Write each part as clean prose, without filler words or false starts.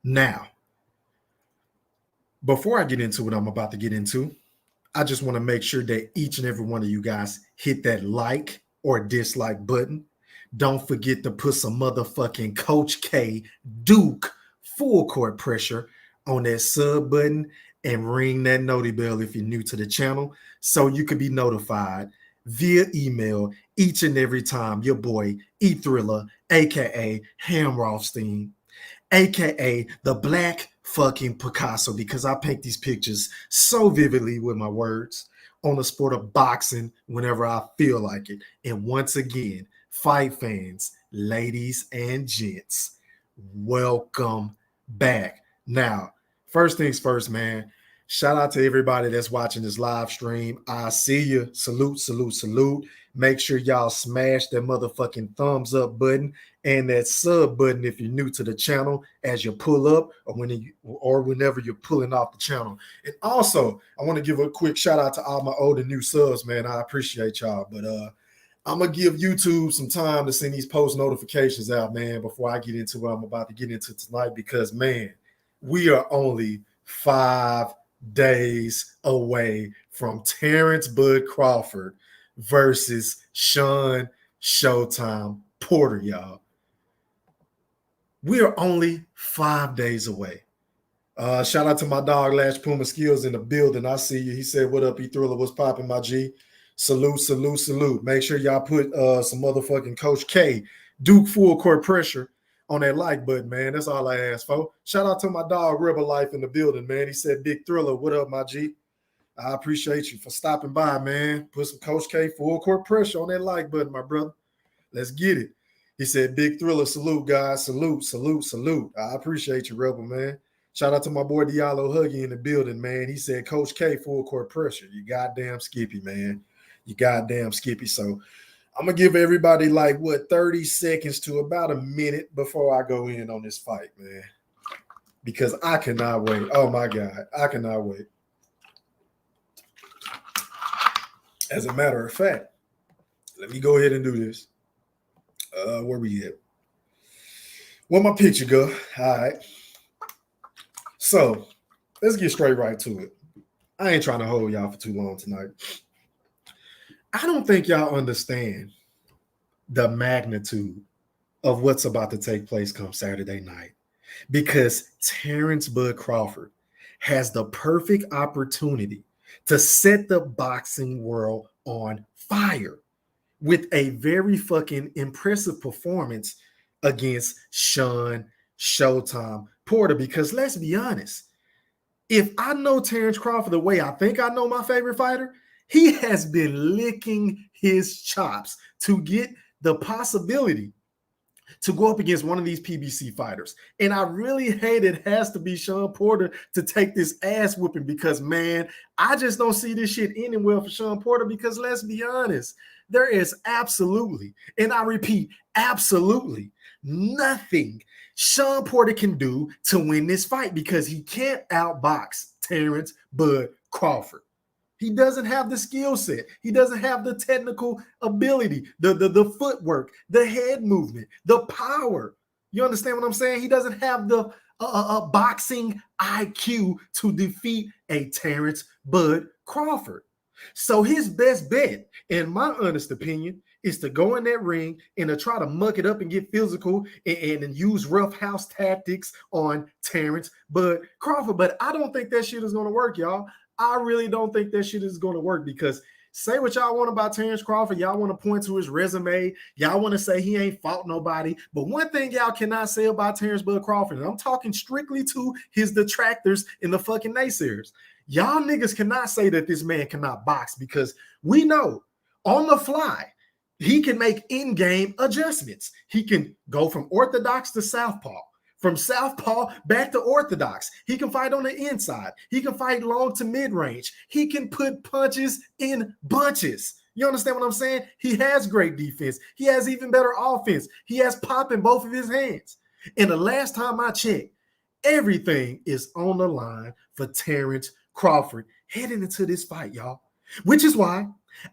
Now, before I get into what I'm about to get into, I just want to make sure that each and every one of you guys hit that like or dislike button. Don't forget to put some motherfucking Coach K Duke full court pressure on that sub button and ring that noti bell if you're new to the channel so you can be notified via email each and every time your boy E Thriller, aka Ham Rothstein, aka the Black fucking Picasso, because I paint these pictures so vividly with my words on the sport of boxing whenever I feel like it. And once again, fight fans, ladies and gents, welcome back. Now, first things first, man. Shout out to everybody that's watching this live stream. I see you. Salute, salute, salute. Make sure y'all smash that motherfucking thumbs up button and that sub button if you're new to the channel as you pull up or whenever you're pulling off the channel. And also, I want to give a quick shout out to all my old and new subs, man. I appreciate y'all. But I'm going to give YouTube some time to send these post notifications out, man, before I get into what I'm about to get into tonight because, man, we are only 5 days away from Terrence Bud Crawford versus Sean Showtime Porter, y'all. We are only 5 days away. Shout out to my dog Lash Puma Skills in the building. I see you. He said, "What up, E Thriller? What's popping, my G?" Salute, salute, salute. Make sure y'all put some motherfucking Coach K Duke full court pressure on that like button, man. That's all I ask for. Shout out to my dog Rebel Life in the building, man. He said, "Big Thriller, what up, my G?" I appreciate you for stopping by, man. Put some Coach K full court pressure on that like button, my brother. Let's get it. He said, "Big Thriller, salute, guys. Salute, salute, salute." I appreciate you, Rebel, man. Shout out to my boy Diallo Huggy in the building, man. He said, "Coach K, full court pressure." You goddamn Skippy, man. You goddamn Skippy. So I'm going to give everybody 30 seconds to about a minute before I go in on this fight, man. Because I cannot wait. Oh, my God. I cannot wait. As a matter of fact, let me go ahead and do this. Where we at? Where my picture go? All right. So let's get straight right to it. I ain't trying to hold y'all for too long tonight. I don't think y'all understand the magnitude of what's about to take place come Saturday night because Terrence Bud Crawford has the perfect opportunity to set the boxing world on fire with a very fucking impressive performance against Sean Showtime Porter. Because let's be honest, if I know Terrence Crawford the way I think I know my favorite fighter, he has been licking his chops to get the possibility to go up against one of these PBC fighters. And I really hate it has to be Sean Porter to take this ass whooping because, man, I just don't see this shit ending well for Sean Porter because let's be honest, there is absolutely, and I repeat, absolutely nothing Sean Porter can do to win this fight because he can't outbox Terrence Bud Crawford. He doesn't have the skill set. He doesn't have the technical ability, the footwork, the head movement, the power. You understand what I'm saying? He doesn't have the boxing IQ to defeat a Terrence Bud Crawford. So his best bet, in my honest opinion, is to go in that ring and to try to muck it up and get physical and use rough house tactics on Terrence Bud Crawford. But I don't think that shit is going to work, y'all. I really don't think that shit is going to work because say what y'all want about Terrence Crawford. Y'all want to point to his resume. Y'all want to say he ain't fought nobody. But one thing y'all cannot say about Terrence Bud Crawford, and I'm talking strictly to his detractors and the fucking naysayers, y'all niggas cannot say that this man cannot box because we know on the fly, he can make in-game adjustments. He can go from orthodox to southpaw. From southpaw back to orthodox. He can fight on the inside. He can fight long to mid-range. He can put punches in bunches. You understand what I'm saying? He has great defense. He has even better offense. He has pop in both of his hands. And the last time I checked, everything is on the line for Terrence Crawford heading into this fight, y'all. Which is why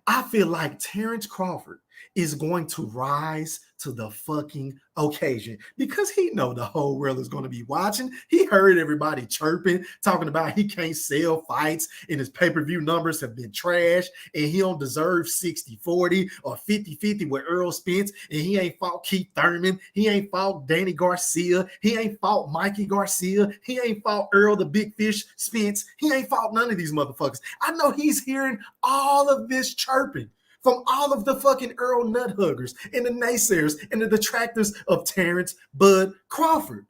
I feel like Terrence Crawford is going to rise to the fucking occasion because he know the whole world is going to be watching. He heard everybody chirping, talking about he can't sell fights and his pay-per-view numbers have been trash and he don't deserve 60-40 or 50-50 with Earl Spence, and he ain't fought Keith Thurman, he ain't fought Danny Garcia, he ain't fought Mikey Garcia, he ain't fought Earl the Big Fish Spence, he ain't fought none of these motherfuckers. I know he's hearing all of this chirping from all of the fucking Earl nut huggers and the naysayers and the detractors of Terrence Bud Crawford.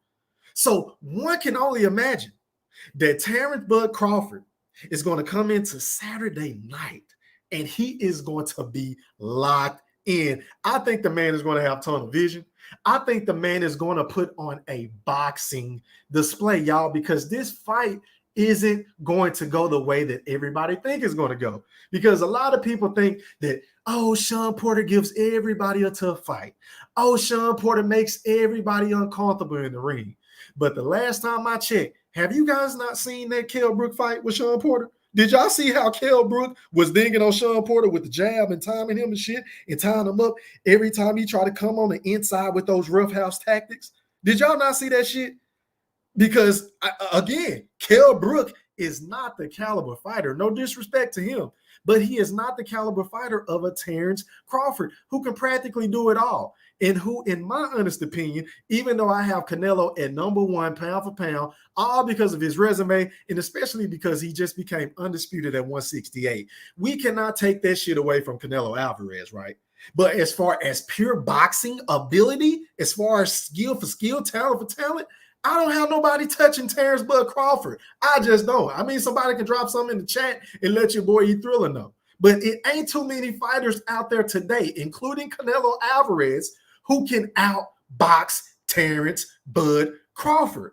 So one can only imagine that Terrence Bud Crawford is going to come into Saturday night and he is going to be locked in. I think the man is going to have tunnel vision. I think the man is going to put on a boxing display, y'all, because this fight isn't going to go the way that everybody think it's going to go. Because a lot of people think that, oh, Sean Porter gives everybody a tough fight. Oh, Sean Porter makes everybody uncomfortable in the ring. But the last time I checked, have you guys not seen that Kell Brook fight with Sean Porter? Did y'all see how Kell Brook was dinging on Sean Porter with the jab and timing him and shit and tying him up every time he tried to come on the inside with those roughhouse tactics? Did y'all not see that shit? Because, again, Kell Brook is not the caliber fighter. No disrespect to him. But he is not the caliber fighter of a Terrence Crawford who can practically do it all. And who, in my honest opinion, even though I have Canelo at number one pound for pound, all because of his resume and especially because he just became undisputed at 168, we cannot take that shit away from Canelo Alvarez, right? But as far as pure boxing ability, as far as skill for skill, talent for talent, I don't have nobody touching Terrence Bud Crawford. I just don't. I mean, somebody can drop something in the chat and let your boy E Thriller know. But it ain't too many fighters out there today, including Canelo Alvarez, who can outbox Terrence Bud Crawford.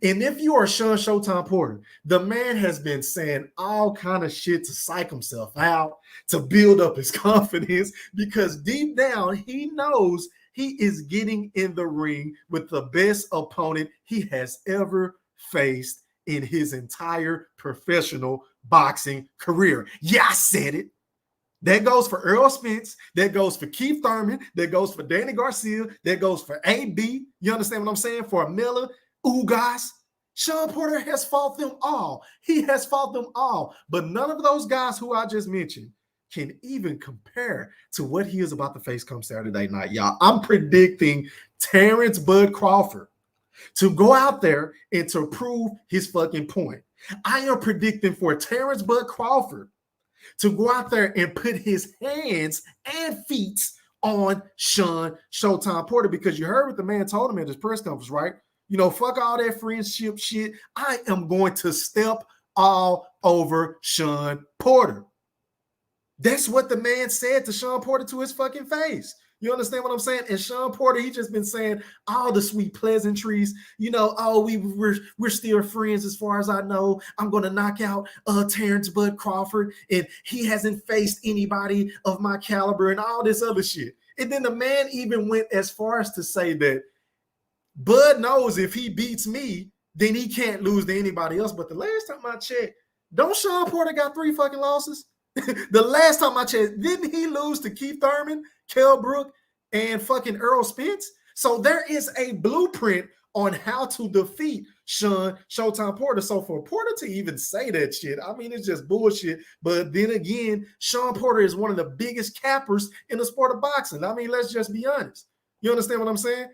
And if you are Sean Showtime Porter, the man has been saying all kind of shit to psych himself out, to build up his confidence, because deep down he knows he is getting in the ring with the best opponent he has ever faced in his entire professional boxing career. Yeah, I said it. That goes for Earl Spence. That goes for Keith Thurman. That goes for Danny Garcia. That goes for AB. You understand what I'm saying? For Miller, Ugas. Sean Porter has fought them all. He has fought them all. But none of those guys who I just mentioned can even compare to what he is about to face come Saturday night, y'all. I'm predicting Terrence Bud Crawford to go out there and to prove his fucking point. I am predicting for Terrence Bud Crawford to go out there and put his hands and feet on Sean Showtime Porter, because you heard what the man told him at his press conference, right? You know, fuck all that friendship shit. I am going to step all over Sean Porter. That's what the man said to Sean Porter to his fucking face. You understand what I'm saying? And Sean Porter, he just been saying all the sweet pleasantries. You know, oh, we're still friends as far as I know. I'm going to knock out Terrence Bud Crawford, and he hasn't faced anybody of my caliber and all this other shit. And then the man even went as far as to say that Bud knows if he beats me, then he can't lose to anybody else. But the last time I checked, don't Sean Porter got 3 fucking losses? The last time I checked, didn't he lose to Keith Thurman, Kell Brook, and fucking Earl Spence? So there is a blueprint on how to defeat Sean Showtime Porter. So for Porter to even say that shit, I mean, it's just bullshit. But then again, Sean Porter is one of the biggest cappers in the sport of boxing. I mean, let's just be honest. You understand what I'm saying?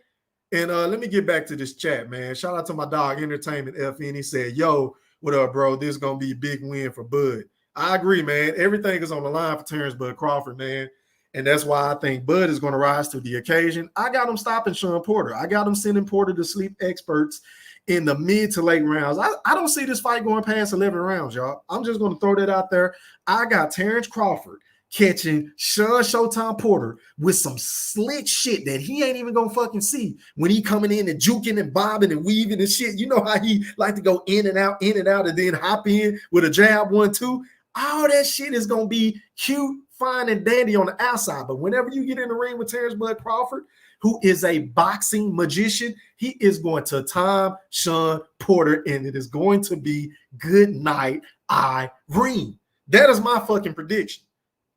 And let me get back to this chat, man. Shout out to my dog, Entertainment FN. He said, yo, what up, bro? This is going to be a big win for Bud. I agree, man. Everything is on the line for Terrence Bud Crawford, man. And that's why I think Bud is going to rise to the occasion. I got him stopping Sean Porter. I got him sending Porter to sleep experts in the mid to late rounds. I don't see this fight going past 11 rounds, y'all. I'm just going to throw that out there. I got Terrence Crawford catching Sean Showtime Porter with some slick shit that he ain't even going to fucking see when he coming in and juking and bobbing and weaving and shit. You know how he like to go in and out, and then hop in with a jab 1-2. All that shit is going to be cute, fine, and dandy on the outside. But whenever you get in the ring with Terrence Bud Crawford, who is a boxing magician, he is going to time Sean Porter, and it is going to be good night, Irene. That is my fucking prediction.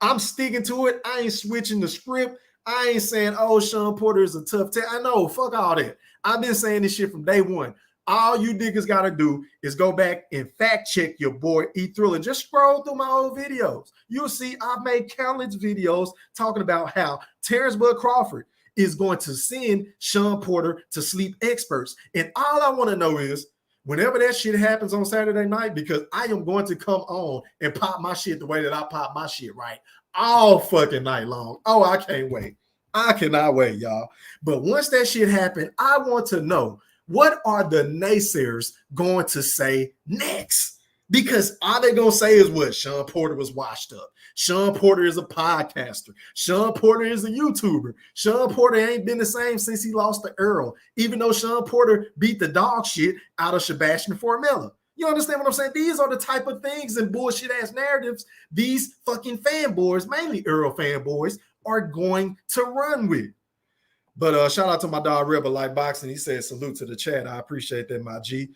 I'm sticking to it. I ain't switching the script. I ain't saying, oh, Sean Porter is a tough test. I know, fuck all that. I've been saying this shit from day one. All you niggas got to do is go back and fact check your boy E Thriller. Just scroll through my old videos. You'll see I've made countless videos talking about how Terrence Bud Crawford is going to send Sean Porter to sleep experts. And all I want to know is, whenever that shit happens on Saturday night, because I am going to come on and pop my shit the way that I pop my shit, right? All fucking night long. Oh, I can't wait. I cannot wait, y'all. But once that shit happened, I want to know, what are the naysayers going to say next? Because all they're going to say is what? Sean Porter was washed up. Sean Porter is a podcaster. Sean Porter is a YouTuber. Sean Porter ain't been the same since he lost to Earl, even though Sean Porter beat the dog shit out of Sebastian Formella. You understand what I'm saying? These are the type of things and bullshit ass narratives these fucking fanboys, mainly Earl fanboys, are going to run with. But shout out to my dog Rebel Like Boxing. He said salute to the chat. I appreciate that, my G.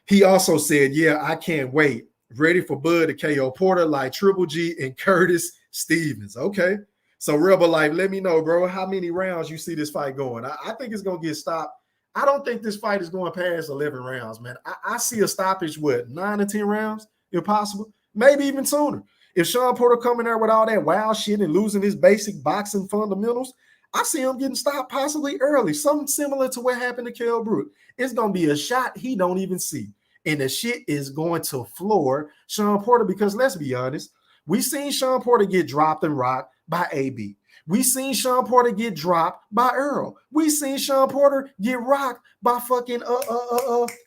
He also said, yeah, I can't wait. Ready for Bud to KO Porter like Triple G and Curtis Stevens. Okay. So Rebel Life, let me know, bro, how many rounds you see this fight going. I think it's going to get stopped. I don't think this fight is going past 11 rounds, man. I see a stoppage, what, 9 or 10 rounds, if possible, maybe even sooner. If Sean Porter coming there with all that wild shit and losing his basic boxing fundamentals, I see him getting stopped possibly early, something similar to what happened to Kell Brook. It's going to be a shot he don't even see. And the shit is going to floor Sean Porter because let's be honest, we seen Sean Porter get dropped and rocked by AB. We seen Sean Porter get dropped by Earl. We seen Sean Porter get rocked by fucking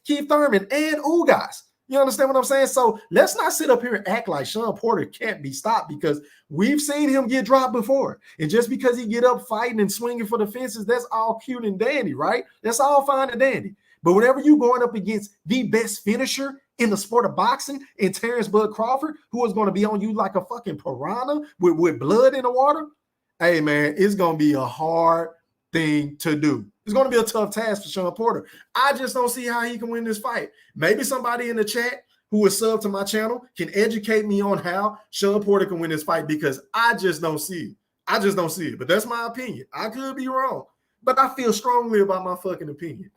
Keith Thurman and Ugas. You understand what I'm saying? So let's not sit up here and act like Sean Porter can't be stopped because we've seen him get dropped before. And just because he get up fighting and swinging for the fences, that's all cute and dandy, right? That's all fine and dandy. But whenever you going up against the best finisher in the sport of boxing in Terrence Bud Crawford, who is going to be on you like a fucking piranha with blood in the water, hey, man, it's going to be a hard thing to do. It's going to be a tough task for Sean Porter. I just don't see how he can win this fight. Maybe somebody in the chat who is sub to my channel can educate me on how Sean Porter can win this fight because I just don't see it. I just don't see it. But that's my opinion. I could be wrong. But I feel strongly about my fucking opinion.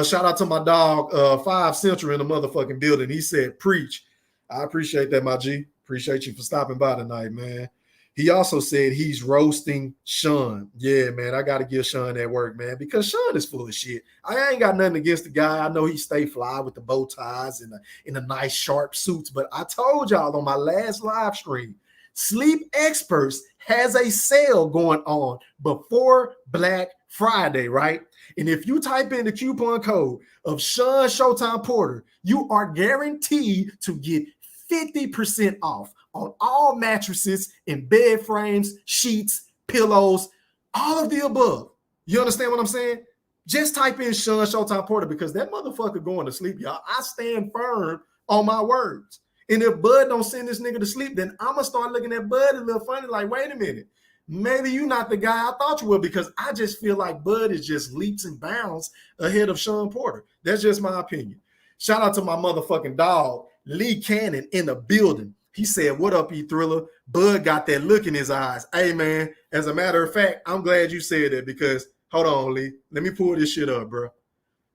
Shout out to my dog, 5 Central in the motherfucking building. He said, preach. I appreciate that, my G. Appreciate you for stopping by tonight, man. He also said he's roasting Sean. Yeah, man, I got to give Sean that work, man, because Sean is full of shit. I ain't got nothing against the guy. I know he stay fly with the bow ties and in the nice sharp suits, but I told y'all on my last live stream, Sleep Experts has a sale going on before Black Friday, right? And if you type in the coupon code of Sean Showtime Porter, you are guaranteed to get 50% off on all mattresses and bed frames, sheets, pillows, all of the above. You understand what I'm saying? Just type in Sean Showtime Porter because that motherfucker going to sleep, y'all. I stand firm on my words. And if Bud don't send this nigga to sleep, then I'm going to start looking at Bud a little funny like, wait a minute. Maybe you're not the guy I thought you were because I just feel like Bud is just leaps and bounds ahead of Sean Porter. That's just my opinion. Shout out to my motherfucking dog, Lee Cannon, in the building. He said, what up, E Thriller? Bud got that look in his eyes. Hey, man, as a matter of fact, I'm glad you said that because, hold on, Lee. Let me pull this shit up, bro.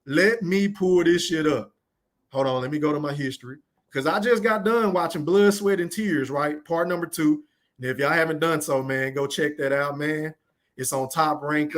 Let me pull this shit up. Hold on, let me go to my history. Because I just got done watching Blood, Sweat, and Tears, right? Part number 2. And if y'all haven't done so, man, go check that out, man. It's on Top Rank.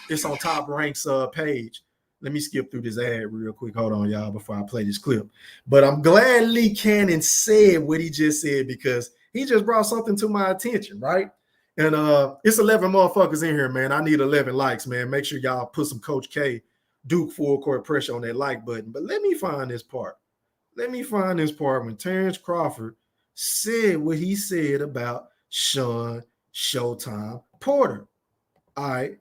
It's on Top Rank's page. Let me skip through this ad real quick. Hold on, y'all, before I play this clip. But I'm glad Lee Cannon said what he just said because he just brought something to my attention, right? And it's 11 motherfuckers in here, man. I need 11 likes, man. Make sure y'all put some Coach K Duke full court pressure on that like button. But let me find this part. Let me find this part when Terrence Crawford said what he said about Sean Showtime Porter. All right,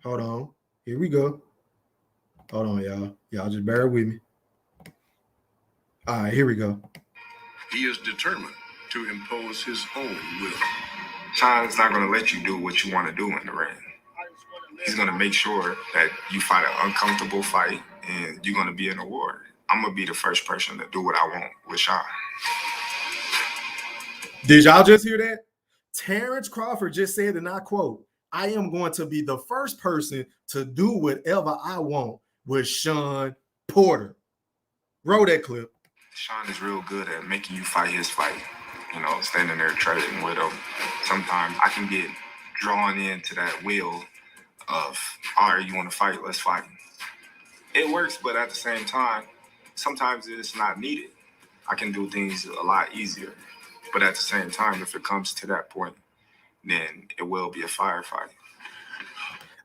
hold on. Here we go. Hold on, y'all. Y'all just bear with me. All right, here we go. He is determined to impose his own will. Sean's not going to let you do what you want to do in the ring. He's going to make sure that you fight an uncomfortable fight and you're going to be an award. I'm going to be the first person to do what I want with Sean. Did y'all just hear that? Terrence Crawford just said, and I quote, I am going to be the first person to do whatever I want with Sean Porter. Roll that clip. Sean is real good at making you fight his fight. You know, standing there trading with him. Sometimes I can get drawn into that wheel of, all right, you want to fight? Let's fight. It works, but at the same time, sometimes it's not needed. I can do things a lot easier. But at the same time, if it comes to that point, then it will be a firefight.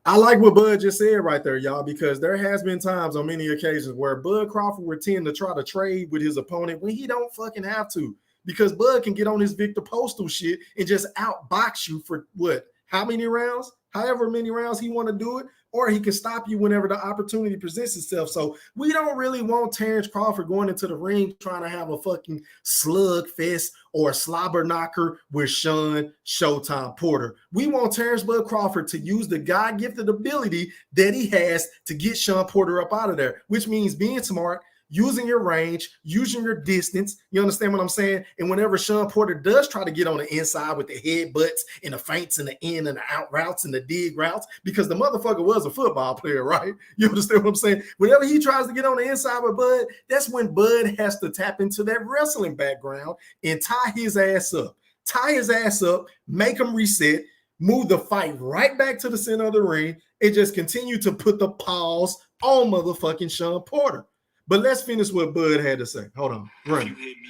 I like what Bud just said right there, y'all, because there has been times on many occasions where Bud Crawford would tend to try to trade with his opponent when he don't fucking have to, because Bud can get on his Victor Postal shit and just outbox you for what? How many rounds? However many rounds he want to do it, or he can stop you whenever the opportunity presents itself. So we don't really want Terrence Crawford going into the ring trying to have a fucking slug fest or a slobber knocker with Sean Showtime Porter. We want Terrence Bud Crawford to use the God-gifted ability that he has to get Sean Porter up out of there, which means being smart, using your range, using your distance. You understand what I'm saying? And whenever Sean Porter does try to get on the inside with the headbutts and the feints and the in and the out routes and the dig routes, because the motherfucker was a football player, right? You understand what I'm saying? Whenever he tries to get on the inside with Bud, that's when Bud has to tap into that wrestling background and tie his ass up. Tie his ass up, make him reset, move the fight right back to the center of the ring, and just continue to put the pause on motherfucking Sean Porter. But let's finish what Bud had to say. Hold on. Run. If you hit me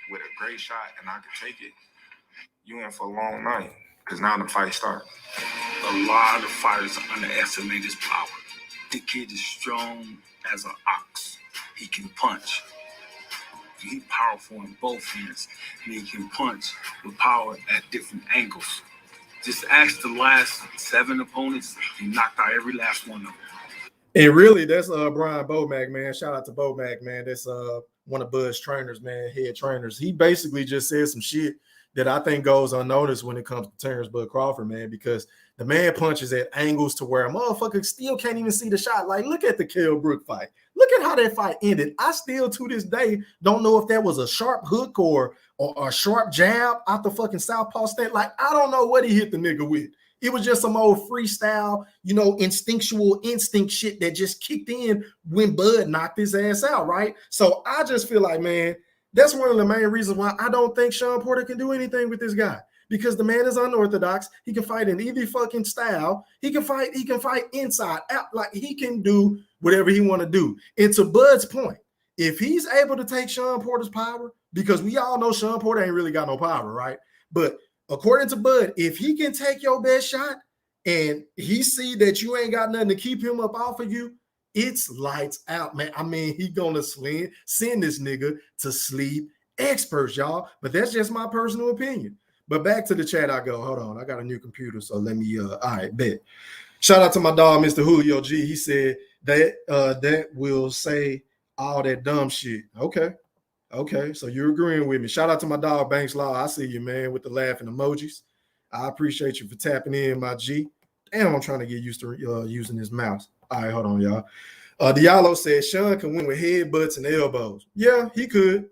with a great shot and I can take it, you in for a long night, because now the fight starts. A lot of fighters underestimate his power. The kid is strong as an ox. He can punch. He's powerful in both hands, and he can punch with power at different angles. Just ask the last 7 opponents, he knocked out every last one of them. And really, that's Brian Bomack, man. Shout out to Bomack, man. That's one of Bud's trainers, man, head trainers. He basically just said some shit that I think goes unnoticed when it comes to Terrence Bud Crawford, man, because the man punches at angles to where a motherfucker still can't even see the shot. Like, look at the Kell Brook fight. Look at how that fight ended. I still, to this day, don't know if that was a sharp hook or a sharp jab out the fucking southpaw stand. Like, I don't know what he hit the nigga with. It was just some old freestyle, instinctual instinct shit that just kicked in when Bud knocked his ass out, right? So I just feel like, man, that's one of the main reasons why I don't think Sean Porter can do anything with this guy, because the man is unorthodox. He can fight in either fucking style. He can fight inside out. Like, he can do whatever he want to do. And to Bud's point, if he's able to take Sean Porter's power, because we all know Sean Porter ain't really got no power, right? But according to Bud, if he can take your best shot and he see that you ain't got nothing to keep him up off of you, it's lights out, man. I mean, he gonna send this nigga to sleep experts, y'all. But that's just my personal opinion. But back to the chat I go. Hold on. I got a new computer, so let me, all right, bet. Shout out to my dog, Mr. Julio G. He said that will say all that dumb shit. Okay, so you're agreeing with me. Shout out to my dog, Banks Law. I see you, man, with the laughing emojis. I appreciate you for tapping in, my G. Damn, I'm trying to get used to using this mouse. All right, hold on, y'all. Diallo said Sean can win with headbutts and elbows. Yeah, he could,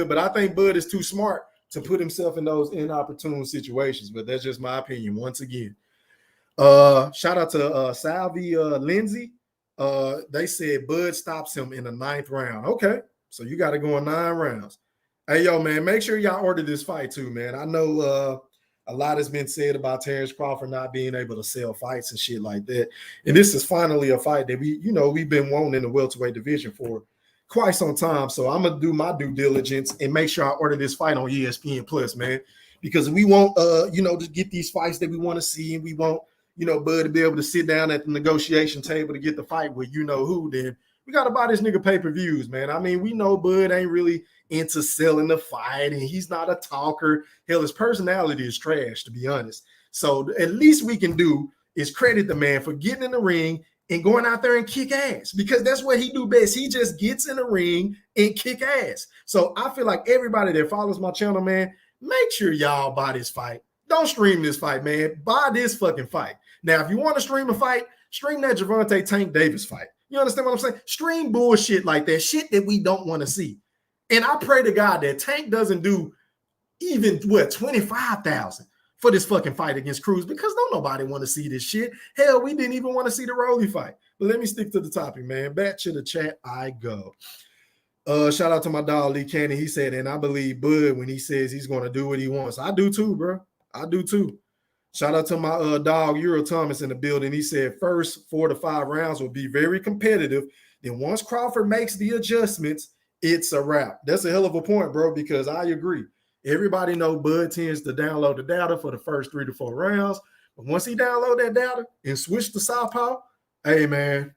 but I think Bud is too smart to put himself in those inopportune situations. But that's just my opinion. Once again, shout out to Salvi Lindsay. They said Bud stops him in the 9th round. Okay. So you got to go in 9 rounds. Hey, yo, man, make sure y'all order this fight too, man. I know a lot has been said about Terrence Crawford not being able to sell fights and shit like that. And this is finally a fight that we've been wanting in the welterweight division for quite some time. So I'm going to do my due diligence and make sure I order this fight on ESPN Plus, man, because we want, to get these fights that we want to see, and we want, Bud to be able to sit down at the negotiation table to get the fight with who. Then we got to buy this nigga pay-per-views, man. I mean, we know Bud ain't really into selling the fight, and he's not a talker. Hell, his personality is trash, to be honest. So at least we can do is credit the man for getting in the ring and going out there and kick ass, because that's what he do best. He just gets in the ring and kick ass. So I feel like everybody that follows my channel, man, make sure y'all buy this fight. Don't stream this fight, man. Buy this fucking fight. Now, if you want to stream a fight, stream that Gervonta Tank Davis fight. You understand what I'm saying? Stream bullshit like that, shit that we don't want to see. And I pray to God that Tank doesn't do even, 25,000. for this fucking fight against Cruz because don't nobody want to see this shit. Hell, we didn't even want to see the Rolly fight. But let me stick to the topic, man. Back to the chat I go. Shout out to my dog Lee Cannon. He said, and I believe Bud when he says he's going to do what he wants. I do too, bro. I do too. Shout out to my dog Euro Thomas in the building. He said first 4 to 5 rounds will be very competitive. Then once Crawford makes the adjustments, it's a wrap. That's a hell of a point, bro, because I agree. Everybody know Bud tends to download the data for the first 3 to 4 rounds. But once he download that data and switch to southpaw, hey, man,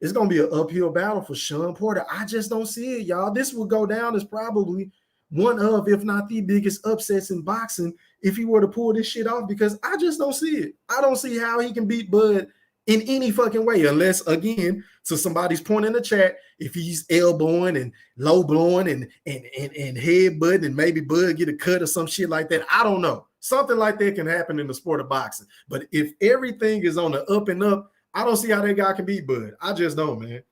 it's going to be an uphill battle for Sean Porter. I just don't see it, y'all. This will go down as probably one of, if not the biggest upsets in boxing if he were to pull this shit off because I just don't see it. I don't see how he can beat Bud in any fucking way unless, again, to somebody's point in the chat, if he's elbowing and low blowing and headbutting and maybe Bud get a cut or some shit like that. I don't know. Something like that can happen in the sport of boxing. But if everything is on the up and up, I don't see how that guy can beat Bud. I just don't, man.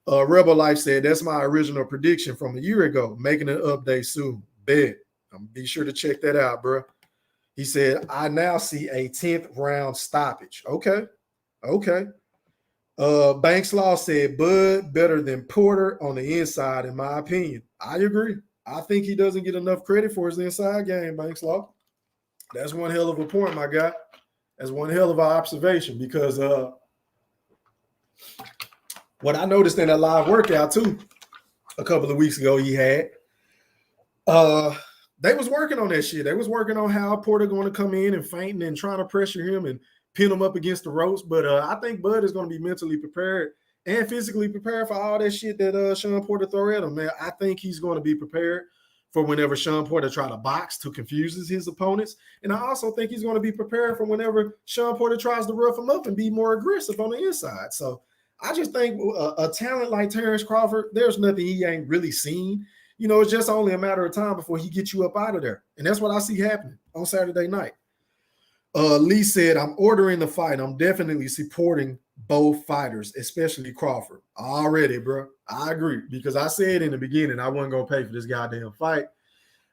Rebel Life said, that's my original prediction from a year ago, making an update soon. Bet. I'm going to be sure to check that out, bro. He said, I now see a 10th round stoppage. Okay. Banks Law said, Bud better than Porter on the inside, in my opinion. I agree. I think he doesn't get enough credit for his inside game, Banks Law. That's one hell of a point, my guy. That's one hell of an observation because what I noticed in that live workout, too, a couple of weeks ago he had, they was working on that shit. They was working on how Porter going to come in and fainting and trying to pressure him and pin him up against the ropes. But I think Bud is going to be mentally prepared and physically prepared for all that shit that Sean Porter throw at him, man. I think he's going to be prepared for whenever Sean Porter try to box to confuse his opponents. And I also think he's going to be prepared for whenever Sean Porter tries to rough him up and be more aggressive on the inside. So I just think a talent like Terrence Crawford, there's nothing he ain't really seen. You know, it's just only a matter of time before he gets you up out of there. And that's what I see happening on Saturday night. Lee said, I'm ordering the fight. I'm definitely supporting both fighters, especially Crawford. Already, bro. I agree. Because I said in the beginning I wasn't going to pay for this goddamn fight.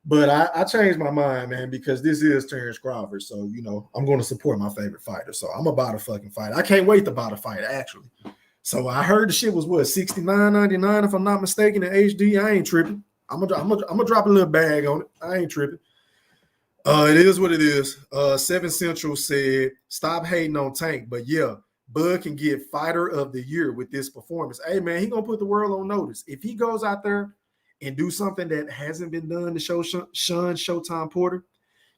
But I changed my mind, man, because this is Terrence Crawford. So, you know, I'm going to support my favorite fighter. So I'm about to fucking fight. I can't wait to buy the fight, actually. So I heard the shit was, what, $69.99 if I'm not mistaken in HD. I ain't tripping. I'm gonna drop a little bag on it. I ain't tripping. It is what it is. 7 Central said, stop hating on Tank. But yeah, Bud can get fighter of the year with this performance. Hey, man, he gonna put the world on notice. If he goes out there and do something that hasn't been done to show Sean Showtime Porter,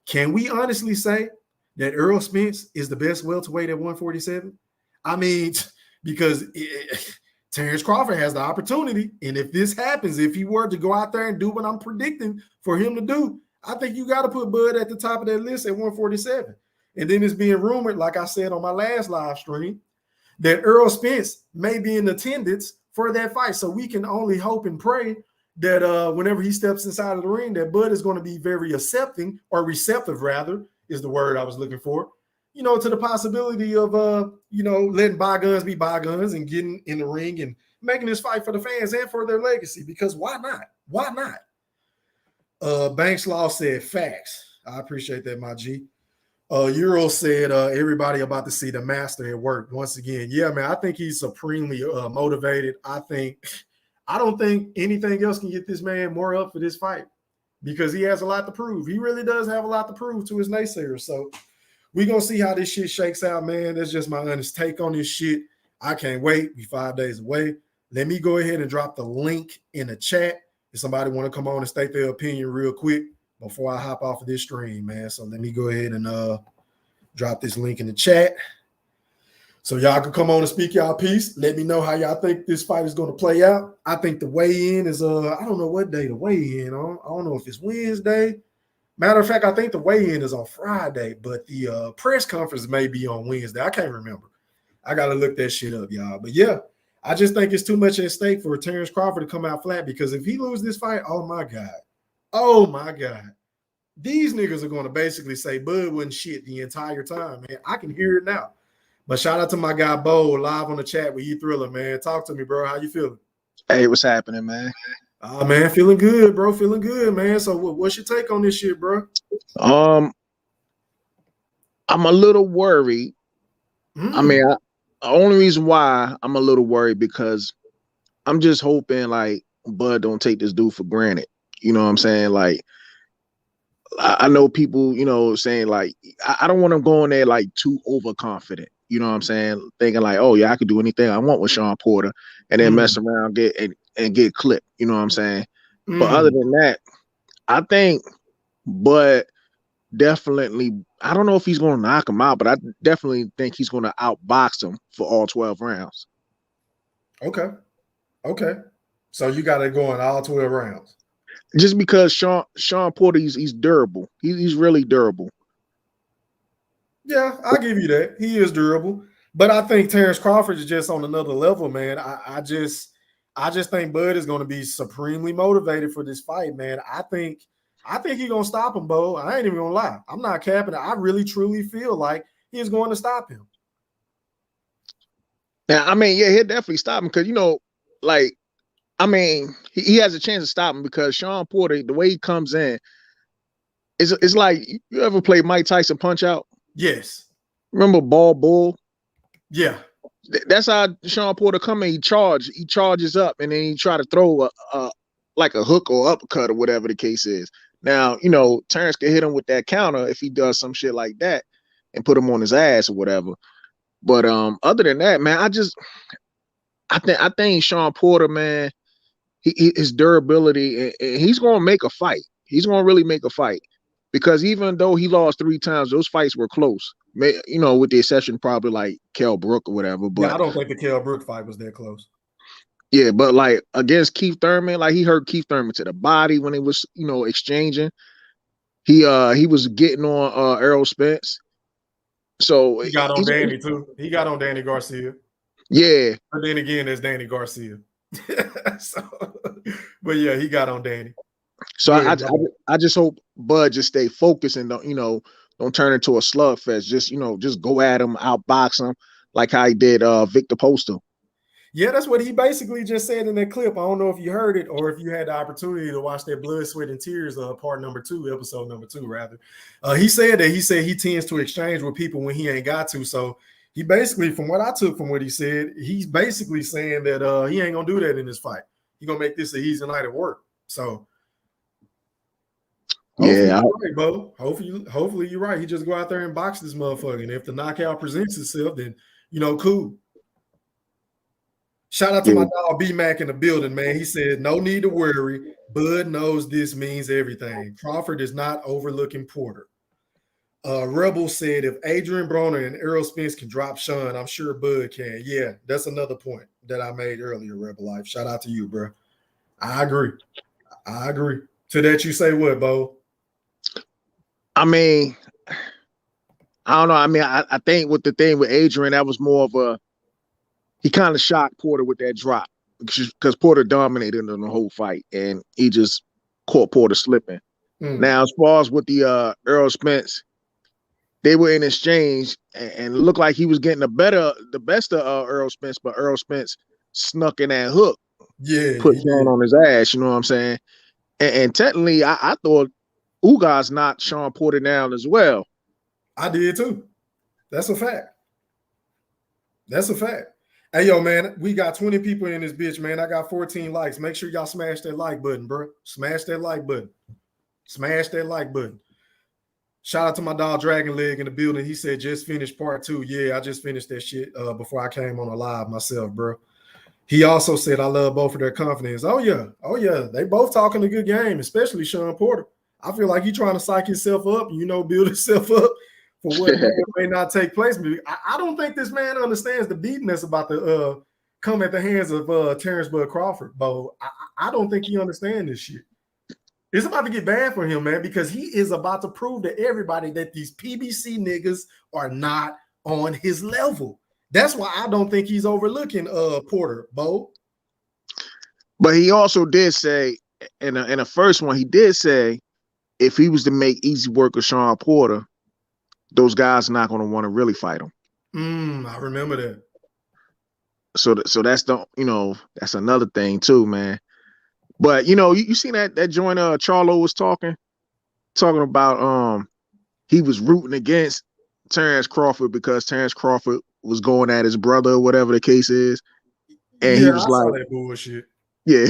can we honestly say that Errol Spence is the best welterweight at 147? I mean, because Terrence Crawford has the opportunity, and if this happens, if he were to go out there and do what I'm predicting for him to do, I think you got to put Bud at the top of that list at 147. And then it's being rumored, like I said on my last live stream, that Errol Spence may be in attendance for that fight. So we can only hope and pray that whenever he steps inside of the ring, that Bud is going to be very accepting, or receptive rather, is the word I was looking for, you know, to the possibility of, you know, letting bygones be bygones and getting in the ring and making this fight for the fans and for their legacy, because why not? Why not? Banks Law said facts. I appreciate that, my G. Euro said everybody about to see the master at work once again. Yeah, man, I think he's supremely motivated. I don't think anything else can get this man more up for this fight because he has a lot to prove. He really does have a lot to prove to his naysayers. So we're going to see how this shit shakes out, man. That's just my honest take on this shit. I can't wait. We're 5 days away. Let me go ahead and drop the link in the chat if somebody want to come on and state their opinion real quick before I hop off of this stream, man. So let me go ahead and drop this link in the chat so y'all can come on and speak y'all piece. Let me know how y'all think this fight is going to play out. I think the weigh-in is, I don't know what day the weigh-in on. I don't know if it's Wednesday. Matter of fact, I think the weigh-in is on Friday, but the press conference may be on Wednesday. I can't remember. I got to look that shit up, y'all. But, yeah, I just think it's too much at stake for Terrence Crawford to come out flat because if he loses this fight, oh, my God. Oh, my God. These niggas are going to basically say Bud wasn't shit the entire time, man. I can hear it now. But shout out to my guy, Bo, live on the chat with you Thriller, man. Talk to me, bro. How you feeling? Hey, what's happening, man? Man, feeling good, bro. Feeling good, man. So what's your take on this shit, bro? I'm a little worried. I mean, the only reason why I'm a little worried because I'm just hoping like Bud don't take this dude for granted. You know what I'm saying? Like, I know people, saying like, I don't want him going there like too overconfident. You know what I'm saying? Thinking like, oh yeah, I could do anything I want with Sean Porter, and then mess around, get clipped. You know what I'm saying? But other than that, I think Bud definitely. I don't know if he's going to knock him out, but I definitely think he's going to outbox him for all 12 rounds. Okay. So you got it going all 12 rounds. Just because Sean Porter, he's durable. He's really durable. Yeah, I'll give you that. He is durable. But I think Terrence Crawford is just on another level, man. I just think Bud is going to be supremely motivated for this fight, man. I think he's going to stop him, Bo. I ain't even going to lie. I'm not capping it. I really, truly feel like he is going to stop him. Now, I mean, yeah, he'll definitely stop him because, like, I mean, he has a chance to stop him because Sean Porter, the way he comes in, it's like, you ever play Mike Tyson Punch-Out? Yes. Remember Ball Bull? Yeah. That's how Sean Porter come in. He charges up, and then he try to throw like a hook or uppercut or whatever the case is. Now, Terrence can hit him with that counter if he does some shit like that and put him on his ass or whatever. But other than that, man, I think Sean Porter, man, his durability, and he's gonna make a fight. He's gonna really make a fight because even though he lost 3 times, those fights were close. With the exception probably like Kell Brook or whatever. But yeah, I don't think the Kell Brook fight was that close. Yeah, but like against Keith Thurman, like he hurt Keith Thurman to the body when it was, exchanging. He was getting on Errol Spence. So he got on Danny too. He got on Danny Garcia. Yeah. But then again, there's Danny Garcia. But yeah, he got on Danny. So I just hope Bud just stay focused and don't turn into a slugfest. Just go at him, outbox him like how he did Victor Postol. Yeah, that's what he basically just said in that clip. I don't know if you heard it or if you had the opportunity to watch that Blood, Sweat, and Tears part number 2, episode number 2, rather. He said he tends to exchange with people when he ain't got to. So he basically, from what I took from what he said, he's basically saying that he ain't gonna do that in this fight. He's gonna make this an easy night at work. So hopefully you're right, Bo. Hopefully you're right. He just go out there and box this motherfucker. And if the knockout presents itself, then cool. Shout out to my dog B-Mac in the building, man. He said, no need to worry. Bud knows this means everything. Crawford is not overlooking Porter. Rebel said, if Adrian Broner and Errol Spence can drop Sean, I'm sure Bud can. Yeah, that's another point that I made earlier, Rebel Life. Shout out to you, bro. I agree. To that you say what, Bo? I mean, I don't know. I mean, I think with the thing with Adrian, that was more of he kind of shocked Porter with that drop because Porter dominated in the whole fight and he just caught Porter slipping. Now, as far as with the Errol Spence, they were in exchange and it looked like he was getting the best of Errol Spence, but Errol Spence snuck in that hook. Yeah. Put Sean on his ass, you know what I'm saying? And technically, I thought Ugas knocked Sean Porter down as well. I did too. That's a fact. Hey, yo, man, we got 20 people in this bitch, man. I got 14 likes. Make sure y'all smash that like button, bro. Smash that like button. Shout out to my dog Dragon Leg in the building. He said just finished part 2. Yeah, I just finished that shit before I came on a live myself, bro. He also said I love both of their confidence. Oh, yeah. They both talking a good game, especially Sean Porter. I feel like he's trying to psych himself up, build himself up for what may not take place. I don't think this man understands the beating that's about to come at the hands of Terrence Bud Crawford, Bo. I don't think he understands this shit. It's about to get bad for him, man, because he is about to prove to everybody that these PBC niggas are not on his level. That's why I don't think he's overlooking Porter, Bo. But he also did say in the first one, he did say if he was to make easy work of Sean Porter, those guys are not going to want to really fight him. I remember that. So that's that's another thing too, man. But you seen that joint Charlo was talking about he was rooting against Terrence Crawford because Terrence Crawford was going at his brother or whatever the case is, and Yeah, he was I saw like, that bullshit. yeah,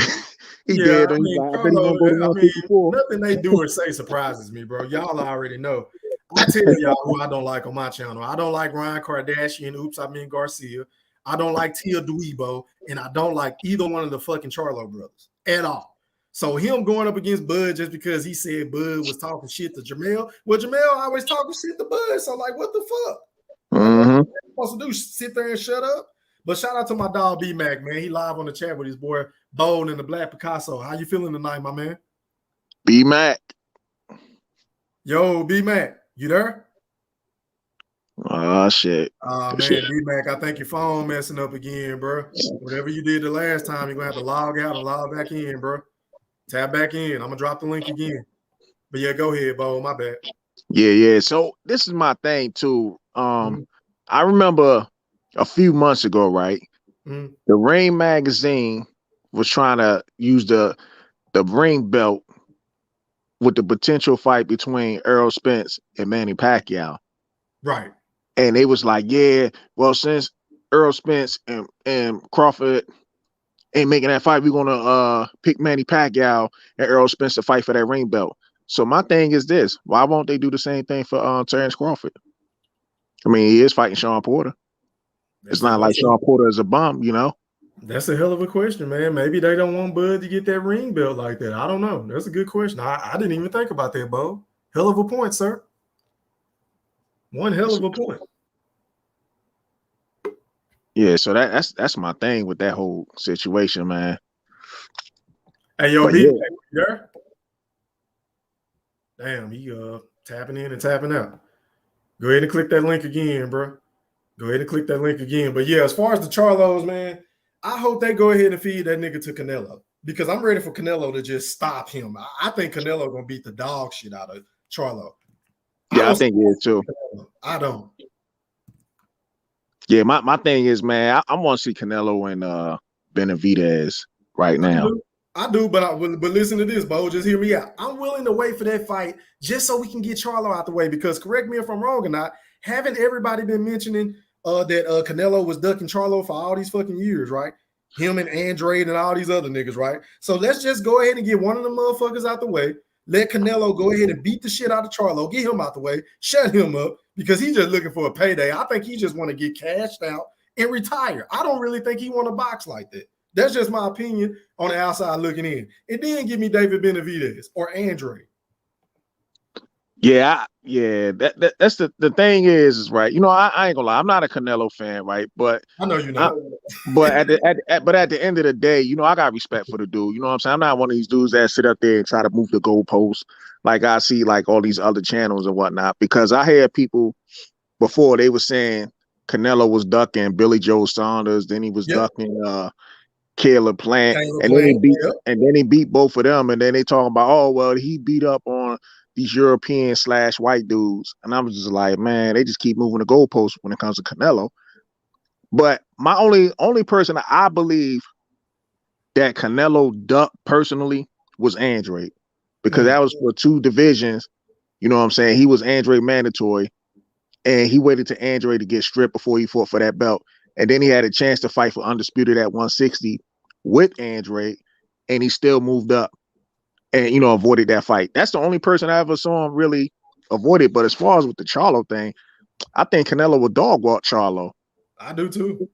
he Yeah, did. And I he's mean, like, I bet he's Carlo, gonna go to I mean, 154. nothing they do or say surprises me, bro. Y'all already know. I tell y'all who I don't like on my channel. I don't like Ryan Kardashian. Oops, I mean Garcia. I don't like Tia Dweebo, and I don't like either one of the fucking Charlo brothers at all. So him going up against Bud just because he said Bud was talking shit to Jamel. Well, Jamel always talking shit to Bud. So like, what the fuck? Like, what are you supposed to do? Sit there and shut up? But shout out to my dog B Mac, man. He live on the chat with his boy Bold and the Black Picasso. How you feeling tonight, my man? B Mac. Yo, B Mac, you there? Oh shit. Man, B Mac, I think your phone messing up again, bro. Whatever you did the last time, you're gonna have to log out and log back in, bro. Tap back in. I'm gonna drop the link again. But yeah, go ahead, Bo. My bad. Yeah. So this is my thing too. I remember a few months ago, right? The Ring magazine was trying to use the ring belt with the potential fight between Errol Spence and Manny Pacquiao. Right. And they was like, yeah, well, since Errol Spence and Crawford ain't making that fight, we're gonna pick Manny Pacquiao and Errol Spence to fight for that ring belt. So my thing is this: why won't they do the same thing for Terrence Crawford? I mean, he is fighting Sean Porter. It's not like Sean Porter is a bum, you know. That's a hell of a question, man. Maybe they don't want Bud to get that ring belt like that. I don't know. That's a good question. I didn't even think about that, Bo. Hell of a point, sir. One hell of a point. Yeah, so that's my thing with that whole situation, man. Hey, yo, B, you there? Damn, he tapping in and tapping out. Go ahead and click that link again, bro. Go ahead and click that link again. But yeah, as far as the Charlos, man, I hope they go ahead and feed that nigga to Canelo because I'm ready for Canelo to just stop him. I think Canelo gonna beat the dog shit out of Charlo. Yeah, I think he is too. I don't. Yeah, my thing is, man, I want to see Canelo and Benavidez right now. I do, but listen to this, Bo. Just hear me out. I'm willing to wait for that fight just so we can get Charlo out the way. Because correct me if I'm wrong or not. Haven't everybody been mentioning that Canelo was ducking Charlo for all these fucking years, right? Him and Andrade and all these other niggas, right? So let's just go ahead and get one of them motherfuckers out the way. Let Canelo go ahead and beat the shit out of Charlo. Get him out the way. Shut him up because he's just looking for a payday. I think he just want to get cashed out and retire. I don't really think he want to box like that. That's just my opinion on the outside looking in. And then give me David Benavidez or Andre. Yeah. That's the thing is right. You know, I ain't gonna lie. I'm not a Canelo fan, right? But I know you're not. But at the end of the day, you know, I got respect for the dude. You know what I'm saying? I'm not one of these dudes that sit up there and try to move the goalposts like I see like all these other channels and whatnot. Because I heard people before they were saying Canelo was ducking Billy Joe Saunders, then he was ducking Caleb Plant, and then he beat both of them, and then they talking about, oh well, he beat up on these European / white dudes, and I'm just like, man, they just keep moving the goalposts when it comes to Canelo. But my only person I believe that Canelo ducked personally was Andre, because that was for 2 divisions. You know what I'm saying? He was Andre mandatory, and he waited to Andre to get stripped before he fought for that belt. And then he had a chance to fight for undisputed at 160 with Andre, and he still moved up and, you know, avoided that fight. That's the only person I ever saw him really avoid it. But as far as with the Charlo thing, I think Canelo would dog walk Charlo. I do too.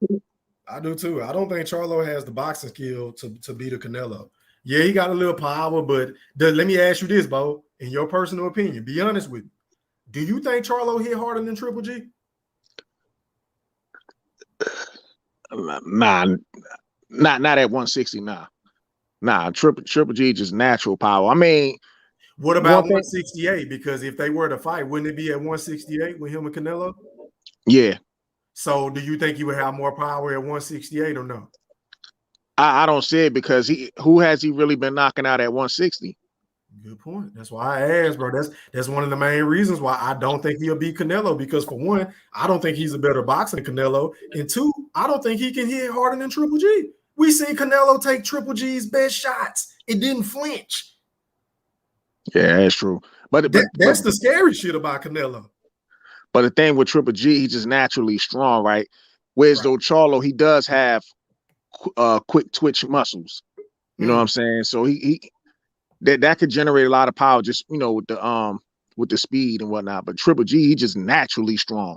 I don't think Charlo has the boxing skill to beat a Canelo. Yeah, he got a little power, but let me ask you this, Bo. In your personal opinion, be honest with me. Do you think Charlo hit harder than Triple G? Nah, not at 160. Nah. Triple G just natural power. I mean, what about 168? Because if they were to fight, wouldn't it be at 168 with him and Canelo? Yeah. So do you think he would have more power at 168 or no? I don't see it, because who has he really been knocking out at 160? Good point. That's why I asked, bro. That's one of the main reasons why I don't think he'll beat Canelo, because for one, I don't think he's a better boxer than Canelo, and 2, I don't think he can hit harder than Triple G. We seen Canelo take Triple G's best shots. It didn't flinch. Yeah, that's true. But that's the scary shit about Canelo. But the thing with Triple G, he's just naturally strong, right? Whereas though Charlo, he does have quick twitch muscles. You know what I'm saying? So he that could generate a lot of power just, with the speed and whatnot. But Triple G, he just naturally strong.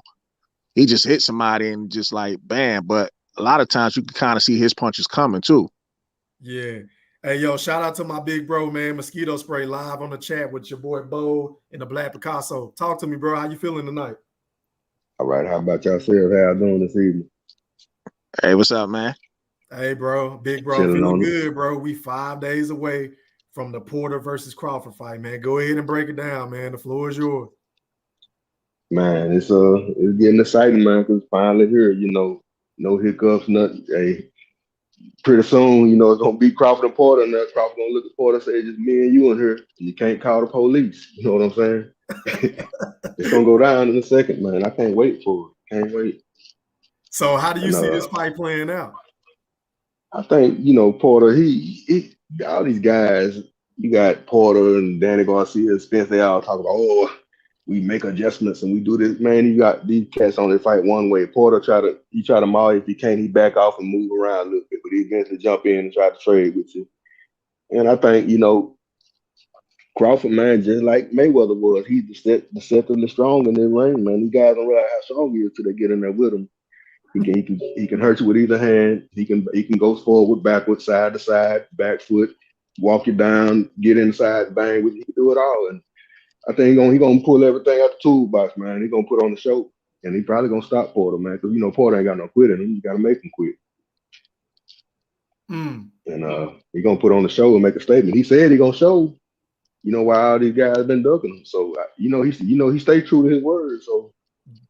He just hit somebody and just like bam. But a lot of times you can kind of see his punches coming too. Yeah. Hey, yo, shout out to my big bro, man. Mosquito Spray live on the chat with your boy Bo and the Black Picasso. Talk to me, bro. How you feeling tonight? All right. How about yourself? How y'all doing this evening? Hey, what's up, man? Hey, bro. Big bro. Chilling Feeling on good, bro. We 5 days away from the Porter versus Crawford fight, man. Go ahead and break it down, man. The floor is yours. Man, it's getting exciting, man, because finally here, no hiccups, nothing. Hey, pretty soon, it's gonna be Crawford and Porter, and that Crawford gonna look at Porter and say, just me and you in here. You can't call the police. You know what I'm saying? It's gonna go down in a second, man. I can't wait for it. Can't wait. So how do you see this fight playing out? I think, Porter, he all these guys, you got Porter and Danny Garcia and Spence, they all talk about, we make adjustments and we do this. Man, you got these cats only fight one way. Porter try to maul you. If he can't, he back off and move around a little bit, but he eventually jump in and try to trade with you. And I think, Crawford, man, just like Mayweather was, he's deceptively strong in the ring, man. These guys don't realize how strong he is till they get in there with him. He can hurt you with either hand. He can go forward, backward, side to side, back foot, walk you down, get inside, bang with you. He can do it all. And I think he gonna pull everything out the toolbox, man. He gonna put on the show, and he probably gonna stop Porter, man, because Porter ain't got no quit in him. You gotta make him quit. And he gonna put on the show and make a statement. He said he gonna show. Why all these guys been ducking him. So he stayed true to his word. So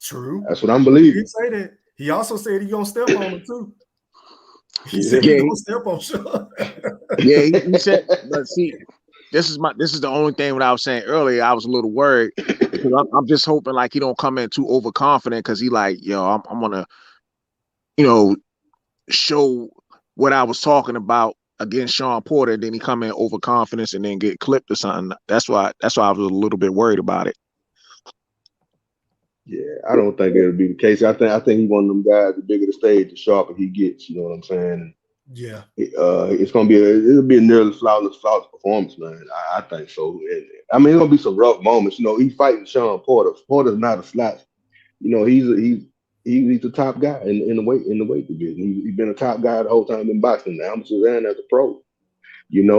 true. That's what I'm believing. He say that. He also said he gonna step on him too. He said he gonna step on Sean. Yeah, he said. But see, this is the only thing what I was saying earlier. I was a little worried because I'm just hoping like he don't come in too overconfident because he like, I'm gonna, show what I was talking about against Sean Porter. Then he come in overconfidence and then get clipped or something. That's why I was a little bit worried about it. Yeah, I don't think it'll be the case. I think he's one of them guys. The bigger the stage, the sharper he gets. You know what I'm saying? Yeah. It'll be a nearly flawless performance, man. I think so. And, it's gonna be some rough moments. He's fighting Sean Porter. Porter's not a slouch. He's the top guy in the weight division. He's been a top guy the whole time in boxing, the amateur and as a pro.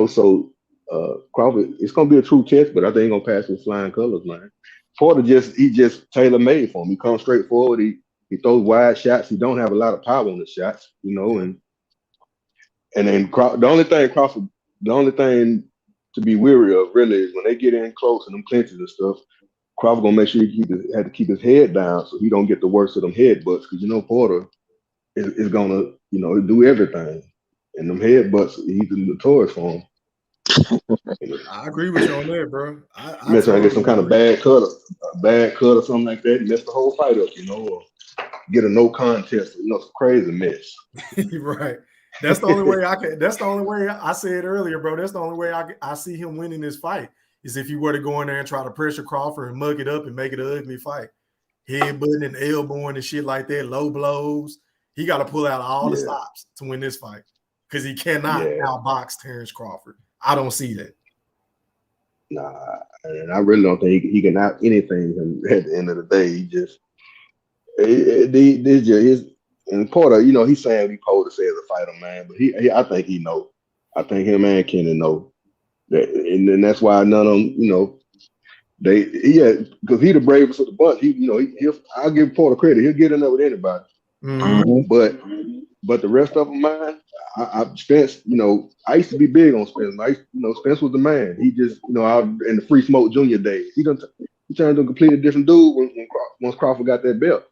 So Crawford, it's gonna be a true test, but I think he's gonna pass with flying colors, man. Porter just tailor-made for him. He comes straight forward. He throws wide shots. He don't have a lot of power on the shots, and then the only thing to be weary of really is when they get in close and them clinches and stuff. Crawford gonna make sure he had to keep his head down so he don't get the worst of them headbutts, because Porter is gonna do everything, and them headbutts he's notorious for him. I agree with you on that, bro. I get some kind of bad cut or something like that, mess the whole fight up, or get a no contest, some crazy mess. Right. That's the only way I can. That's the only way I said earlier, bro. That's the only way I see him winning this fight is if he were to go in there and try to pressure Crawford and mug it up and make it an ugly fight, headbutting and elbowing and shit like that, low blows. He got to pull out all the stops to win this fight because he cannot outbox Terrence Crawford. I don't see that. Nah, and I really don't think he can out anything him at the end of the day. He just and Porter, he's saying what he supposed to say as a fighter, man. But I think he know. I think him and Kenny know that, and then that's why none of them, because he the bravest of the bunch. I'll give Porter credit. He'll get in there with anybody. Mm-hmm. But the rest of them, man, Spence, I used to be big on Spence. Spence was the man. He just, out in the Free Smoke Junior days, he turned into a completely different dude once Crawford got that belt.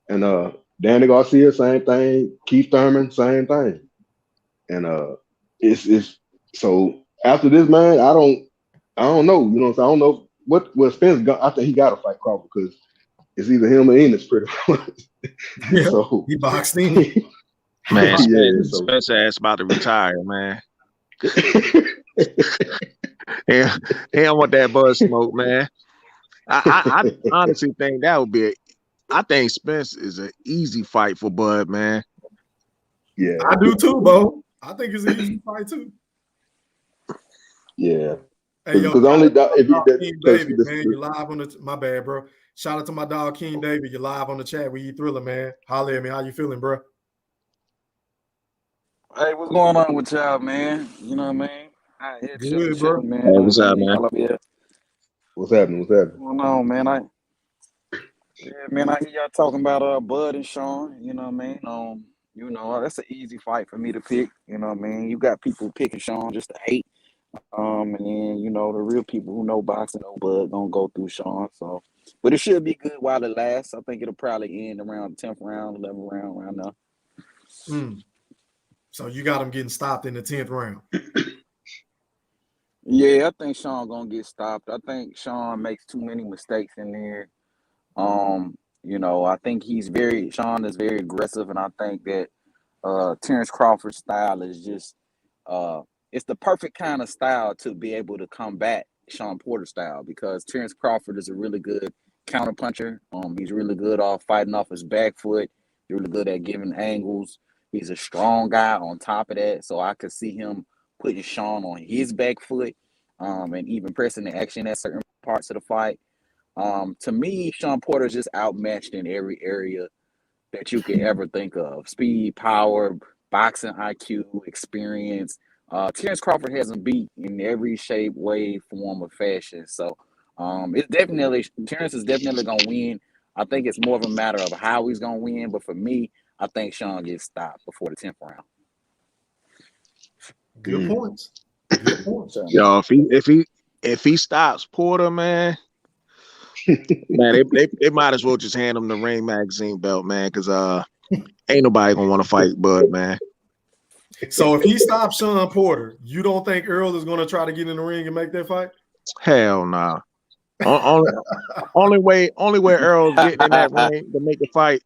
And Danny Garcia, same thing. Keith Thurman, same thing. And it's so after this, man, I don't know. So I don't know what Spence got. I think he got to fight Crawford because it's either him or Enos pretty much. Yeah, so he boxed in. Man, Spence ass about to retire, man. Yeah, he don't want that buzz smoke, man. I honestly think that would be. I think Spence is an easy fight for Bud, man. Yeah, I do too, Bo. I think it's an easy fight too. yeah. Hey, yo, Because only if you King because David, man, you live on the. My bad, bro. Shout out to my dog King David. You're live on the chat with you Thriller, man. Holler at me. How you feeling, bro? Hey, what's going on with y'all, man? You know what I mean? I here Good, bro. chilling, man. Hey, what's up, man? Y'all up here? what's happening? What's happening? What's going on, man? I hear y'all talking about Bud and Sean. You know what I mean? That's an easy fight for me to pick. You know what I mean? You got people picking Sean just to hate. And then the real people who know boxing know Bud gonna go through Sean. So, but it should be good while it lasts. I think it'll probably end around the 10th round, 11th round, around there. So you got him getting stopped in the 10th round. Yeah, I think Sean gonna get stopped. I think Sean makes too many mistakes in there. I think Sean is very aggressive, and I think that Terrence Crawford's style is just it's the perfect kind of style to be able to combat Sean Porter style, because Terrence Crawford is a really good counter puncher. He's really good off fighting off his back foot. He's really good at giving angles. He's a strong guy on top of that, so I could see him putting Sean on his back foot, and even pressing the action at certain parts of the fight. To me, Sean Porter is just outmatched in every area that you could ever think of: speed, power, boxing IQ, experience. Terrence Crawford has him beat in every shape, way, form, or fashion. So, Terrence is definitely gonna win. I think it's more of a matter of how he's gonna win. But for me, I think Sean gets stopped before the 10th round. Good points. Good points. Yo, if he stops Porter, man, they might as well just hand him the Ring Magazine belt, man, because ain't nobody gonna want to fight Bud, man. So if he stops Sean Porter, you don't think Earl is gonna try to get in the ring and make that fight? Hell no. Only way Earl's getting in that ring to make a fight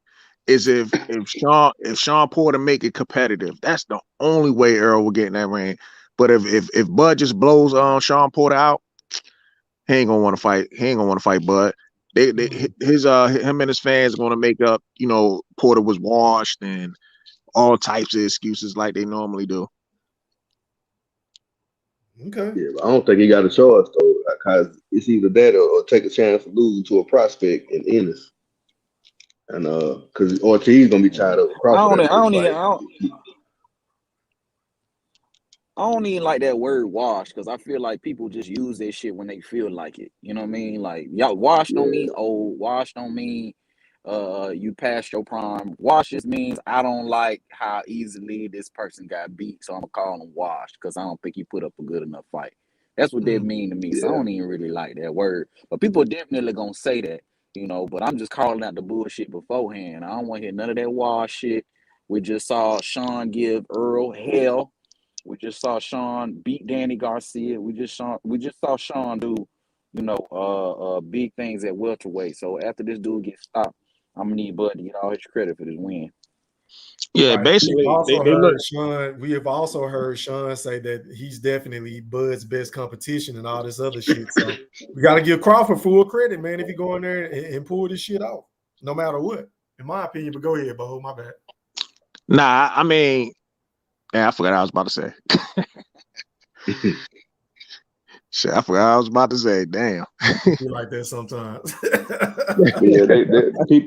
is if Sean Porter make it competitive. That's the only way Earl will get in that ring. But if Bud just blows Sean Porter out, he ain't gonna want to fight. He ain't gonna want to fight Bud. Him and his fans are gonna make up. Porter was washed and all types of excuses like they normally do. Okay. Yeah, but I don't think he got a choice though, because it's either that or take a chance of losing to a prospect in Ennis, and because Ortiz gonna be tied up with Crawford. I don't even like that word wash, because I feel like people just use that shit when they feel like it. You know what I mean? Like, y'all, wash don't mean old. Wash don't mean you passed your prime. Wash just means I don't like how easily this person got beat, so I'm gonna call him washed, because I don't think he put up a good enough fight. That's what that mean to me. So I don't even really like that word. But people are definitely gonna say that, but I'm just calling out the bullshit beforehand. I don't want to hear none of that wash shit. We just saw Sean give Earl hell. We just saw Sean beat Danny Garcia. We just saw Sean do, big things at welterweight. So after this dude gets stopped, I'm gonna need Bud to get all his credit for this win. Yeah, basically, we have also heard Sean say that he's definitely Bud's best competition and all this other shit. So we got to give Crawford full credit, man, if you go in there and pull this shit off, no matter what, in my opinion. But go ahead, Bo. My bad. Nah, I mean, yeah, I forgot what I was about to say. Shit, I forgot what I was about to say. Damn. You like that sometimes. Yeah,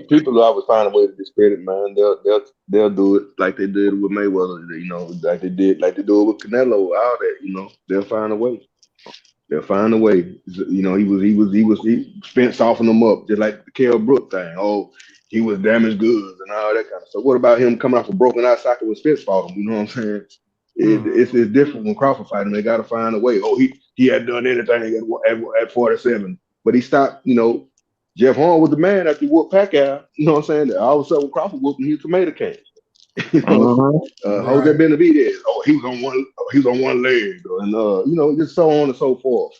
people always find a way to discredit, man. They'll do it like they did with Mayweather, like they do it with Canelo, all that, they'll find a way. They'll find a way. He Spence softened him up, just like the Kell Brook thing. Oh, he was damaged goods and all that kind of stuff. What about him coming off a broken eye socket when Spence fought him? You know what I'm saying? It's different when Crawford fight him. They got to find a way. Oh, he had done anything at 47, but he stopped. Jeff Horn was the man after he whooped Pacquiao. You know what I'm saying? All of a sudden, Crawford whooped him, he was tomato can. Jose Benavidez. Oh, he was on one leg, and just so on and so forth.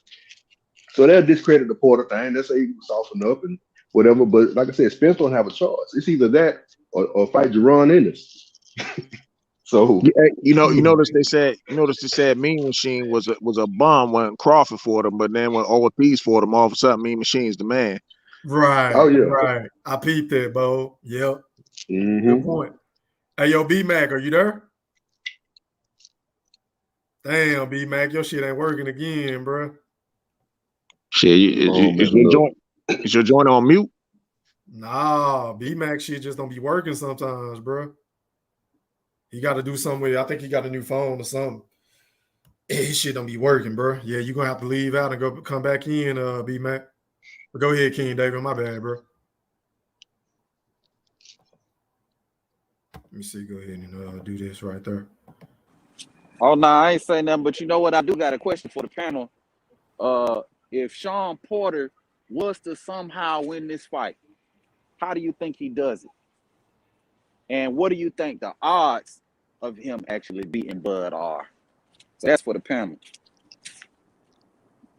So they'll discredit the Porter thing. They'll say he was softened up and whatever. But like I said, Spence don't have a choice. It's either that or fight Jerron Ennis. So you notice they said Mean Machine was a bum when Crawford fought him, but then when Ortiz fought him, all of a sudden Mean Machine's the man. Right. Oh yeah. Right. I peeped that, Bo. Yep. Mm-hmm. Good point. Hey, yo, B-Mac, are you there? Damn, B-Mac, your shit ain't working again, bro. Shit, is your joint on mute? Nah, B-Mac shit just don't be working sometimes, bro. He got to do something with it. I think he got a new phone or something. His shit don't be working, bro. Yeah, you're going to have to leave out and come back in, B-Mac. But go ahead, King David. My bad, bro. Let me see. Go ahead and do this right there. Oh, no, I ain't saying nothing, but you know what? I do got a question for the panel. If Sean Porter was to somehow win this fight, how do you think he does it? And what do you think the odds of him actually beating Bud are? So that's for the panel.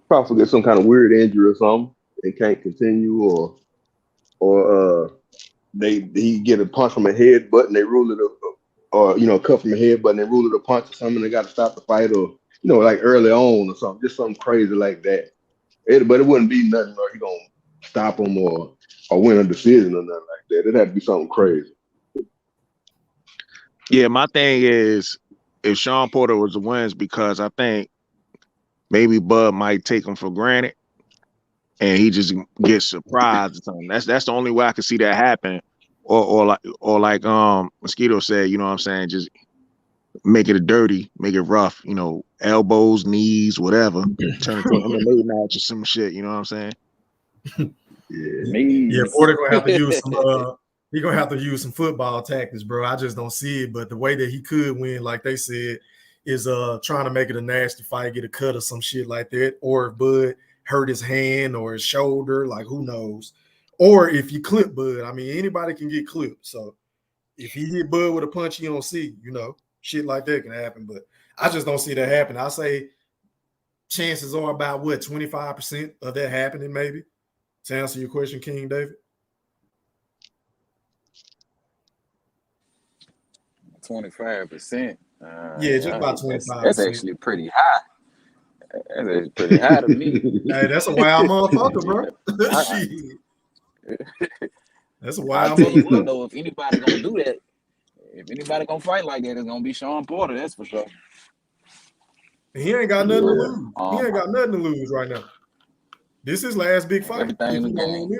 Probably get some kind of weird injury or something and can't continue, or he get a punch from a headbutt and they rule it up, or cut from a headbutt and they rule it a punch or something. And they got to stop the fight, or like early on or something, just something crazy like that. But it wouldn't be nothing where he gonna stop him or win a decision or nothing like that. It'd have to be something crazy. Yeah, my thing is if Sean Porter was the wins, because I think maybe Bud might take him for granted and he just gets surprised or something. That's the only way I can see that happen. Or like Mosquito said, you know what I'm saying, just make it dirty, make it rough, elbows, knees, whatever. Turn it to an MMA match or some shit, you know what I'm saying? Yeah, Porter gonna have to use some he gonna have to use some football tactics, bro. I just don't see it. But the way that he could win, like they said, is trying to make it a nasty fight, get a cut or some shit like that, or if Bud hurt his hand or his shoulder, like who knows. Or if you clip Bud, I mean, anybody can get clipped. So if he hit Bud with a punch you don't see, shit like that can happen. But I just don't see that happen. I say chances are about 25% of that happening, maybe. To answer your question, King David. 25%. Yeah, just about 25%. That's actually pretty high. That's actually pretty high to me. Hey, that's a wild motherfucker, bro. That's a wild I'll tell you what, motherfucker. though, if anybody gonna do that, if anybody gonna fight like that, it's gonna be Sean Porter. That's for sure. He ain't got nothing to lose. He ain't got nothing to lose right now. This is last big fight. Everything game.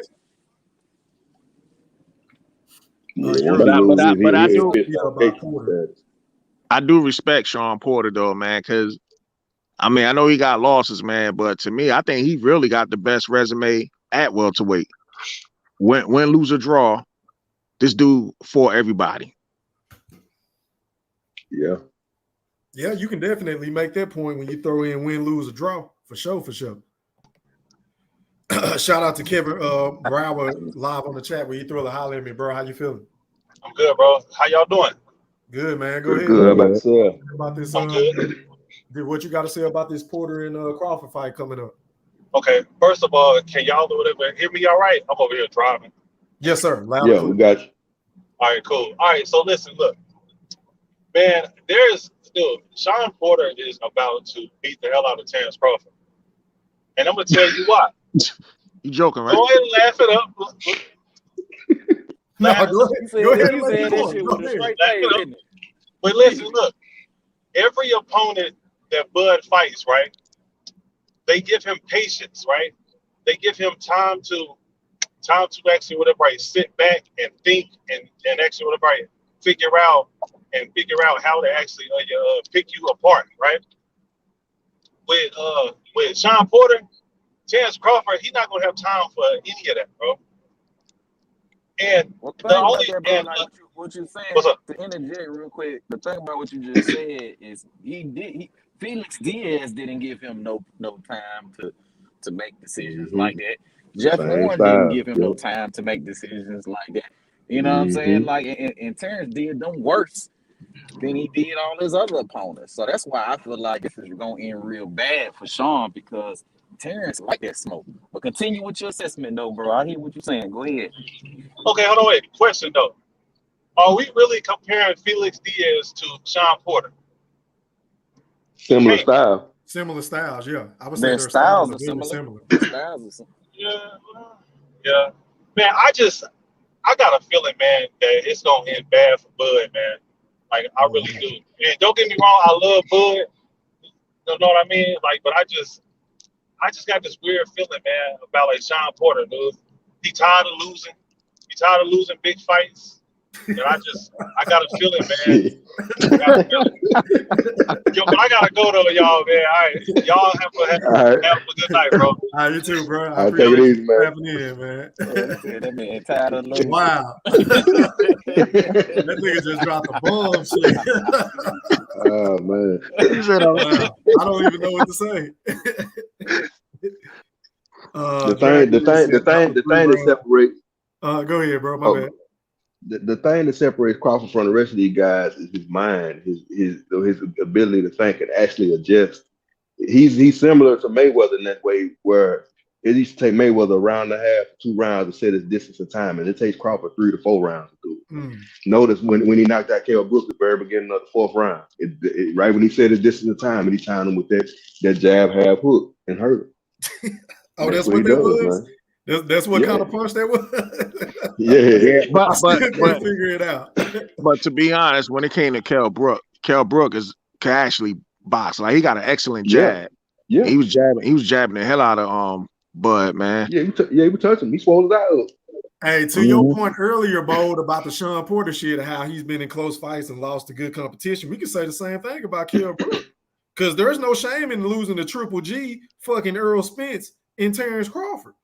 I do respect Sean Porter though, man, because I mean I know he got losses, man, but to me, I think he really got the best resume at welterweight. Win, lose, or draw, this dude for everybody. Yeah. Yeah, you can definitely make that point when you throw in win, lose, or draw. For sure, for sure. Shout out to Kevin Brower live on the chat where you throw the holler at me, bro. How you feeling? I'm good, bro. How y'all doing? Good, man. Go ahead. Good about this. I'm good. What you got to say about this Porter and Crawford fight coming up? Okay. First of all, can y'all do whatever? Hear me all right? I'm over here driving. Yes, sir. Loud we got you. All right, cool. All right, so listen, look. Man, Sean Porter is about to beat the hell out of Terrence Crawford. And I'm going to tell you why. You joking, right? Go ahead and laugh it up. No, go ahead. But listen, look. Every opponent that Bud fights, right, they give him patience, right? They give him time to actually sit back and think and actually figure out how to actually pick you apart, right? With Sean Porter, Terrence Crawford, he's not gonna have time for any of that, bro. And what you're saying, to interject real quick, the thing about what you just said is Felix Diaz didn't give him no time to make decisions like that. Jeff Horn didn't give him no time to make decisions like that. You know what I'm saying? Like, and Terrence did them worse than he did all his other opponents. So that's why I feel like this is going to end real bad for Sean, because Terrence like that smoke. But continue with your assessment, though, bro. I hear what you're saying. Go ahead. Okay, hold on, wait. Question, though. Are we really comparing Felix Diaz to Sean Porter? Similar Can't be. style. Similar styles, yeah. I would say Their their styles styles are are very similar. similar. Their styles are similar. Yeah. Man, I got a feeling, man, that it's gonna end bad for Bud, man. Like I really do. And don't get me wrong, I love Bud. You know what I mean? Like, but I just got this weird feeling, man, about like Sean Porter, dude. He tired of losing. He tired of losing big fights. And I got a feeling, man. Yo, but I gotta go though, y'all, man. All right, y'all have All right. a good night, bro. You too, bro. I All right, take it appreciate easy, you man. tapping in, man. That man tired of losing. Wow. That nigga just dropped a bomb shit. Oh man. Wow. I don't even know what to say. The thing that separates. Go ahead, bro. My bad. The thing that separates Crawford from the rest of these guys is his mind, his ability to think and actually adjust. He's similar to Mayweather in that way, where it used to take Mayweather a round and a half, 2 rounds to set his distance and time, and it takes Crawford 3 to 4 rounds to do it. Notice when he knocked out Kell Brooks at the very beginning of the 4th round, right when he set his distance and time, and he timed him with that jab half hook and hurt him. That's what that was. Man. That's what kind of punch that was. Yeah, but figure it out. But to be honest, when it came to Kell Brook can actually box. Like he got an excellent jab. Yeah. He was jabbing the hell out of Bud, man. Yeah, he was touching him. He swallowed it out. Hey, to your point earlier, Bode, about the Sean Porter shit and how he's been in close fights and lost to good competition, we can say the same thing about Kell Brook. Because there's no shame in losing to Triple G, fucking Earl Spence, and Terrence Crawford.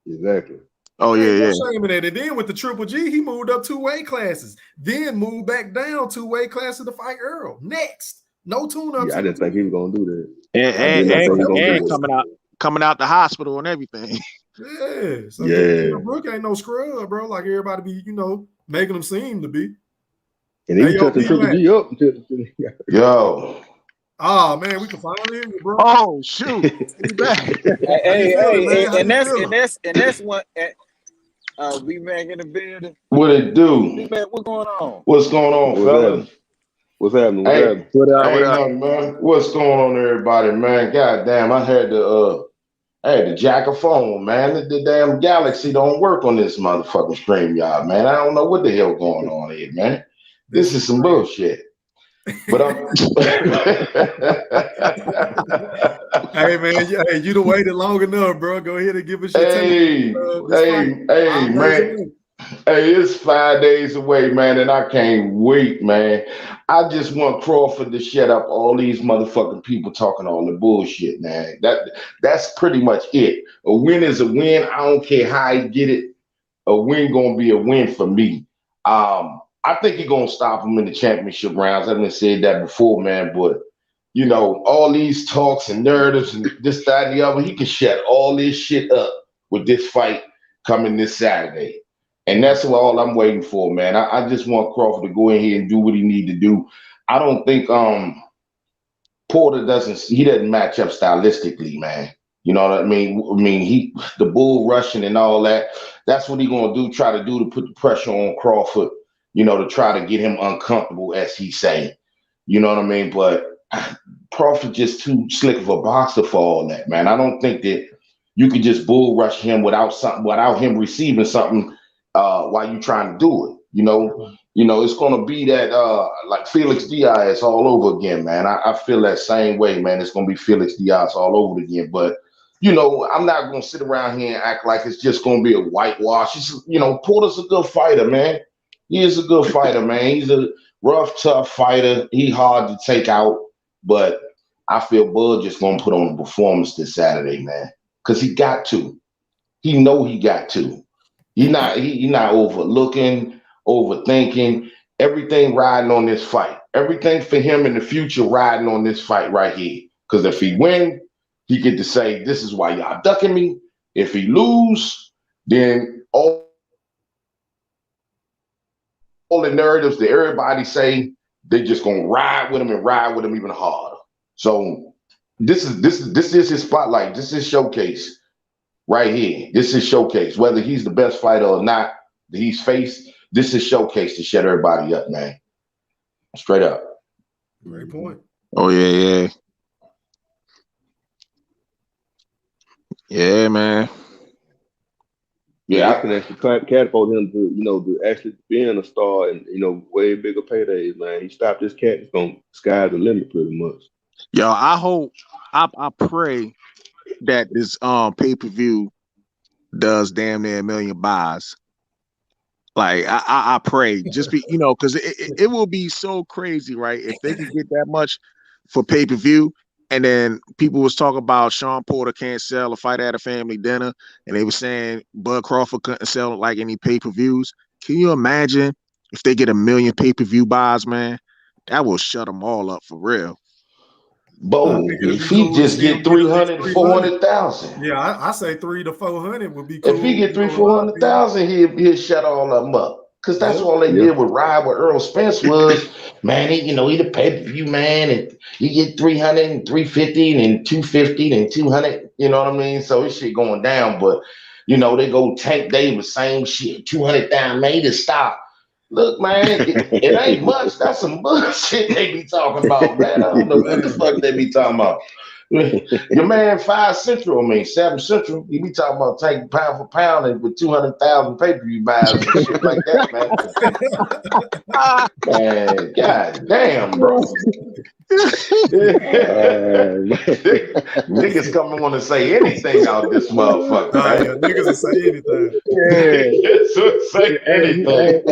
Exactly. Oh, yeah. No shame in that. And then with the Triple G, he moved up 2 weight classes, then moved back down 2 weight classes to fight Earl. Next. No tune-ups. Yeah, I didn't think he was going to do that. And coming out the hospital and everything. Yeah. So Brook ain't no scrub, bro. Like everybody be, making him seem to be. And he was touching Triple G up until yo. Oh man, we can finally hear you, bro. Oh shoot. And that's what we back in the building. What it do? What's going on? What's going on, fellas? What's happening? What up? Man. What's going on, everybody, man? God damn, I had to jack a phone, man. The damn Galaxy don't work on this motherfucking StreamYard, man. I don't know what the hell going on here, man. This is some bullshit. But hey man, you done waited long enough, bro. Go ahead and give us your take. Hey, man. Hey, it's 5 days away, man, and I can't wait, man. I just want Crawford to shut up all these motherfucking people talking all the bullshit, man. That's pretty much it. A win is a win. I don't care how I get it. A win gonna be a win for me. I think he's gonna stop him in the championship rounds. I've said that before, man. But all these talks and narratives and this, that, and the other, he can shut all this shit up with this fight coming this Saturday. And that's all I'm waiting for, man. I just want Crawford to go in here and do what he need to do. I don't think Porter doesn't match up stylistically, man. You know what I mean? The bull rushing and all that. That's what he gonna do. Try to do to put the pressure on Crawford. To try to get him uncomfortable, as he say. You know what I mean? But Crawford just too slick of a boxer for all that, man. I don't think that you could just bull rush him without him receiving something while you trying to do it. It's gonna be that like Felix Diaz all over again, man. I feel that same way, man. It's gonna be Felix Diaz all over again. But I'm not gonna sit around here and act like it's just gonna be a whitewash. Porter's a good fighter, man. He is a good fighter, man. He's a rough, tough fighter. He hard to take out, but I feel Bud just gonna put on a performance this Saturday, man. Cause he got to. He know he got to. He not overlooking, overthinking. Everything riding on this fight. Everything for him in the future riding on this fight right here. Cause if he win, he get to say, "This is why y'all ducking me." If he lose, then all the narratives that everybody say, they just gonna ride with him even harder. So this is his spotlight. This is showcase right here. This is showcase. Whether he's the best fighter or not that he's faced, this is showcase to shut everybody up, man. Straight up. Great point. Oh yeah. Yeah, man. Yeah, I can actually catapult him to, to actually being a star and, way bigger paydays, man. He stopped this cat. It's going to sky's the limit pretty much. Yo, I pray that this pay-per-view does damn near 1 million buys. Like I pray, just be, because it will be so crazy, right? If they can get that much for pay-per-view. And then people was talking about Sean Porter can't sell a fight at a family dinner, and they were saying Bud Crawford couldn't sell like any pay-per-views. Can you imagine if they get 1 million pay-per-view buys, man? That will shut them all up for real. Bo, if he just get 300 to 400,000. Yeah, I say 300 to 400 would be cool. If he get 300,000-400,000, he'll shut all of them up. Because that's all they did with Ride with Earl Spence was, man, he the pay-per-view man, and you get 300 and 350 and 250 and 200, you know what I mean? So this shit going down, but they go Tank Davis, same shit, 200,000, made it stop. Look, man, it ain't much. That's some bullshit they be talking about, man. I don't know what the fuck they be talking about. Your man 7 Central, he be talking about taking pound for pound and with 200,000 pay-per-view buys and shit like that, man. Man, god damn, bro. Niggas come and want to say anything out this motherfucker. Right? Yeah, niggas will say anything. Say anything.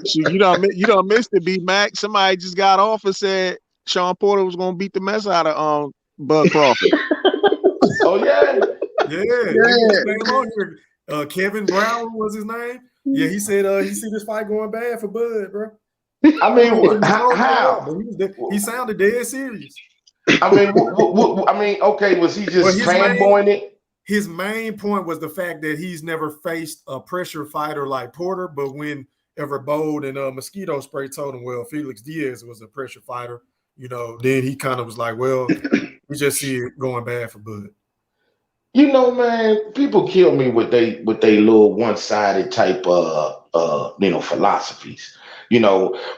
You don't missed it, B-Mac. Somebody just got off and said Sean Porter was gonna beat the mess out of Bud Crawford. Oh yeah. Kevin Brown was his name. Yeah, he said he see this fight going bad for Bud, bro. I mean, how? He sounded dead serious. I mean, okay, was he just fanboying it? His main point was the fact that he's never faced a pressure fighter like Porter, but whenever Bold and Mosquito Spray told him, well, Felix Diaz was a pressure fighter, then he kind of was like, well, we just see it going bad for Bud. Man, people kill me with they little one-sided type philosophies.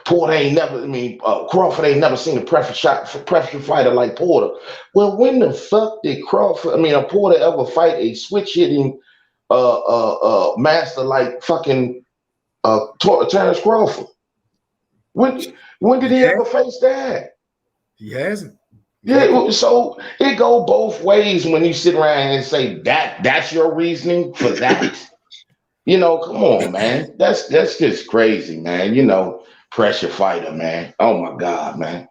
Porter ain't never, Crawford ain't never seen a pressure fighter like Porter. Well, when the fuck did Porter ever fight a switch hitting master like fucking Terrence Crawford? When did he ever face that? He hasn't. Yeah, so it go both ways when you sit around and say that's your reasoning for that. Come on, man. That's just crazy, man. Pressure fighter, man. Oh my God, man.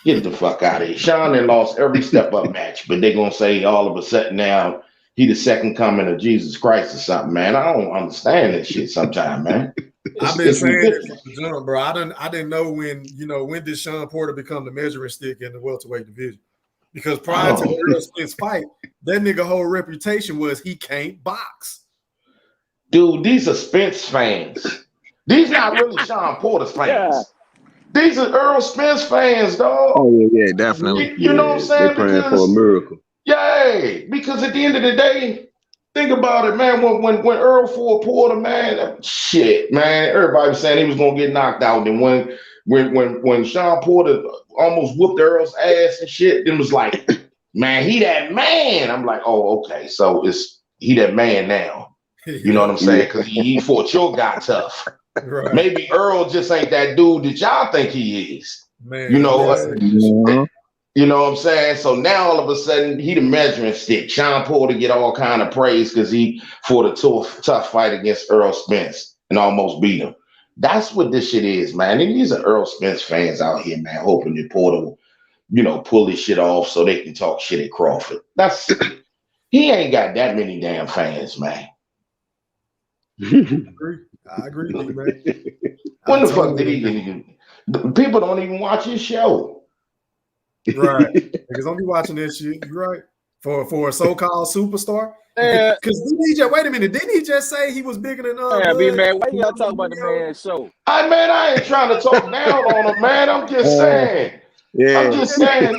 Get the fuck out of here. Sean then lost every step up match, but they're gonna say all of a sudden now he the second coming of Jesus Christ or something, man. I don't understand this shit sometimes, man. I've been saying it from the jump, bro. I didn't know when did Sean Porter become the measuring stick in the welterweight division? Because prior to the Earl Spence fight, that nigga whole reputation was he can't box. Dude, these are Spence fans. These not really Sean Porter's fans. Yeah. These are Earl Spence fans, dog. Oh yeah, definitely. You know what I'm saying? They're praying for a miracle. Yay! Because at the end of the day, think about it, man. When Earl fought Porter, man, shit, man. Everybody was saying he was gonna get knocked out. And when Sean Porter almost whooped Earl's ass and shit, then was like, man, he that man. I'm like, oh, okay, so he that man now. You know what I'm saying? Because he fought your guy tough. Right. Maybe Earl just ain't that dude that y'all think he is. Man, you know what I'm saying? So now all of a sudden he the measuring stick. Sean Porter get all kind of praise because he fought a tough fight against Earl Spence and almost beat him. That's what this shit is, man. And these are Earl Spence fans out here, man, hoping that Porter will, pull this shit off so they can talk shit at Crawford. He ain't got that many damn fans, man. I agree with you, man. When the fuck did he? People don't even watch his show. Right. Niggas don't be watching this shit. You're right. For a so-called superstar. Because wait a minute, didn't he just say he was bigger than man, why y'all talking about the man's show? I ain't trying to talk down on him, man. I'm just saying. Yeah. I'm just saying.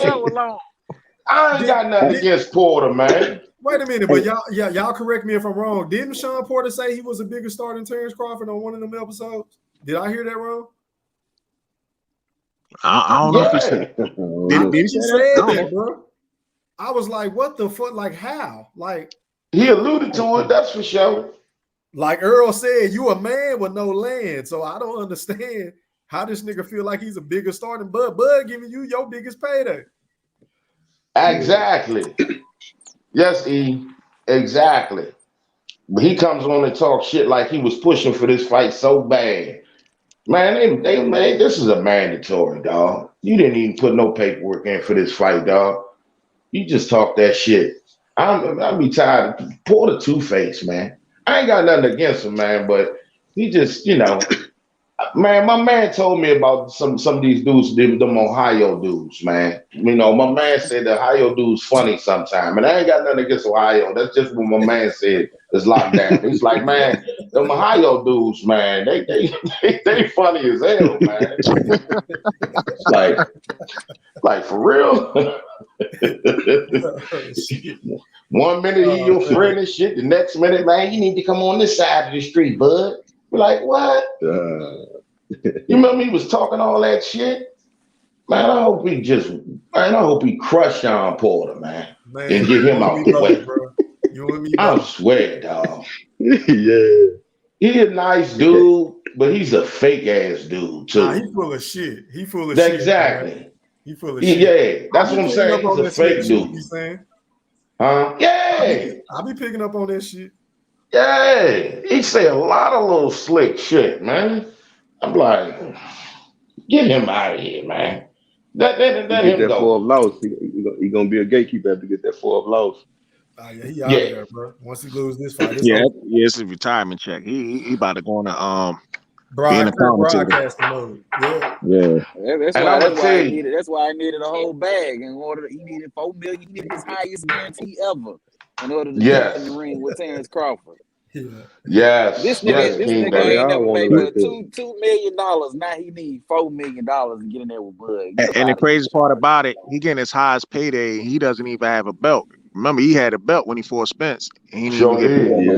I ain't got nothing against Porter, man. Wait a minute, but y'all correct me if I'm wrong. Didn't Sean Porter say he was a bigger star than Terrence Crawford on one of them episodes? Did I hear that wrong? I don't know if he said. Did he say that, bro? I was like, what the fuck? Like, how? Like, he alluded to it, that's for sure. Like Earl said, you a man with no land. So I don't understand how this nigga feel like he's a bigger star than Bud. Bud giving you your biggest payday. Exactly. Yes, E. Exactly. But he comes on and talks shit like he was pushing for this fight so bad. Man, they this is a mandatory, dog. You didn't even put no paperwork in for this fight, dog. You just talk that shit. I'll be tired of Porter Two-Face, man. I ain't got nothing against him, man, but he just, man, my man told me about some of these dudes, them Ohio dudes, man. My man said the Ohio dudes funny sometime, and I ain't got nothing against Ohio. That's just what my man said is locked down. He's like, man, them Ohio dudes, man, they funny as hell, man. like for real. One minute he your friend and shit, the next minute, man, you need to come on this side of the street, bud. We're like, what? You remember he was talking all that shit? Man, I hope he crushed Sean Porter, man and get him out the way. Bro. You and me, I swear, dog. Yeah. He a nice dude, but he's a fake ass dude too. Nah, he full of shit. He full of shit. Exactly. He full of shit. Yeah, that's what I'm saying. He's a fake dude. Huh? Yeah. I'll be picking up on that shit. Yeah. He say a lot of little slick shit, man. I'm like, get him out of here, man. Let him go. 4 of loss. He gonna be a gatekeeper to get that 4 of loss. Yeah, he out of there, bro. Once he loses this fight, it's a retirement check. He about to go on a broadcasting mode. Yeah. That's why I needed a whole bag in order. He needed $4 million. He needed his highest guarantee ever in order to get in the ring with Terrence Crawford. Yeah. Yes. This nigga ain't never made but $2 million. Now he needs $4 million to get in there with Bud. And the crazy part about it, he getting his highest payday. He doesn't even have a belt. Remember, he had a belt when he fought Spence. He didn't even get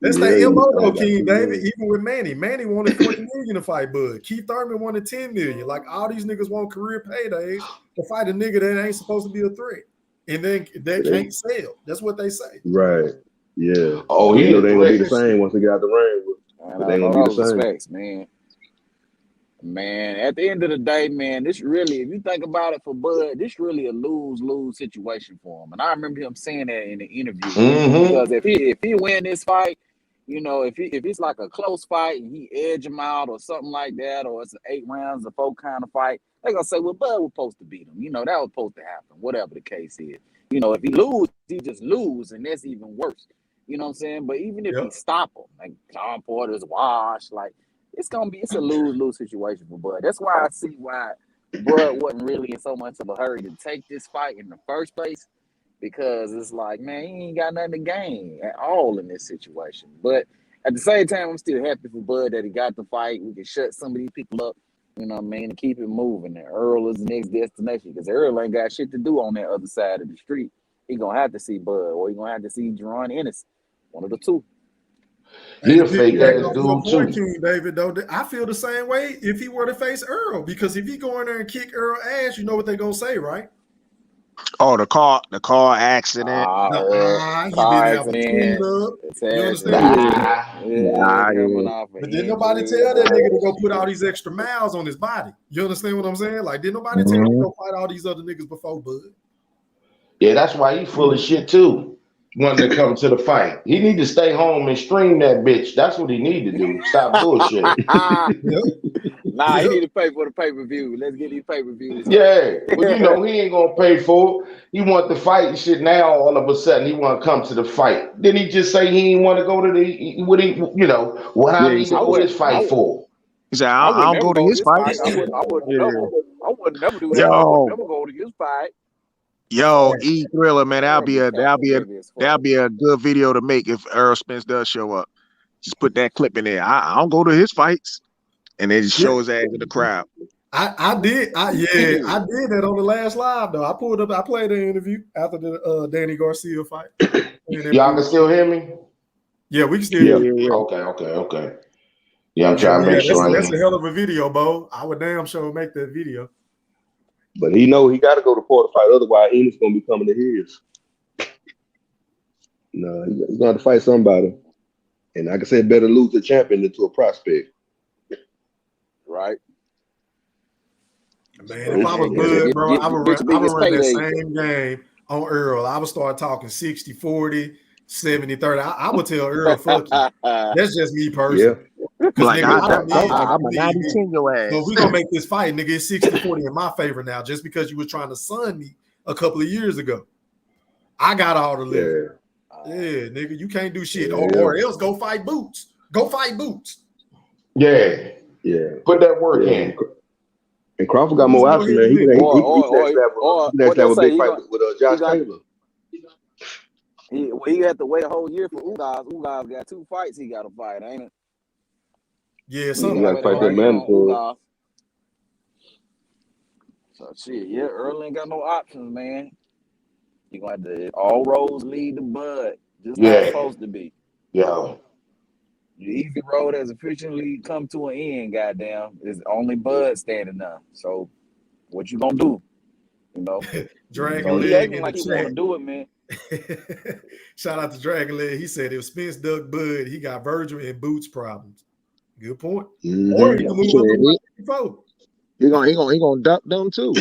That's the MO though, King David. Even with Manny wanted $40 million to fight Bud. Keith Thurman wanted $10 million. Like all these niggas want career paydays to fight a nigga that ain't supposed to be a threat, and then they can't sell. That's what they say. Right. Yeah. Oh, they ain't gonna be the same once they get out the ring. But they ain't gonna be the same. Man, at the end of the day, man, this really, if you think about it for Bud, this really a lose-lose situation for him. And I remember him saying that in the interview. Because if he win this fight, if it's like a close fight and he edge him out or something like that, or it's an 8 rounds or 4 kind of fight, they're gonna say, well, Bud was supposed to beat him. That was supposed to happen, whatever the case is. If he lose, he just lose, and that's even worse. You know what I'm saying? But even if he stop him, like Sean Porter's washed, like it's a lose-lose situation for Bud. That's why I see why Bud wasn't really in so much of a hurry to take this fight in the first place, because it's like, man, he ain't got nothing to gain at all in this situation. But at the same time, I'm still happy for Bud that he got the fight. We can shut some of these people up, and keep it moving. And Earl is the next destination, because Earl ain't got shit to do on that other side of the street. He gonna have to see Bud, or he gonna have to see Jerron Ennis. One of the two. He a fake ass dude too. King David, though, I feel the same way if he were to face Earl, because if he go in there and kick Earl ass, you know what they're gonna say, right? Oh, the car accident. He been out for cleanup. You understand? But didn't nobody tell that nigga to go put all these extra miles on his body? You understand what I'm saying? Like, didn't nobody tell him to go fight all these other niggas before Bud? Yeah, that's why he full of shit too. Wanting to come to the fight. He need to stay home and stream that bitch. That's what he need to do. Stop bullshit. He need to pay for the pay-per-view. Let's get these pay-per-views. Yeah, but he ain't gonna pay for it. He want the fight and shit now. All of a sudden, he want to come to the fight. Didn't he just say he didn't want to go to the? What he, how did he go to this fight for? He said, "I don't go to his fight." I would never do that. I would never go to his fight. Yo, E Thriller, man, that'll be a good video to make if Earl Spence does show up. Just put that clip in there. I don't go to his fights, and then just show his ass in the crowd. I did that on the last live though. I pulled up, I played the interview after the Danny Garcia fight. Y'all can still hear me? Yeah, we can still hear you. Okay. Yeah, I'm trying to make sure that's a hell of a video, Bo. I would damn sure make that video. But he know he got to go to Porter fight, otherwise Enos gonna be coming to his. No, he's gonna have to fight somebody. And like I said, better lose a champion than to a prospect. Right. Man, if I was good, bro, I would run that same game on Earl. I would start talking 60-40, 70-30. I would tell Earl, fuck you. That's just me personally. Yeah. Like, nigga, I'm a 90-10 your ass. So we're gonna make this fight, nigga. It's 60-40 in my favor now, just because you were trying to sun me a couple of years ago. I got all the liver. Yeah, nigga, you can't do shit. Or else go fight Boots. Go fight Boots. Yeah. Put that work in. And Crawford got more options, man. He can actually have a big fight with Josh Taylor. He had to wait a whole year for Ugas. Ugas got 2 fights he got to fight, ain't it? Yeah, something. He got to fight that mandatory. So shit, yeah, Earl ain't got no options, man. You gonna have to all roads lead to Bud, just like it's supposed to be. Yeah. The easy road has officially come to an end, goddamn. It's only Bud standing up. So what you gonna do? You know? Dragon he Leg acting in like the he chat. wanna do it, man. Shout out to Dragon Leg. He said if Spence duck Bud, he got Virgil and Boots problems. Good point. Mm-hmm. Or he can move up to He gonna duck them too.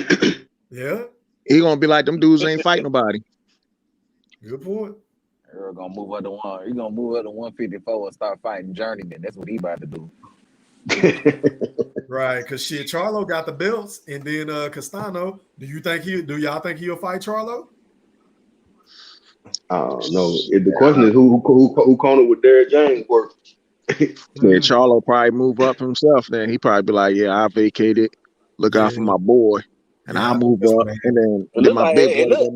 Yeah. He gonna be like them dudes ain't fighting nobody. Good point. Earl gonna move up to 154 and start fighting journeyman. That's what he about to do. Right, because shit, Charlo got the belts, and then Castano. Do y'all think he'll fight Charlo? No. The question is who corner with Derrick James work? Yeah, Charlo probably move up himself. Then he probably be like, "Yeah, I vacated. Look out for my boy, and I'll move up." And then my big boy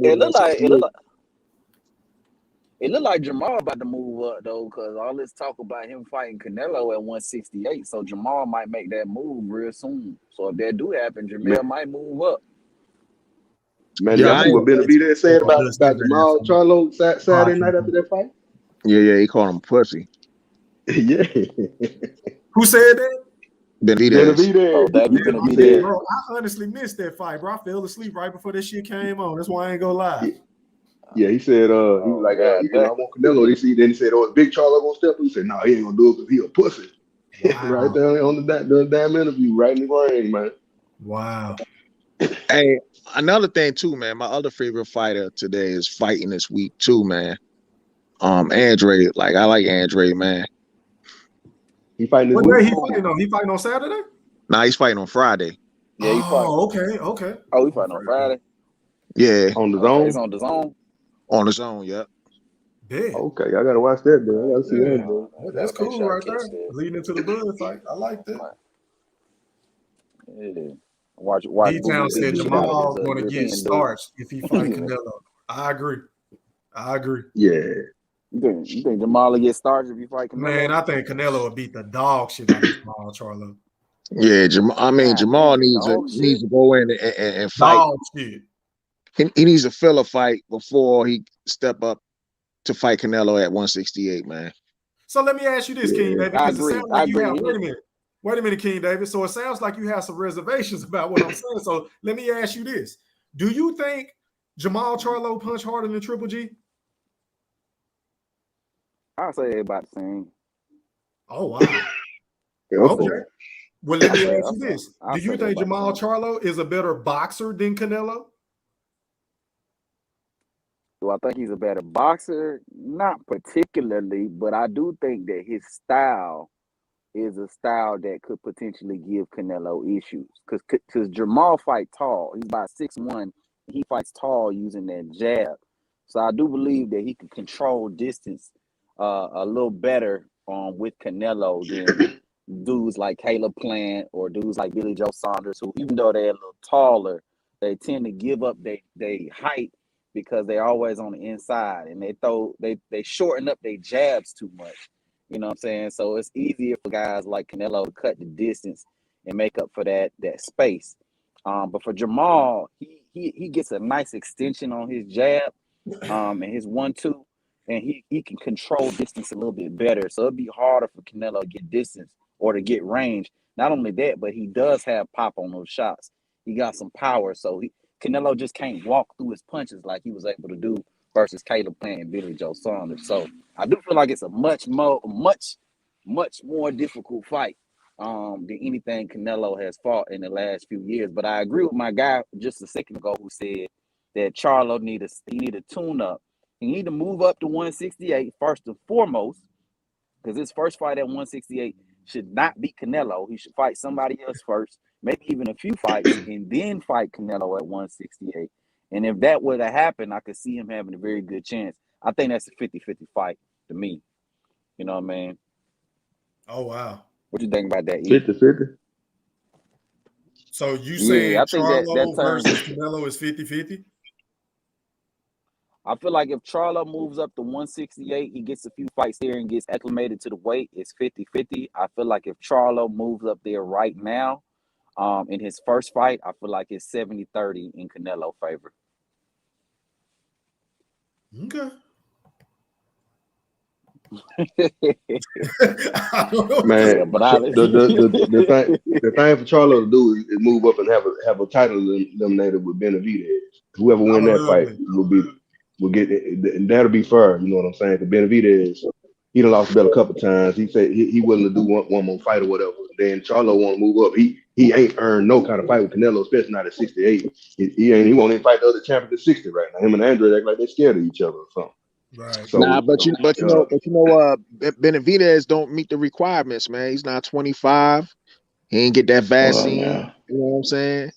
It looked like Jamal about to move up though, because all this talk about him fighting Canelo at 168. So Jamal might make that move real soon. So if that do happen, Jamal might move up. Man, y'all see what Benavidez said about Jamal Charlo Saturday night after that fight? Yeah, he called him a pussy. Yeah. Who said that? Benavidez. Benavidez. Bro, I honestly missed that fight, bro. I fell asleep right before that shit came on. That's why I ain't gonna lie. Yeah, he said, he was like, I want Canelo. Then he said, is Big Charlo gonna step up? He said, no, he ain't gonna do it because he a pussy. Wow. Right there on the damn interview, right in the ring, man. Wow. Hey, another thing too, man. My other favorite fighter today is fighting this week too, man. Andre, like I like Andre, man. He fighting this week? He fighting on Saturday? Nah, he's fighting on Friday. Yeah, he fighting. Okay. Oh, he fighting on Friday. Yeah. On the zone? He's on the zone. On the zone, yeah. Yeah. Okay, I gotta watch that, man. I gotta see that, bro. That's cool right there. Leading into the Bud fight. I like that. Yeah. Watch. D-Town said Jamal going to get starched if he fight Canelo. I agree. Yeah. You think Jamal will get starched if you fight Canelo? Man, I think Canelo will beat the dog shit out of Jamal Charlo. Yeah, Jamal needs to go in and fight. Dog shit. He needs to fill a fight before he step up to fight Canelo at 168, man. So let me ask you this, King David. I agree. Wait a minute, King David. So it sounds like you have some reservations about what I'm saying. So let me ask you this. Do you think Jamal Charlo punch harder than Triple G? I'll say about the same. Oh, wow. Okay. Well, let me ask you this. Do you think Jamal Charlo is a better boxer than Canelo? Do I think he's a better boxer? Not particularly, but I do think that his style is a style that could potentially give Canelo issues. Because Jamal fights tall. He's about 6'1". He fights tall using that jab. So I do believe that he can control distance a little better with Canelo than dudes like Caleb Plant or dudes like Billy Joe Saunders, who even though they're a little taller, they tend to give up their height because they're always on the inside and they shorten up their jabs too much. You know what I'm saying? So it's easier for guys like Canelo to cut the distance and make up for that space. But for Jamal, he gets a nice extension on his jab, and his 1-2, and he can control distance a little bit better. So it'd be harder for Canelo to get distance or to get range. Not only that, but he does have pop on those shots. He got some power, so Canelo just can't walk through his punches like he was able to do versus Caleb Plant and Billy Joe Saunders. So I do feel like it's a much more difficult fight than anything Canelo has fought in the last few years. But I agree with my guy just a second ago who said that Charlo need a tune up. He need to move up to 168 first and foremost, because his first fight at 168 should not be Canelo. He should fight somebody else first, maybe even a few fights, and then fight Canelo at 168. And if that were to happen, I could see him having a very good chance. I think that's a 50-50 fight to me. You know what I mean? Oh, wow. What you think about that? 50-50. So you saying I think that Charlo turns versus Canelo is 50-50? I feel like if Charlo moves up to 168, he gets a few fights there and gets acclimated to the weight, it's 50-50. I feel like if Charlo moves up there right now, in his first fight, I feel like it's 70-30 in Canelo favor. Okay. Man, but the thing for Charlo to do is move up and have a title eliminated with Benavidez. Whoever win that fight will get it, and that'll be fair. You know what I'm saying? Because Benavidez, he done lost the belt a couple times. He said he willing to do one more fight or whatever. Then Charlo want to move up. He ain't earned no kind of fight with Canelo, especially not at 68. He won't even fight the other champion at 60 right now. Him and Andre act like they're scared of each other or something. Right. So, but Benavidez don't meet the requirements, man. He's not 25. He ain't get that vaccine. You know what I'm saying?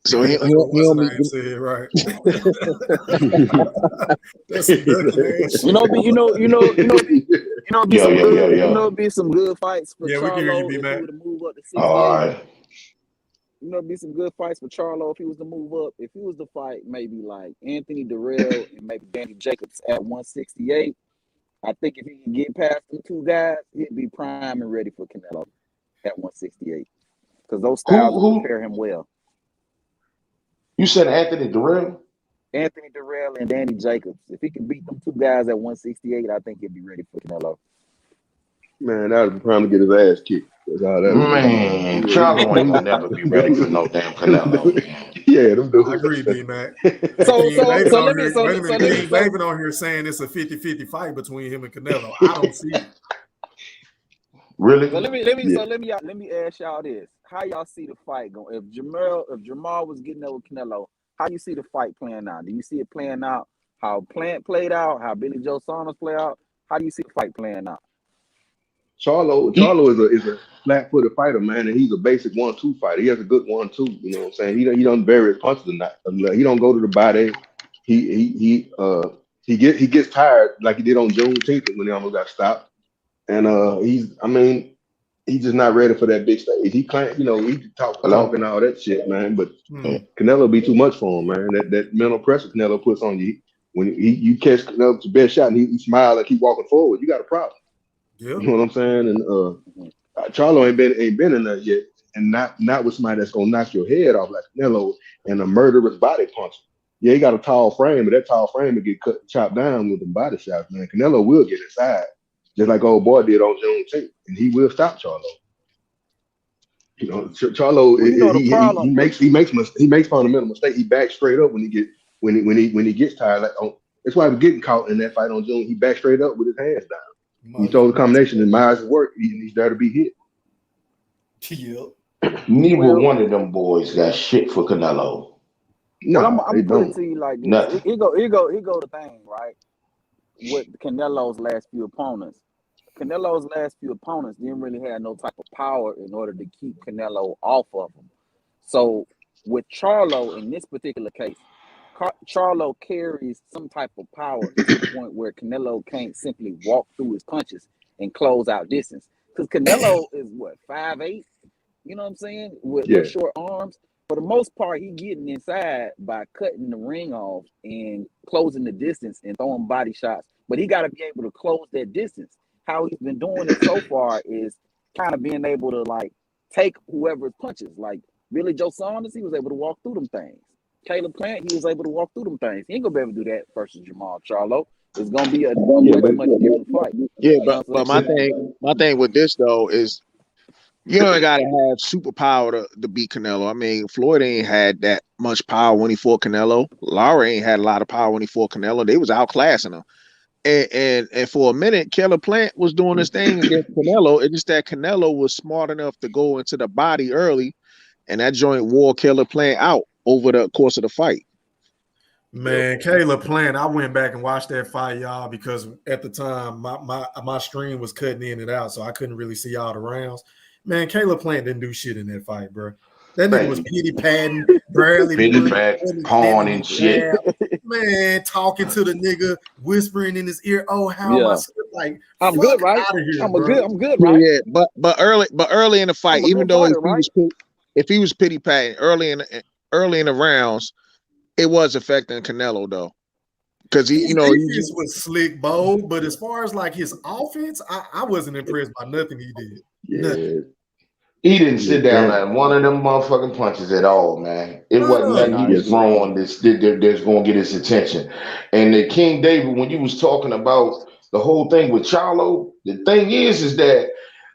So he don't meet right. Be some good fights for Charlo we can hear you, if Matt. he would move up to 68. All right. Be some good fights for Charlo if he was to move up. If he was to fight maybe like Anthony Durrell and maybe Danny Jacobs at 168, I think if he can get past the two guys, he'd be prime and ready for Canelo at 168. Because those styles will prepare him well. You said Anthony Durrell? Anthony Durrell and Danny Jacobs. If he can beat them two guys at 168, I think he'd be ready for Canelo. Man, that was prime to get his ass kicked. Man, Charlo ain't gonna never be ready for no damn Canelo. Yeah, them dudes. I agree, B-Mac. David on here saying it's a 50-50 fight between him and Canelo. I don't see it. Really? So let me ask y'all this: how y'all see the fight going? If Jamal was getting there with Canelo, how you see the fight playing out? Do you see it playing out how Plant played out, how Billy Joe Saunders played out? How do you see the fight playing out? Charlo is a flat-footed fighter, man, and he's a basic 1-2 fighter. He has a good 1-2. You know what I'm saying? He don't vary his punches or not. He don't go to the body. He gets tired like he did on Juneteenth when he almost got stopped. And he's just not ready for that big stage. He can't, he talk and all that shit, man. But Canelo be too much for him, man. That mental pressure Canelo puts on you. When you catch Canelo's best shot and he smile and keep walking forward, you got a problem. Yep. You know what I'm saying? And Charlo ain't been in there yet, and not with somebody that's gonna knock your head off like Canelo and a murderous body puncher. Yeah, he got a tall frame, but that tall frame will get chopped down with the body shots, man. Canelo will get inside, just like old boy did on Juneteenth, and he will stop Charlo. You know, Charlo, he makes fundamental mistakes. He backs straight up when he gets tired. That's why we're getting caught in that fight on June. He backed straight up with his hands down. He told the combination in Myers' work. He's there to be hit. Yep. Neither one of them boys got shit for Canelo. No, I'm gonna put it to you like this. Here go the thing, right? With Canelo's last few opponents. Canelo's last few opponents didn't really have no type of power in order to keep Canelo off of him. So with Charlo in this particular case, Charlo carries some type of power to the point where Canelo can't simply walk through his punches and close out distance. Because Canelo is 5'8", you know what I'm saying? With short arms. For the most part, he getting inside by cutting the ring off and closing the distance and throwing body shots. But he got to be able to close that distance. How he's been doing it so far is kind of being able to take whoever's punches. Like Billy Joe Saunders, he was able to walk through them things. Caleb Plant, he was able to walk through them things. He ain't gonna be able to do that versus Jamal Charlo. It's gonna be a much different fight. Yeah, You know but what I'm saying? my thing with this though is you don't gotta have superpower to beat Canelo. I mean, Floyd ain't had that much power when he fought Canelo. Lara ain't had a lot of power when he fought Canelo. They was outclassing him. And for a minute, Caleb Plant was doing his thing against Canelo. It's just that Canelo was smart enough to go into the body early, and that joint wore Caleb Plant out over the course of the fight. Man, Caleb Plant, I went back and watched that fight, y'all, because at the time my stream was cutting in and out, so I couldn't really see all the rounds. Man, Caleb Plant didn't do shit in that fight, bro. That nigga was pity patting, barely pawn and shit. Man, talking to the nigga, whispering in his ear, "Oh, how am I?" Like, I'm good, right? Here, I'm good, right? Yeah, but early in the fight, even though if he was pity patting early in the rounds, it was affecting Canelo though, because he was slick, bold. But as far as like his offense, I wasn't impressed by nothing he did. Yeah. Nothing. He didn't sit down at one of them motherfucking punches at all, man. It wasn't nothing he was throwing that's going to get his attention. And the King David, when you was talking about the whole thing with Charlo, the thing is that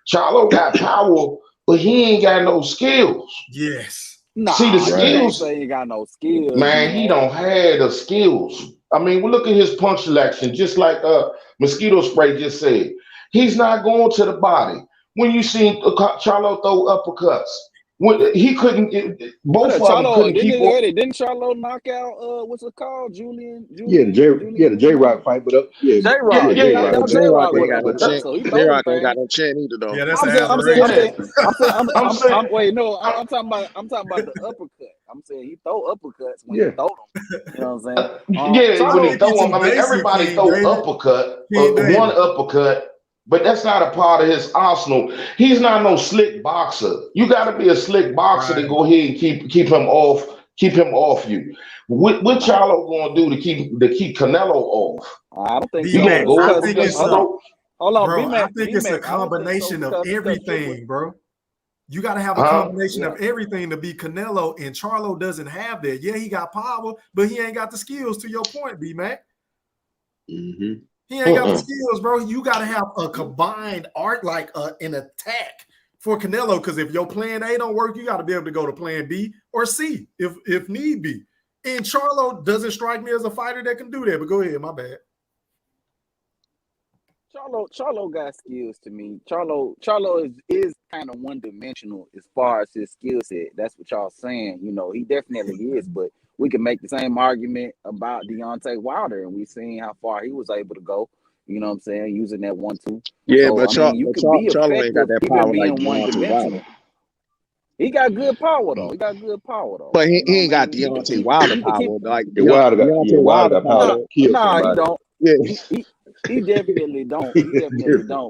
Charlo got power, but he ain't got no skills. Yes. See the skills? He ain't got no skills. Man, he don't have the skills. I mean, we look at his punch selection, just like Mosquito Spray just said. He's not going to the body. When you see Charlo throw uppercuts, when he couldn't, both of them couldn't keep up. Didn't Charlo knock out what's it called, Julian? The J-Rock fight, but J-Rock ain't got no chin either though. Yeah, that's I'm talking about the uppercut. I'm saying he throw uppercuts when he throw them. You know what I'm saying? When he throw them, I mean, everybody throw uppercut, one uppercut. But that's not a part of his arsenal. He's not no slick boxer. You got to be a slick boxer to go ahead and keep him off you. What Charlo going to do to keep Canelo off? I don't think I think it's a combination of everything, bro. You got to have a combination of everything to beat Canelo, and Charlo doesn't have that. Yeah, he got power, but he ain't got the skills. To your point, B-Mac. Mm-hmm. He ain't got the skills, bro. You got to have a combined art, like an attack for Canelo. Because if your plan A don't work, you got to be able to go to plan B or C if need be. And Charlo doesn't strike me as a fighter that can do that. But go ahead, my bad. Charlo got skills to me. Charlo is kind of one-dimensional as far as his skill set. That's what y'all saying. You know, he definitely is, but we can make the same argument about Deontay Wilder, and we've seen how far he was able to go. You know what I'm saying? Using that 1-2. Yeah, so, but Charlo ain't got that power like Deontay Wilder. He got good power though. But he ain't got Deontay Wilder power. Like Deontay Wilder got power. Nah, he don't. Yeah. He definitely don't.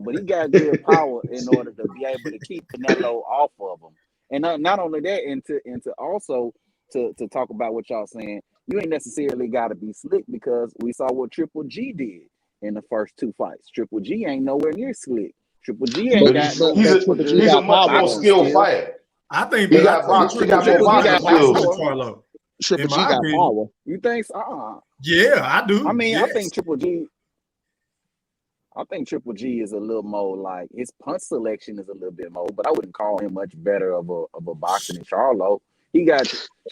But he got good power in order to be able to keep Canelo off of him. And not only that, and to also to talk about what y'all saying, you ain't necessarily got to be slick because we saw what Triple G did in the first two fights. Triple G ain't nowhere near slick. Triple G ain't got no. He's a much more skilled fighter. I think he got more boxing skills. Triple G got power. You think so? Yeah, I do. I mean, I think Triple G is a little more like his punch selection is a little bit more, but I wouldn't call him much better of a boxer than Charlo.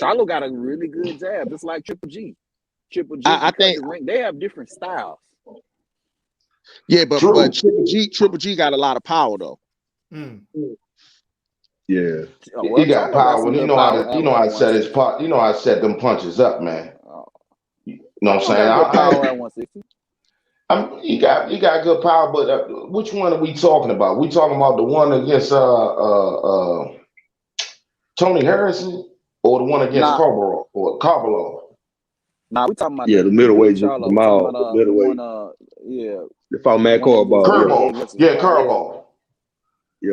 Charlo got a really good jab, just like Triple G. I think they have different styles. Yeah, but Triple G got a lot of power though. Yeah, he got power. And you know how to set his part. You know how to set them punches up, man. You know what I'm saying? Power at 160. He got good power, but which one are we talking about? We talking about the one against Tony Harrison or the one against Carvalho? Nah, we talking about the middleweight, the middleweight. They fought Matt Carvalho. Carvalho. Yeah,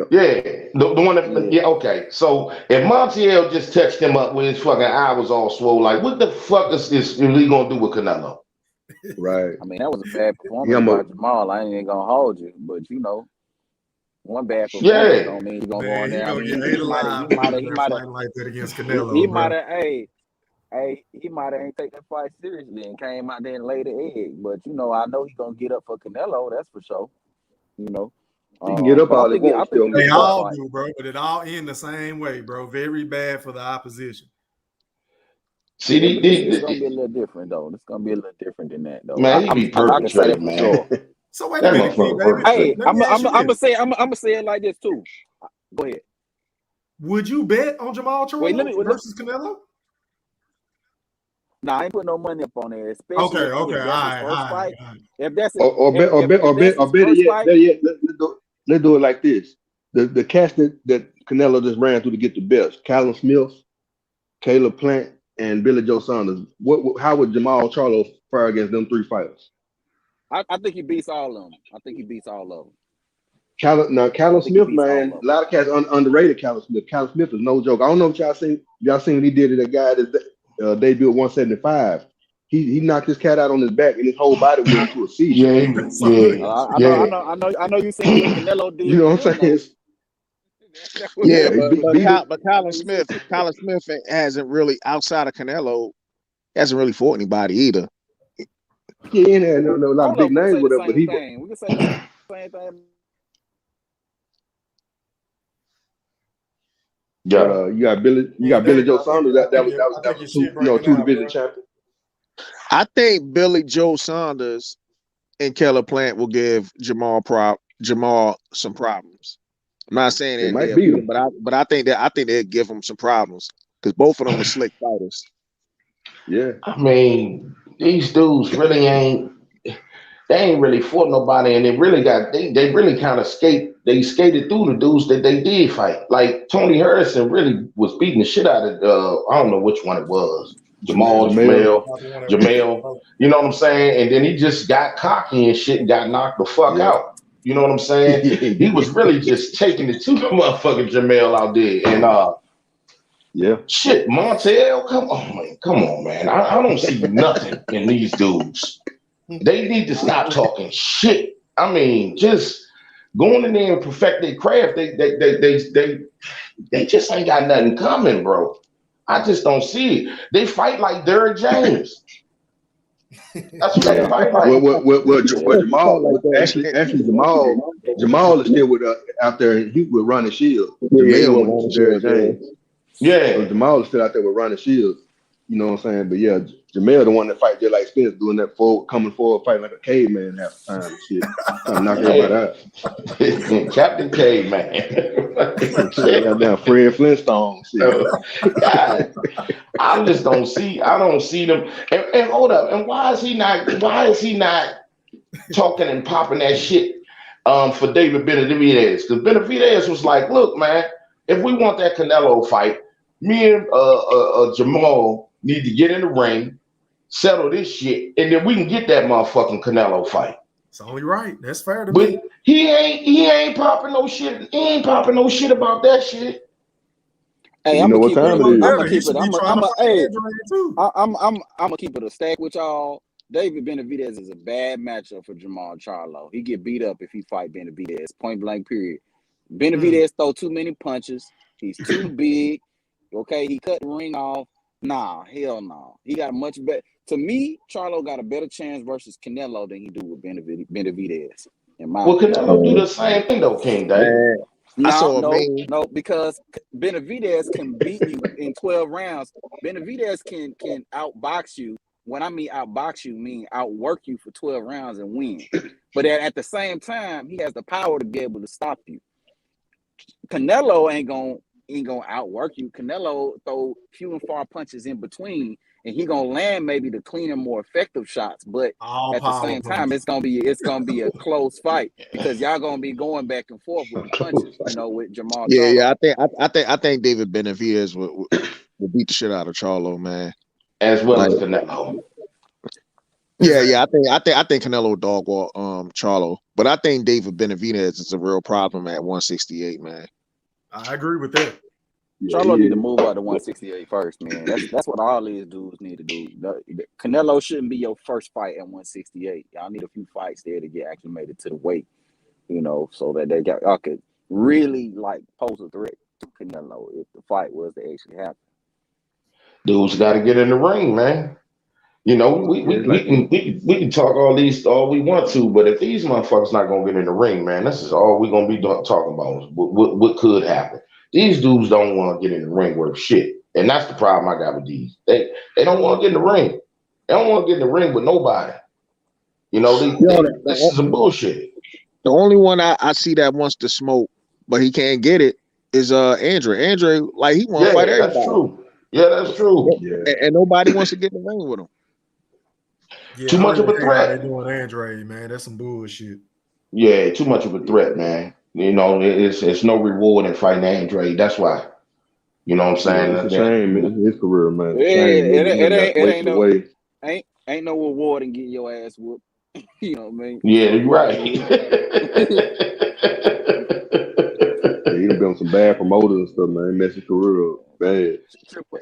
the one that okay. So if Montiel just touched him up with his fucking eye was all swole, like what the fuck is he gonna do with Canelo? Right. I mean, that was a bad performance by Jamal. I ain't gonna hold you, but you know. One bad performance Yeah. don't mean he's gonna go Man, on he there. I gonna mean, get ate he might have, alive fighting like that against he Canelo, might bro. have, he might have ain't take that fight seriously and came out there and laid the egg. But I know he gonna get up for Canelo. That's for sure. He can get up But all he I wants, think still it'll be They a miss good out. all fight. do, bro, but it all end the same way, bro. Very bad for the opposition. See, Yeah, but it's gonna be a little different though. It's gonna be a little different than that though. man, he be I can say that perpetrating, for man. sure. So wait a That minute, King motherfucker David. Hey, perpetrating. Let me ask you I'm this: gonna say it like this too. Go ahead. would you bet on Jamal Wait, Charlo versus Canelo? Nah, I ain't putting no money up on there, Okay, especially okay, if all that's his right, all first right, fight. all right. If that's Or bet that's his better first yet, fight, let's do it like this. The cast that Canelo just ran through to get the best: Callum Smith, Caleb Plant, and Billy Joe Saunders. How would Jamal Charlo fare against them three fighters? I think he beats all of them. I think he beats all of them. I Callum think he Smith, beats all man, of a lot of cats underrated Callum Smith. Callum Smith is no joke. I don't know if y'all seen what he did to that guy that debuted at 175. He knocked this cat out on his back, and his whole body went into a seizure. Yeah, So, I know you seen what Canelo did You to know what I'm him saying? though. That's what Yeah, Yeah, he Canelo but did beat, to but beat him. him. Cal, but I know you seen. Colin Smith hasn't really outside of Canelo hasn't really fought anybody either. He ain't had no a lot of Hold up, big we can names say with the it, but same he thing. We can say the same thing. but yeah. you King got Billy David, Joe Saunders I that think was your a two shit breaking two out, division bro. champion. I think Billy Joe Saunders and Keller Plant will give Jamal some problems. I'm not saying They that might they'll beat beat him, him. but I think they'll give him some problems because both of them are slick fighters. Yeah. I mean, these dudes really ain't. They ain't really fought nobody, and they really kind of skated through the dudes that they did fight. Like Tony Harrison really was beating the shit out of I don't know which one it was. Jamel, Jamel. not the one that went to the Jamel. throat. You know what I'm saying? And then he just got cocky and shit and got knocked the fuck Yeah. out. You know what I'm saying? He was really just taking it to the motherfucking Jamel out there. And Yeah. shit, Montel, come on, man. I don't see nothing in these dudes. They need to I stop agree. talking shit. I mean, just going in there and perfect their craft. They just ain't got nothing coming, bro. I just don't see it. They fight like Derrick James. That's what they Yeah. fight like. Yeah. Jamal is still with out there. He with Ronnie Shields. Yeah, he Jamel was went to on the Derrick shield, yeah. James. So Yeah. Jamal is still out there with Ronnie Shields. You know what I'm saying? But yeah, Jamel the one that fight just like Spence, doing that coming forward, fighting like a caveman half the time and shit. Trying to knock everybody Hey, out. Captain K, man. Goddamn Fred Flintstone shit. God, I don't see them. And hold up. And why is he not talking and popping that shit for David Benavidez? Because Benavidez was like, look, man, if we want that Canelo fight, me and Jamal need to get in the ring, settle this shit, and then we can get that motherfucking Canelo fight. It's only right. That's fair to me. But he ain't popping no shit. He ain't popping no shit about that shit. Hey, You I'm know gonna what keep it. time Even it look I'm is. gonna better. He keep it. should be trying to fight Hey, Adrian too. I'm gonna keep it a stack with y'all. David Benavidez is a bad matchup for Jamal Charlo. He get beat up if he fight Benavidez. Point blank. Period. Benavidez throw too many punches. He's too big. Okay, he cut the ring off. Nah, hell no. He got a much better. To me, Charlo got a better chance versus Canelo than he do with Benavidez, in my Well, opinion. Canelo do the same thing though, King David. Man, I No, saw a no, meme. no, because Benavidez can beat you in 12 rounds. Benavidez can outbox you. When I mean outbox you, mean outwork you for 12 rounds and win. But at the same time, he has the power to be able to stop you. Canelo ain't gonna outwork you. Canelo throw few and far punches in between, and he gonna land maybe the cleaner, more effective shots. But All at the power same time, punches. it's gonna be a close fight because y'all gonna be going back and forth with the punches. With Jamal Yeah. Charlo. I think David Benavidez will beat the shit out of Charlo, man. As well Like, as Canelo. Exactly. I think Canelo dog walk Charlo, but I think David Benavidez is a real problem at 168, man. I agree with that. Yeah, Charlo he need to is. move up to 168 first, man. That's what all these dudes need to do. Canelo shouldn't be your first fight at 168. Y'all need a few fights there to get acclimated to the weight, so that y'all could really like pose a threat to Canelo if the fight was to actually happen. Dudes got to get in the ring, man. You know, we can talk all we want to, but if these motherfuckers not gonna get in the ring, man, this is all we gonna be talking about. What could happen? These dudes don't want to get in the ring worth shit, and that's the problem I got with these. They don't want to get in the ring. They don't want to get in the ring with nobody. You know, this is some bullshit. The only one I see that wants to smoke, but he can't get it is Andre. Andre, like he want to fight everybody. That's true. Yeah, that's true. Yeah. And nobody wants to get in the ring with him. Yeah, too much of a threat. They doing Andre, man. That's some bullshit. Yeah, too much of a threat, man. You know, it's no reward in fighting Andre. That's why. You know what I'm saying? It's a shame in his career, man. It ain't no reward in getting your ass whooped. You know what I mean? Yeah, you're right. He done been some bad promoters and stuff, man. Messed his career up bad. Triple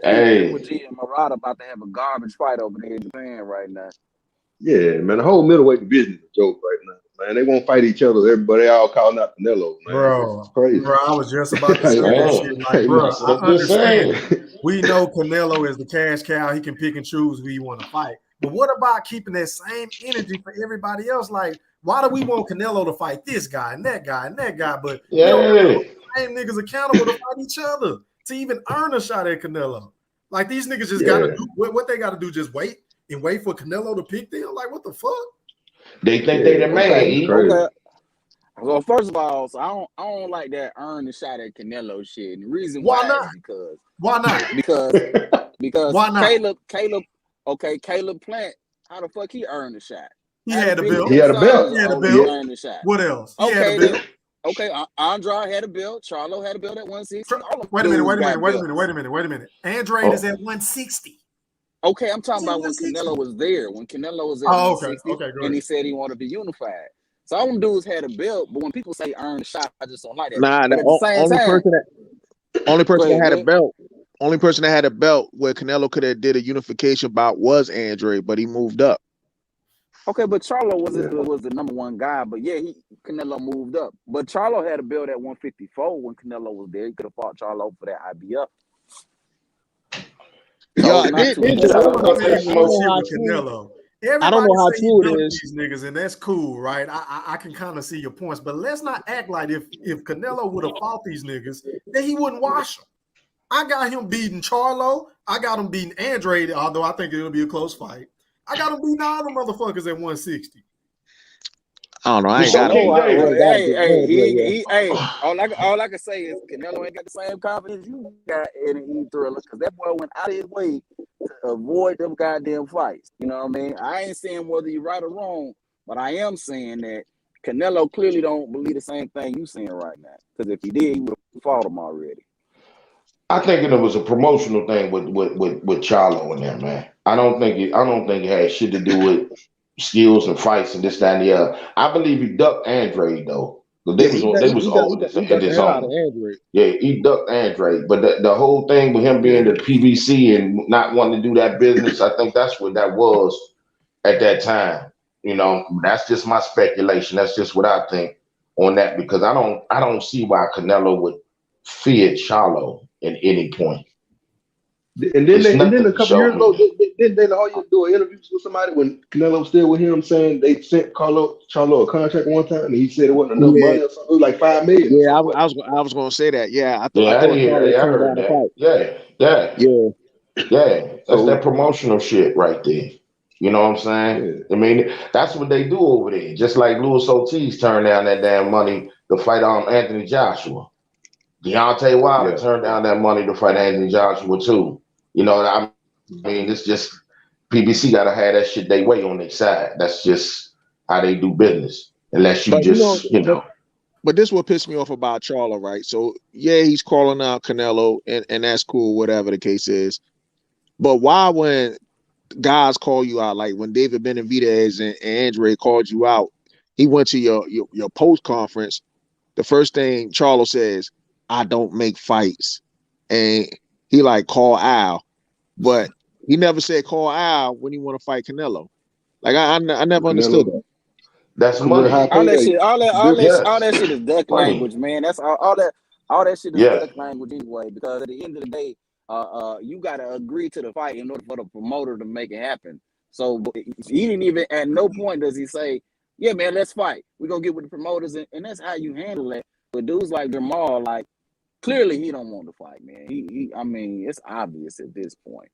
G and Murata about to have a garbage fight over there in Japan right now. Yeah, man, the whole middleweight division is a joke right now, man. They won't fight each other. Everybody all calling out Canelo, man. Bro, it's crazy. Bro, I was just about to say that shit. Like, bro, I understand. We know Canelo is the cash cow. He can pick and choose who he want to fight. But what about keeping that same energy for everybody else? Like, why do we want Canelo to fight this guy and that guy and that guy? But same niggas accountable to fight each other to even earn a shot at Canelo. Like, these niggas just gotta do what they gotta do, just wait and wait for Canelo to pick them. Like, what the fuck? They think they the man. Okay. Well, first of all, so I don't like that earn the shot at Canelo shit. And the reason why not? is because why not? Because why not? Caleb Plant, how the fuck he earned the shot? He had a belt. He had a belt. He had a He belt. earned the shot. What else? He Okay, had a belt. Okay, Andrade had a belt. Charlo had a belt at 160. Wait a minute. Andrade is at 160. Okay, I'm talking about when Canelo was there. When Canelo was at 160, and he said he wanted to be unified. So all them dudes had a belt, but when people say earn the shot, I just don't like that. Nah, the only person that had a belt. Only person that had a belt where Canelo could have did a unification bout was Andre, but he moved up. Okay, but Charlo was the number one guy, but yeah, Canelo moved up. But Charlo had a belt at 154 when Canelo was there. He could have fought Charlo for that IBF. I don't know how true it is. These niggas, and that's cool, right? I can kind of see your points, but let's not act like if Canelo would have fought these niggas, then he wouldn't wash them. I got him beating Charlo. I got him beating Andrade, although I think it'll be a close fight. I got him beating all the motherfuckers at 160. I don't know. I ain't got all I can say is Canelo ain't got the same confidence you got in an Thriller, because that boy went out of his way to avoid them goddamn fights. You know what I mean? I ain't saying whether you're right or wrong, but I am saying that Canelo clearly don't believe the same thing you saying right now. Because if he did, he would have fought him already. I think it was a promotional thing with Charlo in there, man. I don't think it had shit to do with skills and fights and this, that, and the other. I believe he ducked Andre though. They was old at his own. Yeah, he ducked Andre. But the whole thing with him being the PBC and not wanting to do that business, I think that's what that was at that time. You know, that's just my speculation. That's just what I think on that, because I don't see why Canelo would fear Charlo at any point. And then a couple years ago, didn't they all you do an interview with somebody when Canelo was still with him, saying they sent Charlo a contract one time and he said it wasn't enough money or something? It was like $5 million. Yeah, I was going to say that. Yeah, I heard that. Yeah. That's that promotional shit right there. You know what I'm saying? Yeah. I mean, that's what they do over there. Just like Luis Ortiz turned down that damn money to fight Anthony Joshua. Deontay Wilder turned down that money to fight Anthony Joshua too. You know, I mean, it's just PBC got to have that shit they way on their side. That's just how they do business. Unless you you know. But this what pissed me off about Charlo, right? So yeah, he's calling out Canelo, and that's cool, whatever the case is. But why, when guys call you out, like when David Benavidez and Andre called you out, he went to your post conference. The first thing Charlo says, "I don't make fights," and he like call Al, but he never said call Al when he want to fight Canelo. Like I never understood that. That's Career money. high All that payday. shit, all Yes, that shit is duck money. language, man. That's all that shit is Yes. duck language anyway. Because at the end of the day, you gotta agree to the fight in order for the promoter to make it happen. So he didn't even at no point does he say, "Yeah, man, let's fight. We're gonna get with the promoters," and that's how you handle it. But dudes like Jamal, like clearly he don't want to fight, man. I mean, it's obvious at this point.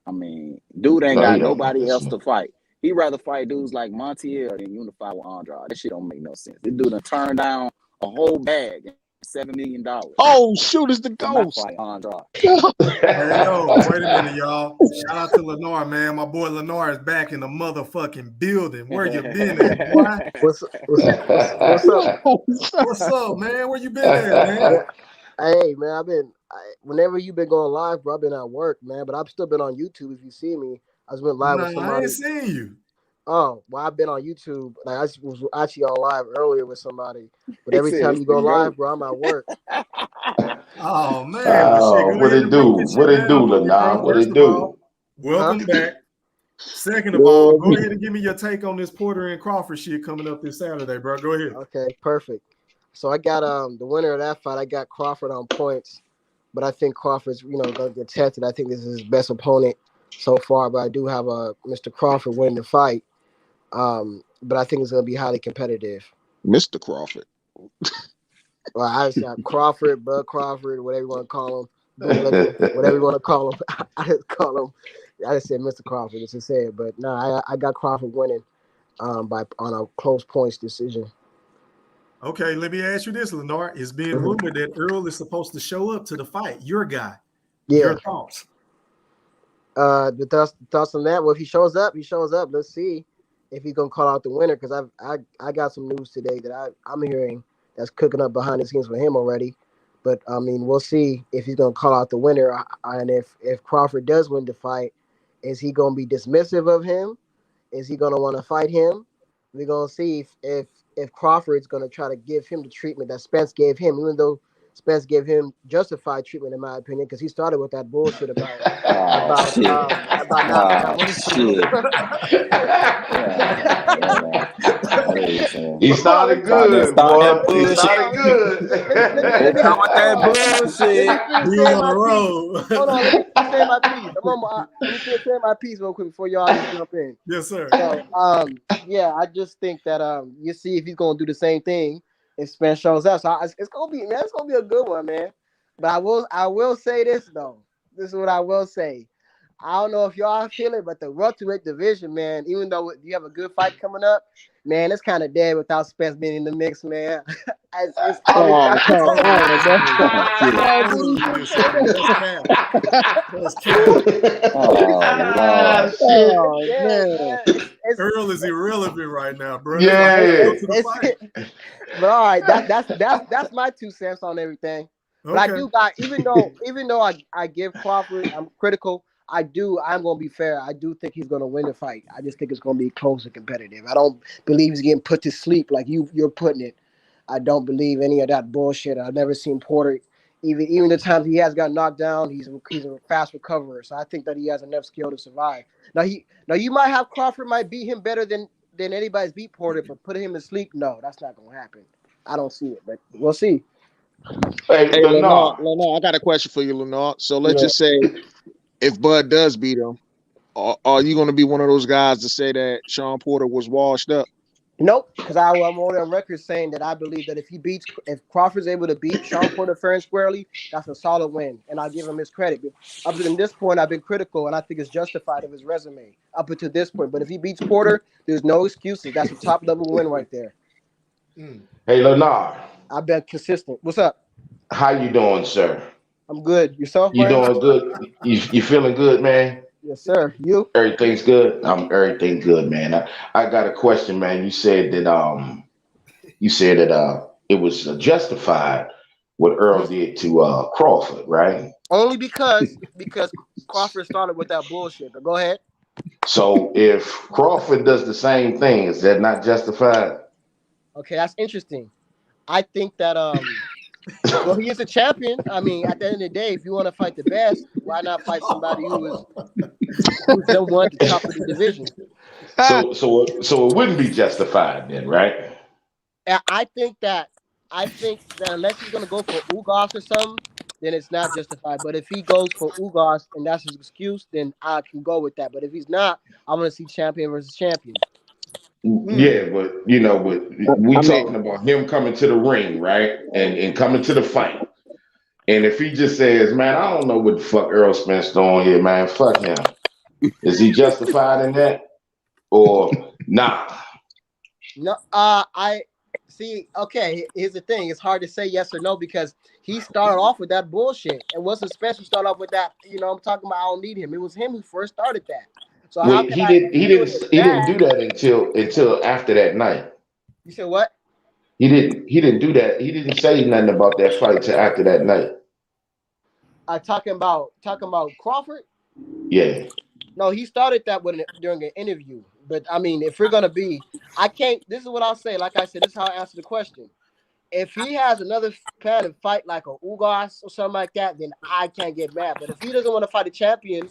I mean, dude ain't No, he got don't. nobody else to fight. He'd rather fight dudes like Montiel than unify with Andrade. That shit don't make no sense. This dude done turned down a whole bag, $7 million. Oh, shoot, it's the To not ghost. fight Andrade. Hey, yo, wait a minute, y'all. Shout out to Lenore, man. My boy Lenore is back in the motherfucking building. Where you been at, boy? What's up? What's up, man? Where you been at, man? Hey, man, whenever you've been going live, bro, I've been at work, man. But I've still been on YouTube. If you see me, I just went live with Nah, I somebody. ain't seen you. Oh, well, I've been on YouTube. Like I was actually on live earlier with somebody. But He every said time it's you the go live, GOAT. bro, I'm at work. Oh, man. Well, shit, go What ahead it and do? break this What shit it do, down for me, Lenore? bro. What First it of all, do? welcome Huh? back. Second of all, go ahead and give me your take on this Porter and Crawford shit coming up this Saturday, bro. Go ahead. Okay, perfect. So I got the winner of that fight. I got Crawford on points, but I think Crawford's gonna get tested. I think this is his best opponent so far. But I do have Mr. Crawford winning the fight. But I think it's gonna be highly competitive. Mr. Crawford. Well, I just got Crawford, Bud Crawford, whatever you want to call him, bootlicker, whatever you want to call him. I just call him. I just said Mr. Crawford, just to say it. But no, I got Crawford winning on a close points decision. Okay, let me ask you this, Lenore. It's being rumored that Earl is supposed to show up to the fight. Your guy. Yeah. Your thoughts? The thoughts on that? Well, if he shows up, he shows up. Let's see if he's gonna call out the winner, because I got some news today that I'm hearing that's cooking up behind the scenes for him already. But I mean, we'll see if he's gonna call out the winner, and if Crawford does win the fight, is he gonna be dismissive of him? Is he gonna want to fight him? We're gonna see if Crawford's gonna try to give him the treatment that Spence gave him, even though Spence gave him justified treatment, in my opinion, because he started with that bullshit about knocking down. What is He started good, boy. He started good. They come with that bullshit. He on the road. Hold on, let me say my piece. Let me say my piece real quick before y'all just jump in. Yes, sir. So, yeah, I just think that you see if he's gonna do the same thing if Spence shows up. So it's gonna be a good one, man. But I will say this though. This is what I will say. I don't know if y'all feel it, but the welterweight division, man, even though you have a good fight coming up, man, it's kind of dead without Spence being in the mix, man. It's always Come on, That's cap. Oh, man. Earl is irrelevant right now, bro. Yeah. But all right, that's my 2 cents on everything. But I do got, even though I give Crawford, I'm critical. I'm gonna be fair. I do think he's gonna win the fight. I just think it's gonna be close and competitive. I don't believe he's getting put to sleep like you're putting it. I don't believe any of that bullshit. I've never seen Porter, even the times he has got knocked down, he's a fast recoverer. So I think that he has enough skill to survive. Now you might have Crawford might beat him better than anybody's beat Porter, but putting him to sleep, no, that's not gonna happen. I don't see it, but we'll see. Hey, Lenore, I got a question for you, Lenore. So let's just say if Bud does beat him, are you going to be one of those guys to say that Sean Porter was washed up? Nope, because I'm only on record saying that I believe that if Crawford's able to beat Sean Porter fair and squarely, that's a solid win, and I'll give him his credit. Up to this point, I've been critical, and I think it's justified of his resume up until this point. But if he beats Porter, there's no excuses. That's a top level win right there. Hey, Lenore. I've been consistent. What's up? How you doing, sir? I'm good. Yourself, You Brandon? doing good? You feeling good, man? Yes, sir. You? Everything's good. Everything good, man. I got a question, man. You said that it was justified what Earl did to Crawford, right? Only because Crawford started with that bullshit. But go ahead. So if Crawford does the same thing, is that not justified? Okay, that's interesting. I think that well, he is a champion. I mean, at the end of the day, if you want to fight the best, why not fight somebody who's number one at the top of the division? So it wouldn't be justified then, right? I think that unless he's gonna go for Ugas or something, then it's not justified. But if he goes for Ugas and that's his excuse, then I can go with that. But if he's not, I want to see champion versus champion. Yeah, but we I talking mean, about him coming to the ring, right? And coming to the fight. And if he just says, man, I don't know what the fuck Earl Spence doing here, man. Fuck him. Is he justified in that? Or nah? No, I see. Okay, here's the thing: it's hard to say yes or no because he started off with that bullshit. It wasn't Spence who started off with that. I'm talking about I don't need him. It was him who first started that. So how Well, can I feel it's he didn't do bad? that until after that night. You said what? He didn't do that. He didn't say nothing about that fight till after that night. Talking about Crawford. Yeah. No, he started that during an interview. But I mean, if we're gonna be, I can't. This is what I'll say. Like I said, this is how I answer the question. If he has another kind of fight like a Ugas or something like that, then I can't get mad. But if he doesn't want to fight a champion,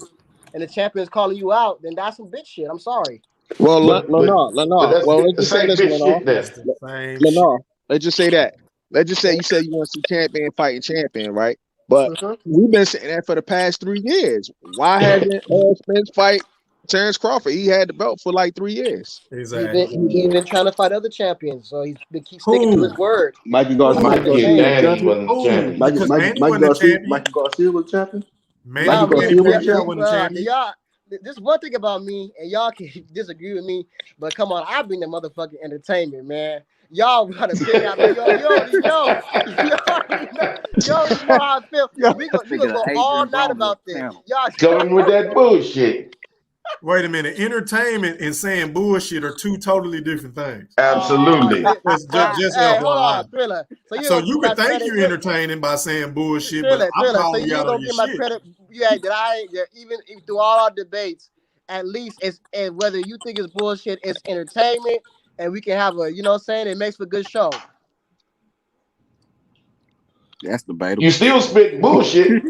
and the champion's calling you out, then that's some bitch shit. I'm sorry. well, But Lennar. that's Well, the let's just say same this, bitch Lennar. shit there. It's the same shit. Lennar. Let's just say that. Let's just say you said you want to see champion fighting champion, right? But we've been saying that for the past 3 years. Why hasn't Spence fight Terrence Crawford? He had the belt for like 3 years. Exactly. He's been trying to fight other champions, so he's been keep sticking to his Who? word. Mikey Who? Garcia Yeah, was Danny champion. wasn't the Who? champion. Because Manny wasn't a champion. Mikey Garcia was champion. Manny Nah, Garcia was Pacquiao champion. wasn't a champion. y'all. This is one thing about me, and y'all can disagree with me, but come on, I bring the motherfucking entertainment, man. Y'all gotta pick out. You already know. You already know how I feel. We gonna go all night about this. Y'all Coming with that bullshit. Wait a minute. Entertainment and saying bullshit are two totally different things. Absolutely. Just hey, hold FYI. on, Thriller. So you can think you're entertaining by saying bullshit, but I'm Thriller. So calling you you out don't on your give my shit. credit. Yeah, even through all our debates, at least it's and whether you think it's bullshit, it's entertainment, and we can have it makes for a good show. That's debatable. You still spit bullshit.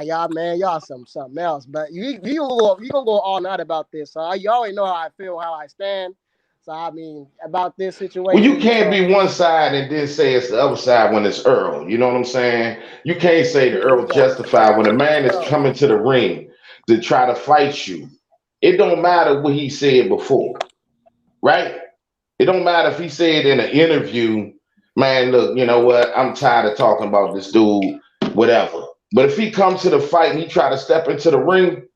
Y'all something else. But you gonna go all night about this. So you already know how I feel, how I stand. So I mean about this situation. Well, you can't be one side and then say it's the other side when it's Earl. You know what I'm saying? You can't say the Earl justified when a man is coming to the ring to try to fight you. It don't matter what he said before, right? It don't matter if he said in an interview, man, look, you know what? I'm tired of talking about this dude, whatever. But if he comes to the fight and he try to step into the ring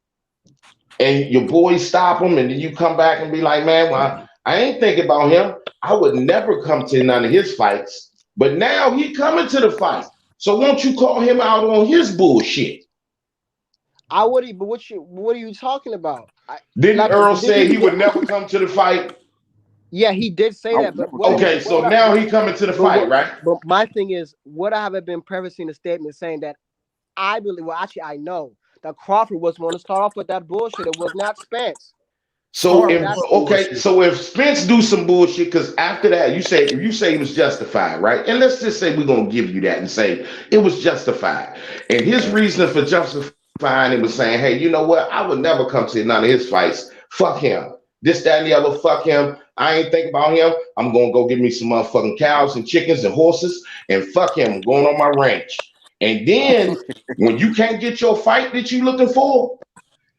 and your boys stop him and then you come back and be like, man, well, I ain't thinking about him. I would never come to none of his fights. But now he coming to the fight. So won't you call him out on his bullshit? I would, but what are you talking about? Didn't Earl say he would never come to the fight? Yeah, he did say that. But so now he coming to the fight, right? But my thing is, what I haven't been prefacing the statement saying that I believe, well, actually, I know that Crawford was going to start off with that bullshit. It was not Spence. So if Spence do some bullshit, because after that you say it was justified, right? And let's just say we're gonna give you that and say it was justified. And his reason for justifying it was saying, hey, you know what? I would never come to none of his fights. Fuck him. This, that, and the other. Fuck him. I ain't thinking about him. I'm gonna go get me some motherfucking cows and chickens and horses, and fuck him. I'm going on my ranch. And then when you can't get your fight that you looking for,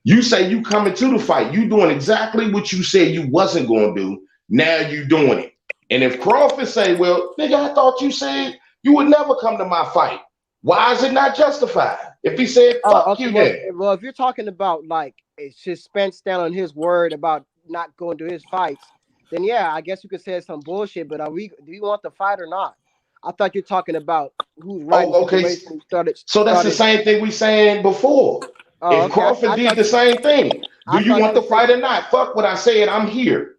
you say you coming to the fight. You doing exactly what you said you wasn't going to do. Now you doing it. And if Crawford say, well, nigga, I thought you said you would never come to my fight. Why is it not justified? If he said, fuck you then. Well, if you're talking about like it's just Spence stand on his word about not going to his fights, then yeah, I guess you could say it's some bullshit. But do you want the fight or not? I thought you're talking about who's right. Oh, okay. So that's the same thing we saying before. If Crawford did the same thing, do you want the fight or not? Fuck what I said. I'm here.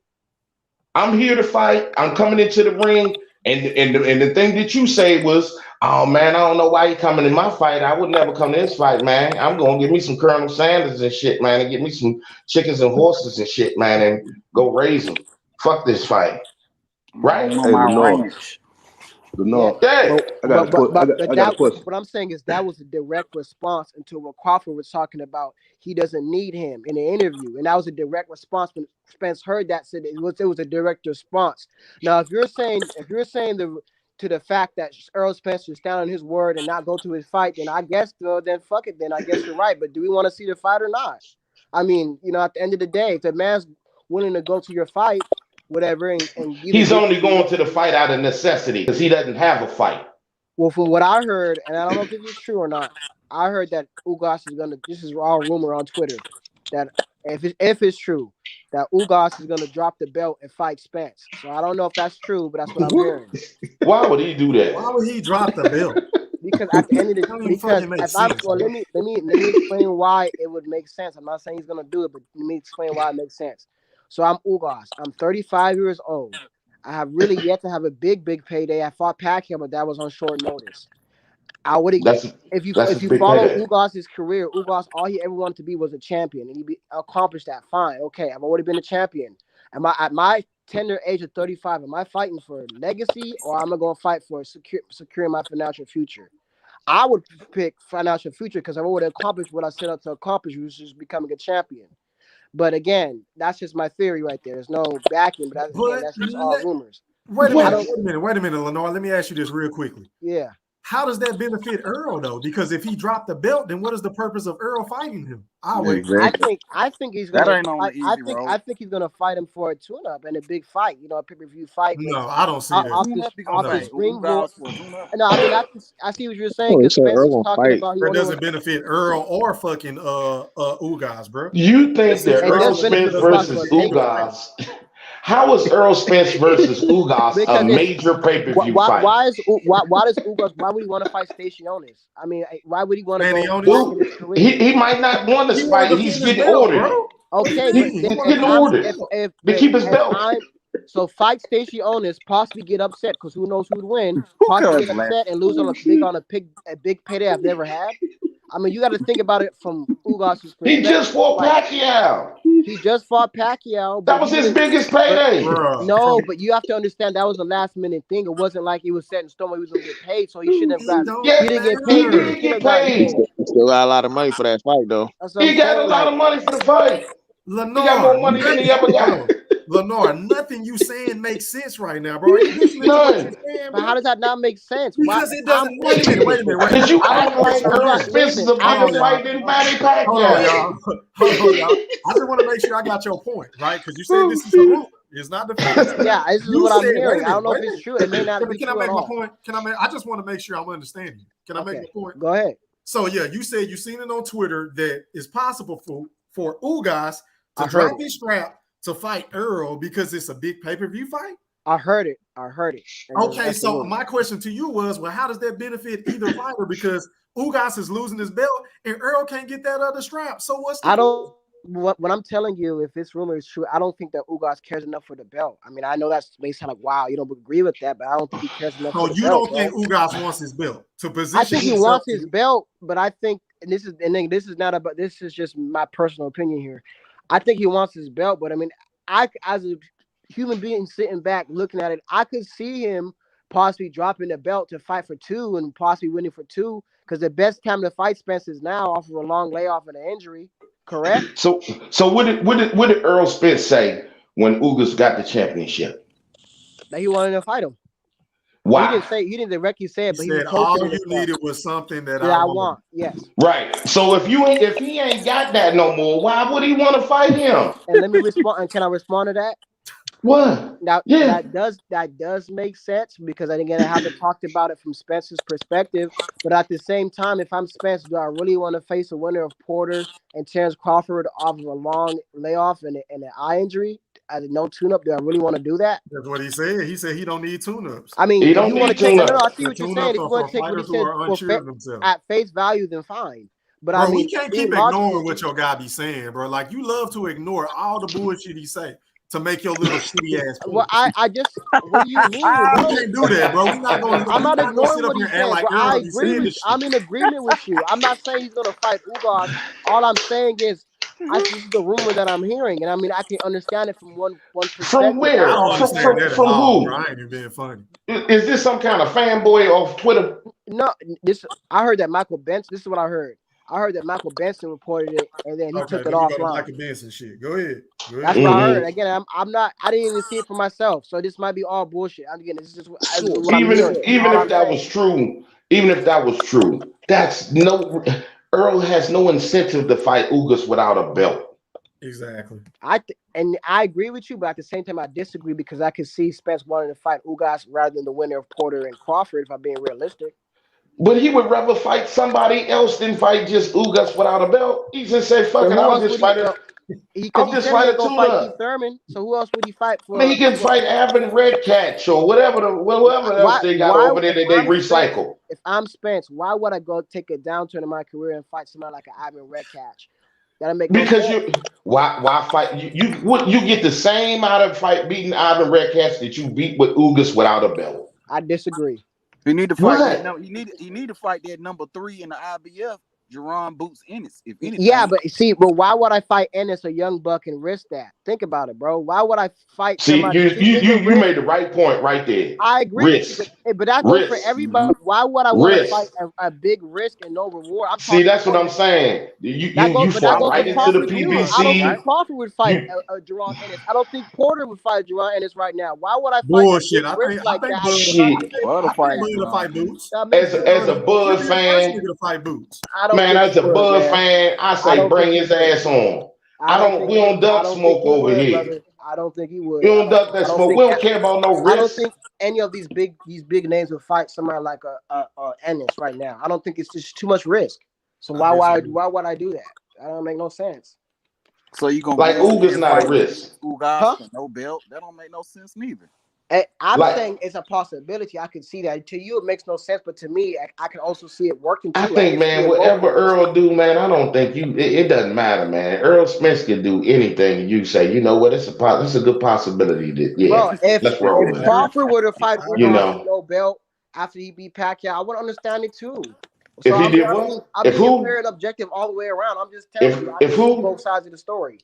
I'm here to fight. I'm coming into the ring. And the thing that you say was, oh man, I don't know why he coming in my fight. I would never come to his fight, man. I'm gonna get me some Colonel Sanders and shit, man, and get me some chickens and horses and shit, man, and go raise them. Fuck this fight. Right? No, Yeah. I got a question. What I'm saying is that was a direct response into what Crawford was talking about. He doesn't need him in an interview, and that was a direct response. When Spence heard that, said it was a direct response. Now, if you're saying to the fact that Earl Spence is down on his word and not go to his fight, then I guess then fuck it. Then I guess you're right. But do we want to see the fight or not? I mean, at the end of the day, if the man's willing to go to your fight, whatever, and he's only going to the fight out of necessity because he doesn't have a fight. Well, from what I heard, and I don't know if this is true or not, I heard that Ugas is gonna. This is all rumor on Twitter that if it's true that Ugas is gonna drop the belt and fight Spence. So I don't know if that's true, but that's what I'm hearing. Why would he do that? Why would he drop the belt? Because at the end of the day, let me explain why it would make sense. I'm not saying he's gonna do it, but let me explain why it makes sense. So I'm Ugas. I'm 35 years old. I have really yet to have a big payday. I fought Pacquiao, but that was on short notice. I would if you follow Ugas's career, Ugas all he ever wanted to be was a champion, and he accomplished that. Fine, okay, I've already been a champion. At my tender age of 35, am I fighting for legacy or am I going to fight for securing my financial future? I would pick financial future because I would have accomplished what I set out to accomplish, which is becoming a champion. But again, that's just my theory right there. There's no backing, but that's just all rumors. Wait a minute, Lenore. Let me ask you this real quickly. Yeah. How does that benefit Earl though? Because if he dropped the belt, then what is the purpose of Earl fighting him? I think he's gonna. I think he's gonna fight him for a tune-up and a big fight. A pay-per-view fight. No, I don't see that. No, I mean I see what you're saying. That doesn't benefit Earl or fucking Ugas, bro. You think that Earl Spence versus Ugas? How is Earl Spence versus Ugas a major pay-per-view fight? Why does Ugas? Why would he want to fight Staciones? I mean, why would he want to go? He might not want to fight. He's getting ordered. Okay, he's getting ordered to keep his belt. So fight Staciones, possibly get upset because who knows who'd win? Possibly get upset and lose on a big payday I've never had. I mean, you got to think about it from Ugas's perspective. He just fought Pacquiao. He just fought Pacquiao. That was his biggest payday. No, but you have to understand that was a last minute thing. It wasn't like he was set in stone where he was going to get paid, so he shouldn't have gotten. He didn't get paid. He still got a lot of money for that fight, though. He got a lot of money for the fight. Lenore, he got more money than he ever got. Lenore, nothing you saying makes sense right now, bro. But how does that not make sense? Because it doesn't. Wait a minute. Because you act like Earl Spence is a bigger fight than Manny Pacquiao. Hold on, y'all. I just want to make sure I got your point, right? Because you said this is a rumor. It's not the fact. Yeah, this is what I'm hearing. I don't know if it's true. It may not be true. Can I make my point? I just want to make sure I'm understanding. Can I make my point? Go ahead. So yeah, you said you seen it on Twitter that it's possible for Ugas to drop his strap to fight Earl because it's a big pay-per-view fight? I heard it. Okay, so my question to you was, well, how does that benefit either fighter? Because Ugas is losing his belt and Earl can't get that other strap. So what's the what I'm telling you, if this rumor is true, I don't think that Ugas cares enough for the belt. I mean, I know that may sound like, wow, you don't agree with that, but I don't think he cares enough for the belt. So you don't think Ugas wants his belt to position? I think he wants his belt, but I think, and this is just my personal opinion here. I think he wants his belt, but I mean, as a human being sitting back looking at it, I could see him possibly dropping the belt to fight for 2 and possibly winning for 2 because the best time to fight Spence is now off of a long layoff and an injury. Correct. So what did Earl Spence say when Ugas got the championship? That he wanted to fight him. Why? He didn't directly say it, but he said all you needed was something that I want. Yes. Right. So if he ain't got that no more, why would he want to fight him? And let me respond. And can I respond to that? What? Now that does make sense because again I haven't talked about it from Spence's perspective. But at the same time, if I'm Spence, do I really want to face a winner of Porter and Terence Crawford off of a long layoff and an eye injury? No tune-up. Do I really want to do that? That's what he said. He said he don't need tune-ups. I mean, he don't need tune-ups. I see what you're saying. If you want to take what he said at face value, then fine. But bro, I mean, we can't keep ignoring what your guy be saying, bro. Like you love to ignore all the bullshit he say to make your little shitty ass point. Well, I just what do you mean? Bro? You can't do that, bro. I'm not ignoring what he's saying. Like, I'm in agreement with you. I'm not saying he's gonna fight Ugas. All I'm saying is this is the rumor that I'm hearing, and I mean I can understand it from one perspective. From I where? don't understand that at From all, who? bro. I ain't even being funny. Is this some kind of fanboy off Twitter? No, I heard that Michael Benson. This is what I heard. I heard that Michael Benson reported it, and then he took it then we go to offline. Michael Benson shit. Go ahead. That's what I heard. Again, I'm not. I didn't even see it for myself, so this might be all bullshit. Again, this is what I'm hearing. Even if that was true, that's no. Earl has no incentive to fight Ugas without a belt. Exactly. And I agree with you, but at the same time, I disagree because I could see Spence wanting to fight Ugas rather than the winner of Porter and Crawford. If I'm being realistic. But he would rather fight somebody else than fight just Ugas without a belt. He just say, "Fuck it, I'll just fight it." I'll just fight a tune-up. Thurman. So who else would he fight for? I mean, he can fight Avin Redcatch or whatever else they got over there that they recycle. If I'm Spence, why would I go take a downturn in my career and fight somebody like an Avin Redcatch? That'll make because why fight you get the same out of fight beating Avin Redcatch that you beat with Ugas without a belt. I disagree. He need to fight he need to fight that number 3 in the IBF. Jerron Boots Ennis, if anything. Yeah, but why would I fight Ennis, a young buck, and risk that? Think about it, bro. Why would I fight? See, you made the right point right there. I agree, but that goes for everybody. Why would I want to fight a big risk and no reward? That's what I'm saying. You fall right into the PBC. I don't think Crawford would fight Jerron Ennis. I don't think Porter would fight Jerron Ennis right now. Why would I fight bullshit? I think that? Fight Boots. As a Bud fan, fight Boots. Man, as a Bud fan, I say bring his ass on. We don't duck smoke over here. Brother. I don't think he would. We don't duck that smoke. We don't care about no risk. I don't think any of these big names would fight somebody like a Ennis right now. I don't think it's just too much risk. So why would I do that? That don't make no sense. So you gonna like Uga's not a risk. Ugas no belt. That don't make no sense neither. I'm saying it's a possibility. I can see that. To you, it makes no sense, but to me, I can also see it working. I think, man, whatever Earl do, man, I don't think it doesn't matter, man. Earl Spence can do anything. You say, you know what? It's a good possibility. That let's roll with it. If Crawford were to fight no belt after he beat Pacquiao, I would understand it too. So if he did what? I'm being fair and objective all the way around. I'm just telling you. I can see both sides of the story.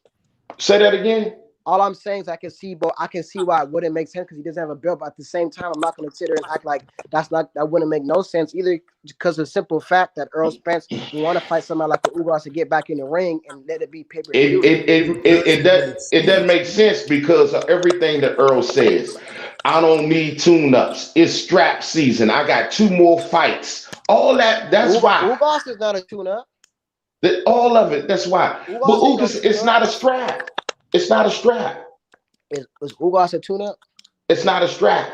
Say that again. All I'm saying is I can see why it wouldn't make sense because he doesn't have a belt. But at the same time, I'm not going to sit there and act like that wouldn't make no sense either because of the simple fact that Earl Spence will want to fight somebody like the Ugas to get back in the ring and let it be pay-per-view. It doesn't make sense because of everything that Earl says. I don't need tune-ups. It's strap season. I got 2 more fights. All that's why. Ugas is not a tune-up. All of it. That's why. But Ugas, it's not a strap. It's not a strap. Is Ugas a tune-up? It's not a strap.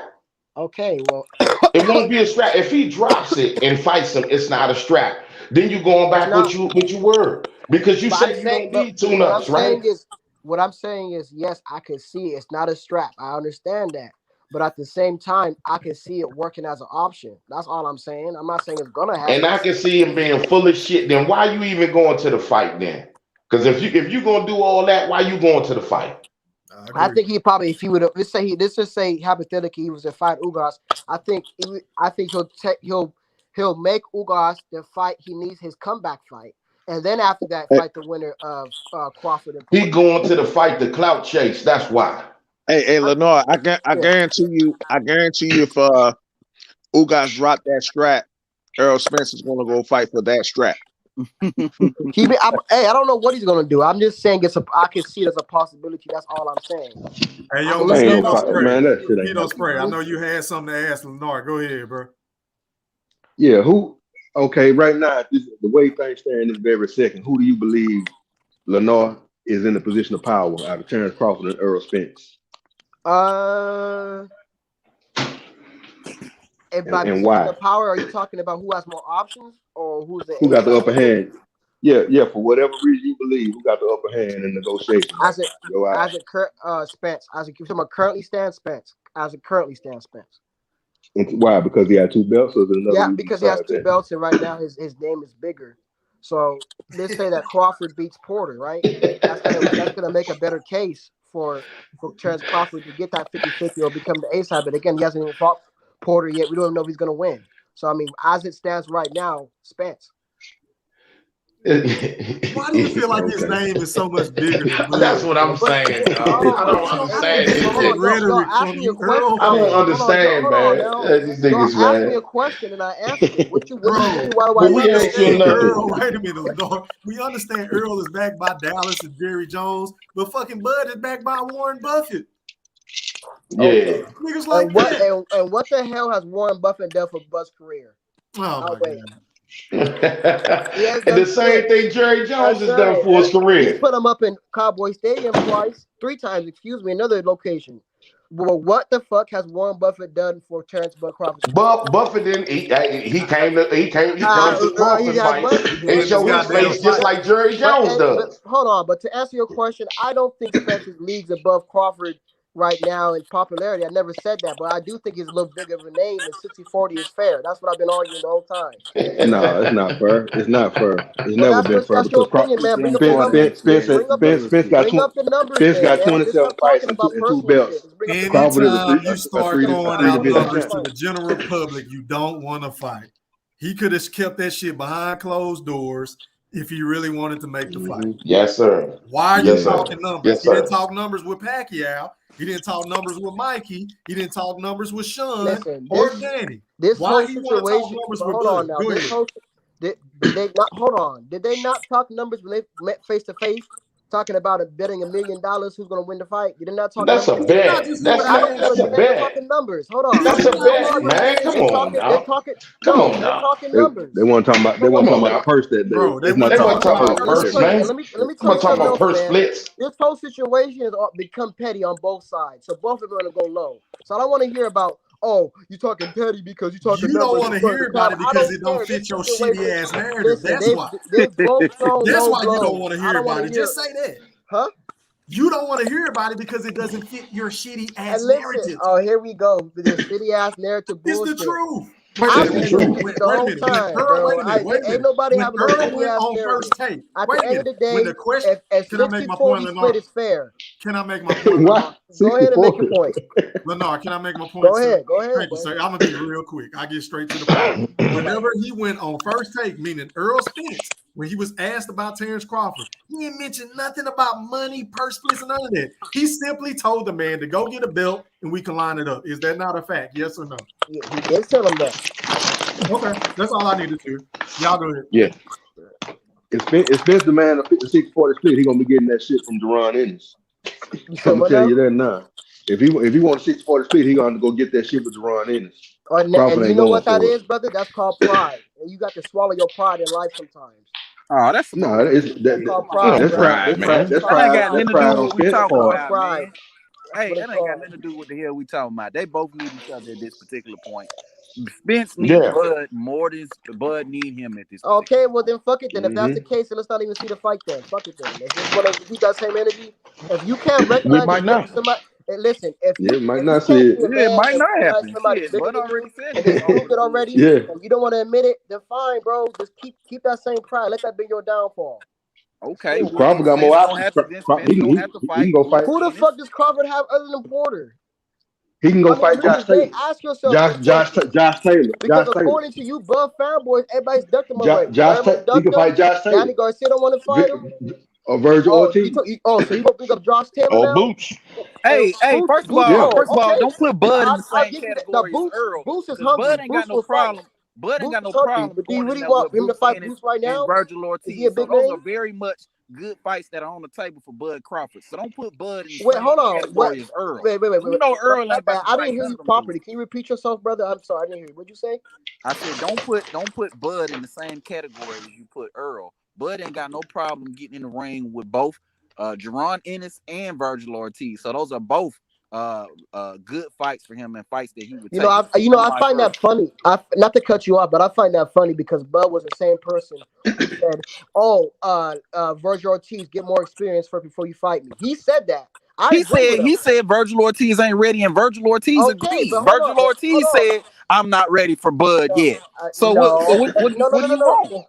Okay, well. It won't be a strap. If he drops it and fights him, it's not a strap. Then you're going back what you were. Because you said you don't need tune-ups, right? What I'm saying is, yes, I can see it's not a strap. I understand that. But at the same time, I can see it working as an option. That's all I'm saying. I'm not saying it's going to happen. And I can see him being full of shit. Then why you even going to the fight then? Because if you're gonna do all that, why you going to the fight? I think he probably, if he would, let's just say hypothetically he was to fight Ugas. I think he'll make Ugas the fight he needs, his comeback fight, and then after that fight the winner of Crawford. He going to the fight the clout chase. That's why. Hey, Lenore, I guarantee you, if Ugas dropped that strap, Earl Spence is gonna go fight for that strap. I don't know what he's gonna do. I'm just saying I can see it as a possibility. That's all I'm saying. Hey, yo, let's spray. I know you had something to ask Lenore. Go ahead, bro. Yeah, okay, right now, the way things stand in this very second, who do you believe Lenore is in the position of power out of Terrence Crawford and Earl Spence? And why? The power, are you talking about who has more options or who got the upper hand? Yeah. For whatever reason you believe, who got the upper hand in negotiations? Spence. As it currently stands, Spence. As it currently stands, Spence. Why? Because he had 2 belts, or is it another? Yeah, because he has 2 belts, and right now his name is bigger. So let's say that Crawford beats Porter, right? That's gonna make a better case for Terrence Crawford to get that 50-50 or become the A side. But again, he hasn't even fought Porter yet. We don't even know if he's going to win. So, I mean, as it stands right now, Spence. Why do you feel like his name is so much bigger than Bud? That's what I'm saying, dog. I don't understand this shit. Rhetoric ask from me a you, question. Earl. I don't fans. understand, Hold on man. now. These Y'all niggas, ask me man. a question and I answered it. What you Bro, saying? Why do I But we need to ain't you understand answer? Earl. nothing. Wait a minute, dog. We understand Earl is backed by Dallas and Jerry Jones, but fucking Bud is backed by Warren Buffett. Yeah. Okay. Niggas like And what that. and what the hell has Warren Buffett done for Bud's career? Oh my wait. God. He has And the done same shit. thing Jerry Jones has That's done right. for his He's career. put him up in Cowboy Stadium three times, excuse me, another location. Well, what the fuck has Warren Buffett done for Terrence Bud Crawford? Buffett didn't. He came to the Crawford He has fight money. and Win this show his goddamn face just fight. like Jerry Jones But does. hold on. But to answer your question, I don't think Spencer's leagues above Crawford right now in popularity. I never said that, but I do think he's a little bigger of a name, and 60-40 is fair. That's what I've been arguing the whole time. No, it's not fair. It's not fair. It's Well, never been fair that's your because opinion, man. Bring up the Spence numbers. Bring up the numbers, Spence then, got man. Let's 27 stop fights talking and about two personal shit. belts. Let's bring up the Crawford is Anytime you start a throwing three out division numbers to champion. the general public, you don't want to fight. He could have kept that shit behind closed doors if he really wanted to make the fight. Yes, sir. Why are Yes, you sir. talking numbers? Yes, He didn't sir. talk numbers with Pacquiao. He didn't talk numbers with Mikey. He didn't talk numbers with Sean Listen, or Danny. this Why whole he want to talk situation. numbers But with hold on Bud? now. Go This ahead. whole did they not? Hold on. Did they not talk numbers when they met face to face? Talking about betting $1 million who's going to win the fight. Did they not talk That's numbers? a bet. That's a They were bet. talking numbers. Hold on. That's a bet, man. Come on They're now. talking. Come No, on they're now. talking They numbers. weren't talking about Come on the now. purse that day. Bro, they Let's not They talk wasn't about talking the about purse purse, that day. man. Let me I'm tell not you talking something about else, purse man. splits. This whole situation has become petty on both sides. So both are going to go low. So I don't want to hear about, oh, you talking petty because you talking you don't numbers. want to hear about it because it don't fit your shitty ass narrative. Listen, That's why. they've both shown That's low why you don't blows. want to I hear don't want about to it. hear. Just say that. Huh? You don't want to hear about it because it doesn't fit your shitty ass And listen, narrative. oh, here we go with this shitty ass narrative It's bullshit. the truth. I've It's been the truth. the whole time, bro. Ain't nobody When having no Earl shitty went ass on narrative. first take, At the end of the when day, the question, if can I make my point, 60-40 Lenore? split is fair. Can I make my point, Why? Lenore? Go ahead and make your point. Lenore, can I make my point, Go sir? ahead. Thank you, sir. I'm gonna be real quick. I get straight to the point. Whenever he went on first take, meaning Earl Spence, when he was asked about Terrence Crawford, he didn't mention nothing about money, purse splits, and none of that. He simply told the man to go get a belt and we can line it up. Is that not a fact? Yes or no? Yeah, he did tell him that. Okay, that's all I needed to. Y'all go ahead. Yeah. If Spence demand a 60-40 split, he gonna be getting that shit from Deron Ennis. I'm gonna tell you that now. If he wants a 60-40 split, he gonna go get that shit with Deron Ennis. And you know what that is, brother? That's called pride. And you got to swallow your pride in life sometimes. Oh, that's No, that's called pride. That's pride, man. That's That ain't got pride. nothing That's to do pride with on what we Spence's talking part. about, man. Hey, that ain't got nothing to do with the hell we talking about. They both need each other at this particular point. Spence needs Bud more than Bud need him at this point. Okay, well then fuck it then. If that's the case, then let's not even see the fight then. Fuck it then. Let's just want to keep that same energy. If you can't recognize somebody, and listen, if you might not see it. It might not happen. Bud already said and they proved it already, and you don't want to admit it, then fine, bro. Just keep that same pride. Let that be your downfall. Okay, well, Crawford got more options. He can go fight. Who the fuck does Crawford have other than Porter? He can go fight Josh Taylor. Ask yourself Josh Taylor. Because according to you, Bud fanboys, everybody's ducked him already. He can fight Josh Taylor. Danny Garcia don't want to fight him. Or Virgil Ortiz. So you gonna bring up Josh Taylor now? Boots. Hey, first of all, don't put Bud in the same category as Earl. Boots is hungry. Bud ain't got no problem. Bud ain't got no problem. But do you really want him to fight Boots right now? And Virgil Ortiz. So those are very much good fights that are on the table for Bud Crawford. So don't put Bud in the same category as Earl. Wait. You know Earl ain't about to I didn't hear you properly. Can you repeat yourself, brother? I'm sorry, I didn't hear you. What'd you say? I said don't put Bud in the same category as you put Earl. Bud ain't got no problem getting in the ring with both Deron Ennis and Virgil Ortiz. So those are both good fights for him and fights that he would take. I find that funny. Not to cut you off, but I find that funny because Bud was the same person who said, Virgil Ortiz, get more experience before you fight me. He said that. He said Virgil Ortiz ain't ready, and Virgil Ortiz agreed. Virgil Ortiz said, I'm not ready for Bud yet. So what do you want?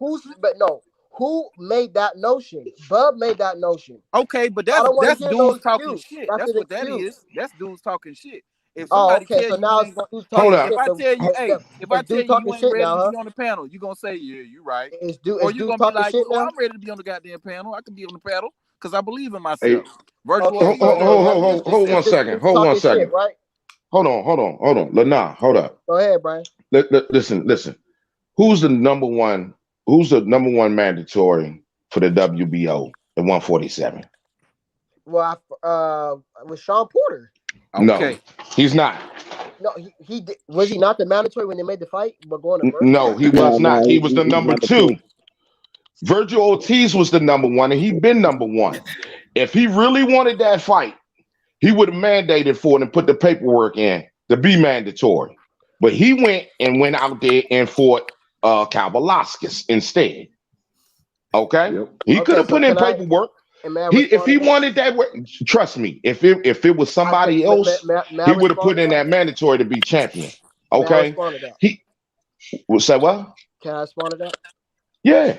Who made that notion? Bub made that notion. Okay, but that's dudes talking shit. That's what that is. That's dudes talking shit. If somebody okay. tell So you now you it's ain't gonna, dude Hold talking up. if shit. I tell you, hey, if I It's tell dude you you talking ain't shit ready now, to huh? be on the panel, you gonna say, yeah, you right. Is Or you dude gonna be talking like, shit well, now? I'm ready to be on the goddamn panel. I can be on the panel because I believe in Hey, myself. Virtual Okay, Ortiz so never then believed in hold himself. one this second. dude Hold one talking shit, second. right? Hold on. Lana, hold up. Go ahead, Brian. Listen. Who's the number one? Who's the number one mandatory for the WBO at 147? Well, with Sean Porter. No, Okay. he's not. No, was he not the mandatory when they made the fight, but going to versus? No, he was No, not. He was the he's number number two. two. Virgil Ortiz was the number one, and he'd been number one. If he really wanted that fight, he would have mandated for it and put the paperwork in to be mandatory. But he went out there and fought Kavalauskas instead. Okay? Yep. He could Okay, have so put in can I? paperwork. May I If respond he to that? wanted that way, trust me, if it was somebody else, May I he would have respond put to in that? that mandatory to be champion. May I Okay? respond to that? He will say what? Can I respond to that? Yeah.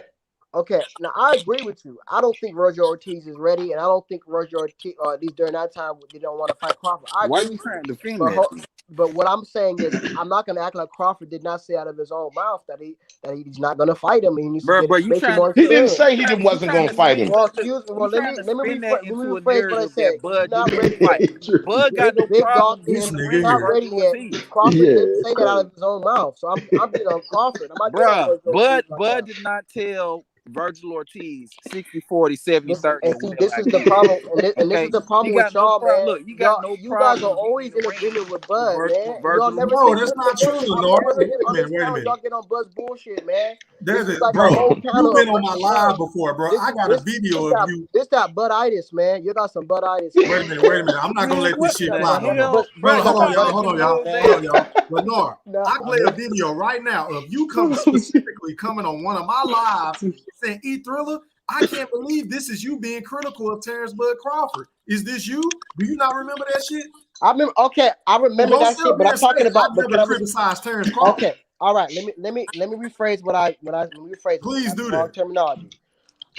Okay, now I agree with you. I don't think Roger Ortiz is ready, and I don't think Roger Ortiz, at least during that time, they don't want to fight Crawford. I Why agree you with you. trying to defend But that? but what I'm saying is, I'm not going to act like Crawford did not say out of his own mouth that he's not going to fight him. He needs to Bro, you make him trying more to He didn't experienced. say he you wasn't trying gonna to fight spin him. Well, look, excuse me. Well, you trying to spin that let me into a rephrase what I narrative that said. He's Bud not didn't want to ready yet. fight. Bud got no Big dog, problem being This in he's the nigga ring with not here. ready Virgil yet. Ortiz. Crawford Yeah, didn't say that out crazy. of his own mouth, so I'm getting on Crawford. I'm not getting on Bruh, Roger Ortiz right now. Bud did not tell Virgil Ortiz 60-40, 70-30 or whatever This I is the did. problem, and this is Okay? the He problem with got no y'all, problem. man. Look, he got no You guys are problem getting in always the in ring agreement with Bud, man. with Y'all Virgil never No, say Ortiz. that's nothing not true, against. I've Lenore. never Wait heard a on minute. this Wait a panel minute. y'all get on Bud's bullshit, man. This There's is it, like a bro. whole You've panel been of on my bro. live before, bro. I got a video of you. This that Buditis, man. You got some Buditis here. Wait a minute. I'm not gonna Man, let this what shit the fly no more. hell? Bro, you Hold on, got y'all. no Hold man. on, y'all. Lenore, Nah, I play a video right now of you specifically coming on one of my lives saying, "E Thriller, I can't believe this is you being critical of Terrence Bud Crawford. Is this you? Do you not remember that shit?" I remember Don't that sit shit, up but here I'm and say talking about. I've But never can I? criticized Terrence Crawford. Okay, all right. Let me rephrase let me rephrase it. Please That's do wrong that. terminology.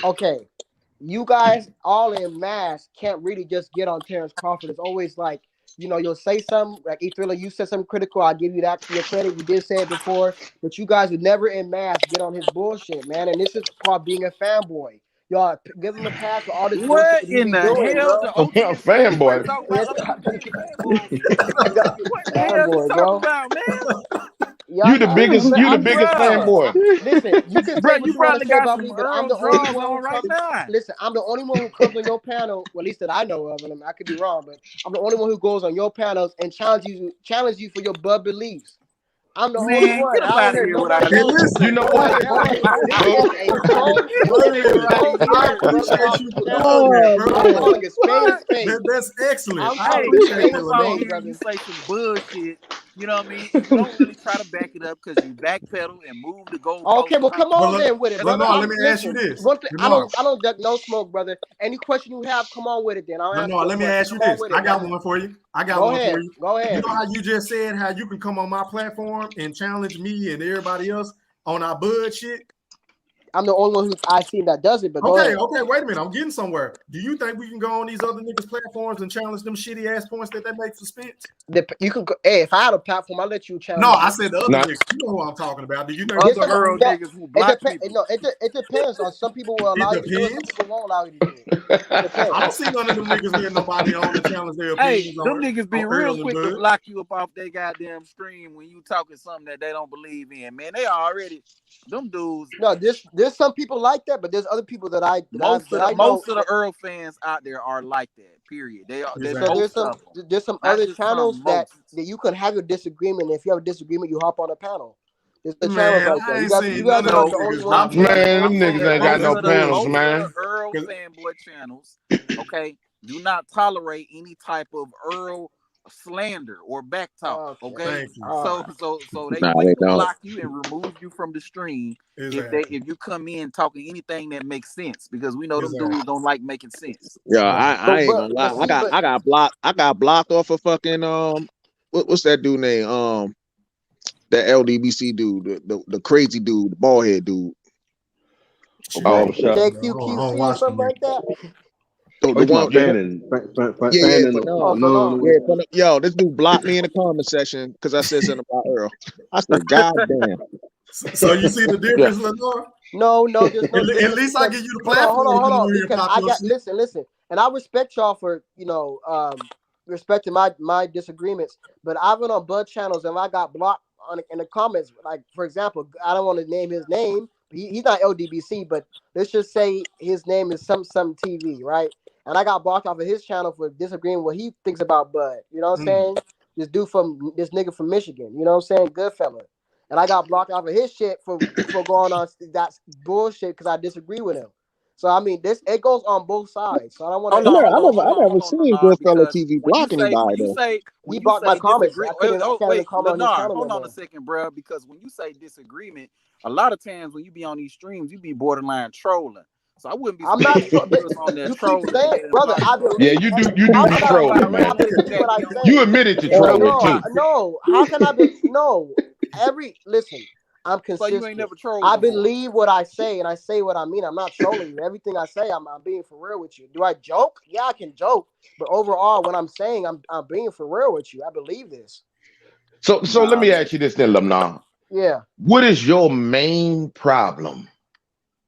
Okay, you guys all in mass can't really just get on Terrence Crawford. It's always like, you'll say something like E Thriller, you said something critical. I'll give you that your credit. You did say it before, but you guys would never in mass get on his bullshit, man. And this is called being a fanboy. Y'all give him a pass for all this bullshit What that he in be the doing, hell? bro. The I'm OG a is saying you want to fanboy. talk about Yes, other people being fanboys? What the hell you fanboy, talking bro. about, man? Y'all You the I'm biggest Bruh, fanboy. listen, you can bro, say what you you want to probably say got about some me, but I'm Earl the only draws one who on right comes. now. Listen, I'm the only one who comes on your panel, well, at least that I know of, and I could be wrong, but I'm the only one who goes on your panels and challenge you for your Bud beliefs. I'm the only Man, one. get I up don't out of hear here with nobody all Hey, that else. shit. You listen. know Bud what? is a strong Wait a minute. I man, brother. appreciate I'm you for doing that, bro. calling a spade a What? spade. That's excellent. I'm I Hey, calling a you appreciate come spade that, a up out Lenore. spade, here and you brother. say some bullshit, you know what I mean? And you don't really try to back it up because you backpedal and move the Okay, goalposts well, come on But then with it, as a brother. Lenore, let me comic. ask you Listen. this. One thing, Lenore, I don't duck no smoke, brother. Any question you have, come on with it. Then I'll answer Lenore, your let me question. ask you Come on this. with I it, got brother. one for you. I got Go one for ahead. you. Go You ahead. know how you just said how you can come on my platform and challenge me and everybody else on our Bud shit? I'm the only one who I seen that does it, but go ahead. Okay, wait a minute. I'm getting somewhere. Do you think we can go on these other niggas' platforms and challenge them shitty ass points that they make for spits? You can go. Hey, if I had a platform, I'll let you challenge. No, I said the other Not niggas. You know who I'm talking about. Do you think we Other can go Earl on these? niggas who block people. No, it depends. On some people will allow It you to do it. Some depends. people won't allow you to do it. It depends. I don't see none of them niggas letting nobody on to challenge their Hey, opinions them on niggas be real Earl and quick to Bud. block you up off their goddamn stream when you talking something that they don't believe in. Man, they already them dudes. No, there's some people like that, but there's other people that I know. Most of the Earl fans out there are like that. Period. They are. There's So Exactly. most of them, there's some not other just channels some. that Most. you can have your disagreement. If you have a disagreement, you hop on a panel. There's the channels Man, like that. I ain't You seen guys none are of not them So the only niggas ones. hop I'm on. saying, Man, them I'm niggas saying ain't got most no of the panels, most of man. the Earl fanboy channels, okay, do not tolerate any type of Earl slander or back talk. Okay. Okay, Thank you. so they Nah, quick they to don't. block you and remove you from the stream Exactly. if you come in talking anything that makes sense, because we know them Exactly. dudes don't like making sense. Yeah, Right. I ain't gonna lie. I got blocked. I got blocked off of fucking what's that dude name? That LDBC dude, the crazy dude, the bald head dude. Shit, Oh, I shut. don't JQQC or watch them something like niggas. that. The Oh, you one, talking Fanning? yeah, Fanning? Oh, for long. yo, this dude blocked me in the comment section because I said something about Earl. I said, God damn. So you see the difference, Lenore? No, there's no difference. At least I give you the Hold platform on, to because pop I your got shit. listen, and I respect y'all for respecting my disagreements. But I've been on Bud channels and I got blocked in the comments. Like, for example, I don't want to name his name. He's not LDBC, but let's just say his name is some TV, right? And I got blocked off of his channel for disagreeing what he thinks about Bud. You know what I'm saying? This nigga from Michigan. You know what I'm saying? Good fella. And I got blocked off of his shit for going on that bullshit because I disagree with him. So I mean, it goes on both sides. So I don't want to. I never seen Goodfella Because TV when you block say anybody though. He blocked my comments. I can't even comment on his Lennar, channel hold no on more. a second, bro. Because when you say disagreement, a lot of times when you be on these streams, you be borderline trolling. So I wouldn't be I'm surprised not. if you was on there You keep trolling. saying, brother, I Yeah, believe. you do How be can I trolling, believe? man. I believe what I say. You admitted to trolling too. No. How can I be? No. Listen. I'm So you ain't consistent. never trolled I before. believe what I say, and I say what I mean. I'm not trolling you. Everything I say, I'm being for real with you. Do I joke? Yeah, I can joke, but overall, when I'm saying I'm being for real with you, I believe this. So let me ask you this then, Lamnar. Yeah. What is your main problem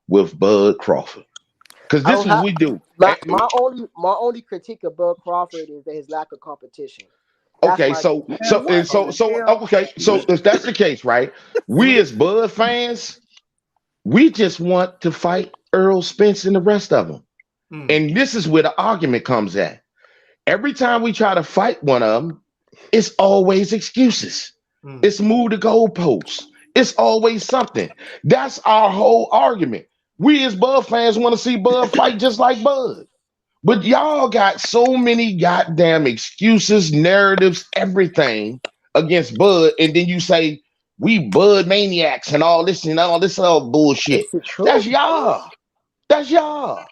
with Bud Crawford? Because this is what we do. My only critique of Bud Crawford is his lack of competition. Okay, so if that's the case, right? We as Bud fans, we just want to fight Earl Spence and the rest of them. And this is where the argument comes at. Every time we try to fight one of them, it's always excuses. It's move the goalposts. It's always something. That's our whole argument. We as Bud fans want to see Bud fight just like Bud. But y'all got so many goddamn excuses, narratives, everything against Bud, and then you say we Bud maniacs and all this bullshit. That's y'all. That's y'all.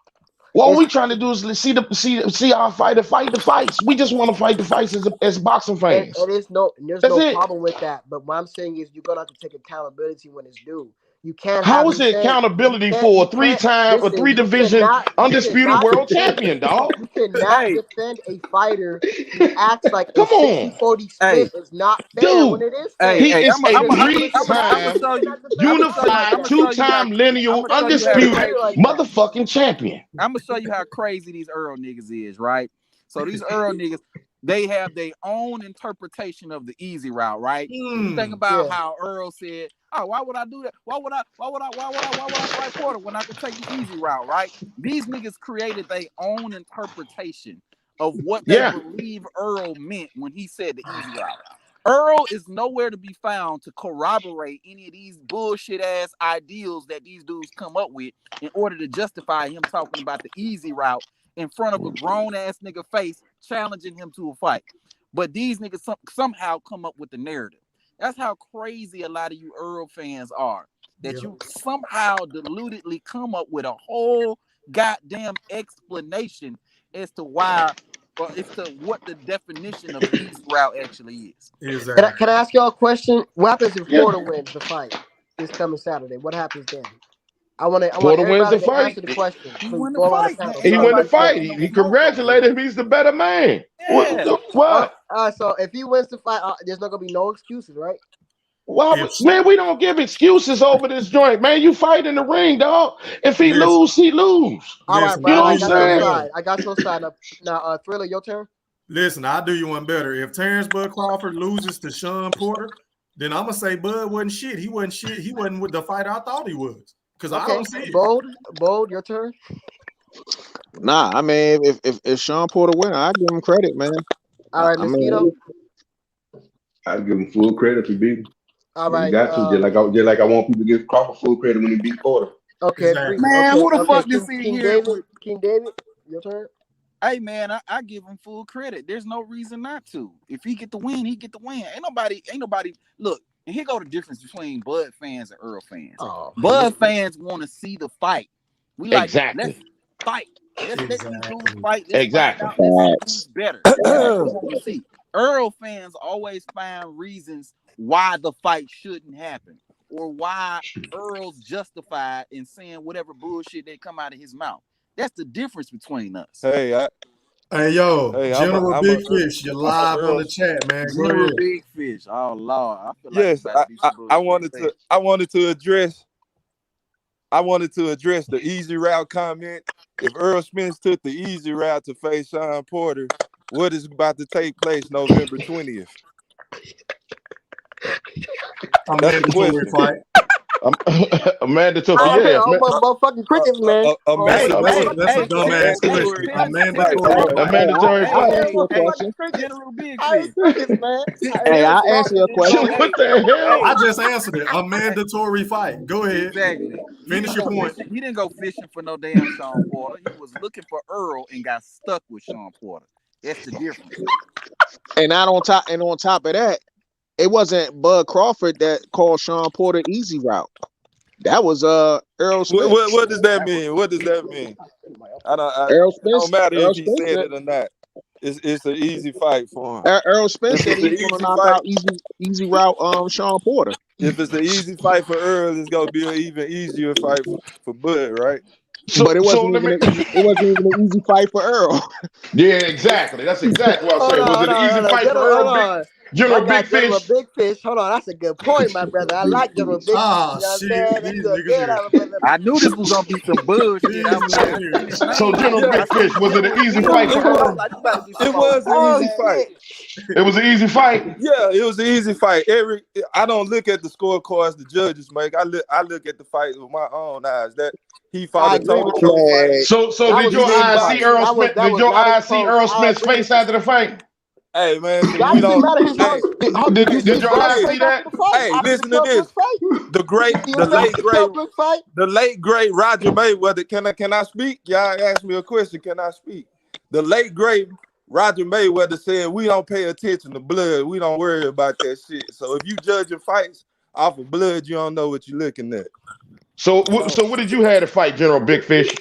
What we trying to do is see our fighter fight the fights. We just want to fight the fights as boxing fans. There's no problem with that. But what I'm saying is you're gonna have to take accountability when it's due. You can't have. How is it accountability for a three-division undisputed world champion, dog? You cannot defend a fighter who acts like a 60-40 split is not fair when it is fair. He is a three-time unified, two-time lineal, undisputed motherfucking champion. I'm gonna show you how crazy these Earl niggas is, right? So these Earl niggas, they have their own interpretation of the easy route, right? You think about how Earl said, "Oh, why would I do that? Why would I fight Porter when I could take the easy route?" Right? These niggas created their own interpretation of what they believe Earl meant when he said the easy route. Earl is nowhere to be found to corroborate any of these bullshit ass ideals that these dudes come up with in order to justify him talking about the easy route in front of a grown ass nigga face, challenging him to a fight. But these niggas somehow come up with the narrative. That's how crazy a lot of you Earl fans are. That you somehow deludedly come up with a whole goddamn explanation as to why, or as to what the definition of the easy route actually is. Exactly. Can I ask y'all a question? What happens if Porter wins the fight this coming Saturday? What happens then? I want wins the to fight. answer the question. He won the fight. He won the fight. He congratulated him. He's the better man. Yeah. What? So if he wins the fight, there's not gonna be no excuses, right? Man, we don't give excuses over this joint, man. You fight in the ring, dog. If he lose, he lose. All right, bro. You know what I'm saying? I got your side up. Now, Thriller, your turn. Listen, I'll do you one better. If Terrence Bud Crawford loses to Sean Porter, then I'm gonna say Bud wasn't shit. He wasn't shit. He wasn't with the fighter I thought he was. Because I don't see it. Bold, your turn. Nah, I mean, if Sean Porter win, I give him credit, man. All right, Mosquito. I give him full credit if he beat him. All right, you got to just like I want people to give Crawford full credit when he beat Porter. Okay, man, who the fuck you see here? King David, your turn. Hey man, I give him full credit. There's no reason not to. If he get the win, he get the win. Ain't nobody. Look, and here go the difference between Bud fans and Earl fans. Bud fans want to see the fight. We like let's fight. Let's let these dudes fight. Let's find out who's better. That's what we want to see. Earl fans always find reasons why the fight shouldn't happen, or why Earl's justified in saying whatever bullshit that come out of his mouth. That's the difference between us. Hey, yo, General Big Fish, you're live on the chat, man. General Big Fish. Oh Lord, I feel like I wanted to address the easy route comment. If Earl Spence took the easy route to face Sean Porter, what is about to take place November 20th? A mandatory fight. A mandatory, motherfucking crickets, man. That's a dumbass question. A mandatory fight. General Big Fish. Hey, I answer your question. What the hell? I just answered it. A mandatory fight. Go ahead. Exactly. Finish your point. He didn't go fishing for no damn Sean Porter. He was looking for Earl and got stuck with Sean Porter. That's the difference. And on top of that, it wasn't Bud Crawford that called Sean Porter easy route. That was Earl Spence. What does that mean? What does that mean? Earl Spence, it don't matter if he said it or not. It's an easy fight for him. Earl Spence said he's gonna knock out easy route Sean Porter. If it's an easy fight for Earl, it's gonna be an even easier fight for Bud, right? But it wasn't even an easy fight for Earl. Yeah, exactly. That's exactly what I said. Was it an easy fight for Earl? General Big Fish. General Big Fish. Hold on, that's a good point, my brother. I like General Big Fish. I knew this was gonna be some bullshit. So General Big Fish, was it an easy fight for Earl? It was an easy fight. It was an easy fight. Yeah, it was an easy fight. I don't look at the scorecards the judges make. I look at the fight with my own eyes. That he fought a total fight. So did your eyes see Earl Smith? Did your eyes see Earl Smith's face after the fight? Hey man, we don't. Did your eyes see that? Hey, listen to this. The late great Roger Mayweather. Can I speak? Y'all asked me a question. Can I speak? The late great Roger Mayweather said, "We don't pay attention to blood. We don't worry about that shit. So if you judging fights off of blood, you don't know what you're looking at." So what did you have to fight, General Big Fish?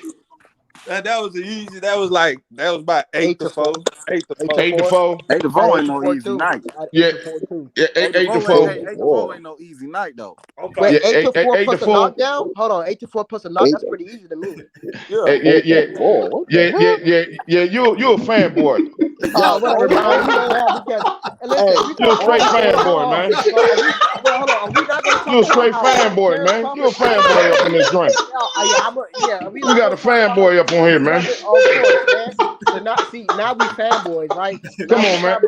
That was easy. That was about 8-4. 8-4. 8-4 ain't no easy night. Yeah, 8-4. 8-4 ain't no easy night though. Okay. Wait, 8-4 plus a knockdown? Hold on, 8-4 plus a knockdown. That's pretty easy to me. Yeah. You're a fanboy. Whatever. You're a straight fanboy, man. You're a straight fanboy, man. You're a fanboy up in this joint. We got a fanboy up on here, man. Of course, man. So now we fanboys, right? Come on, man.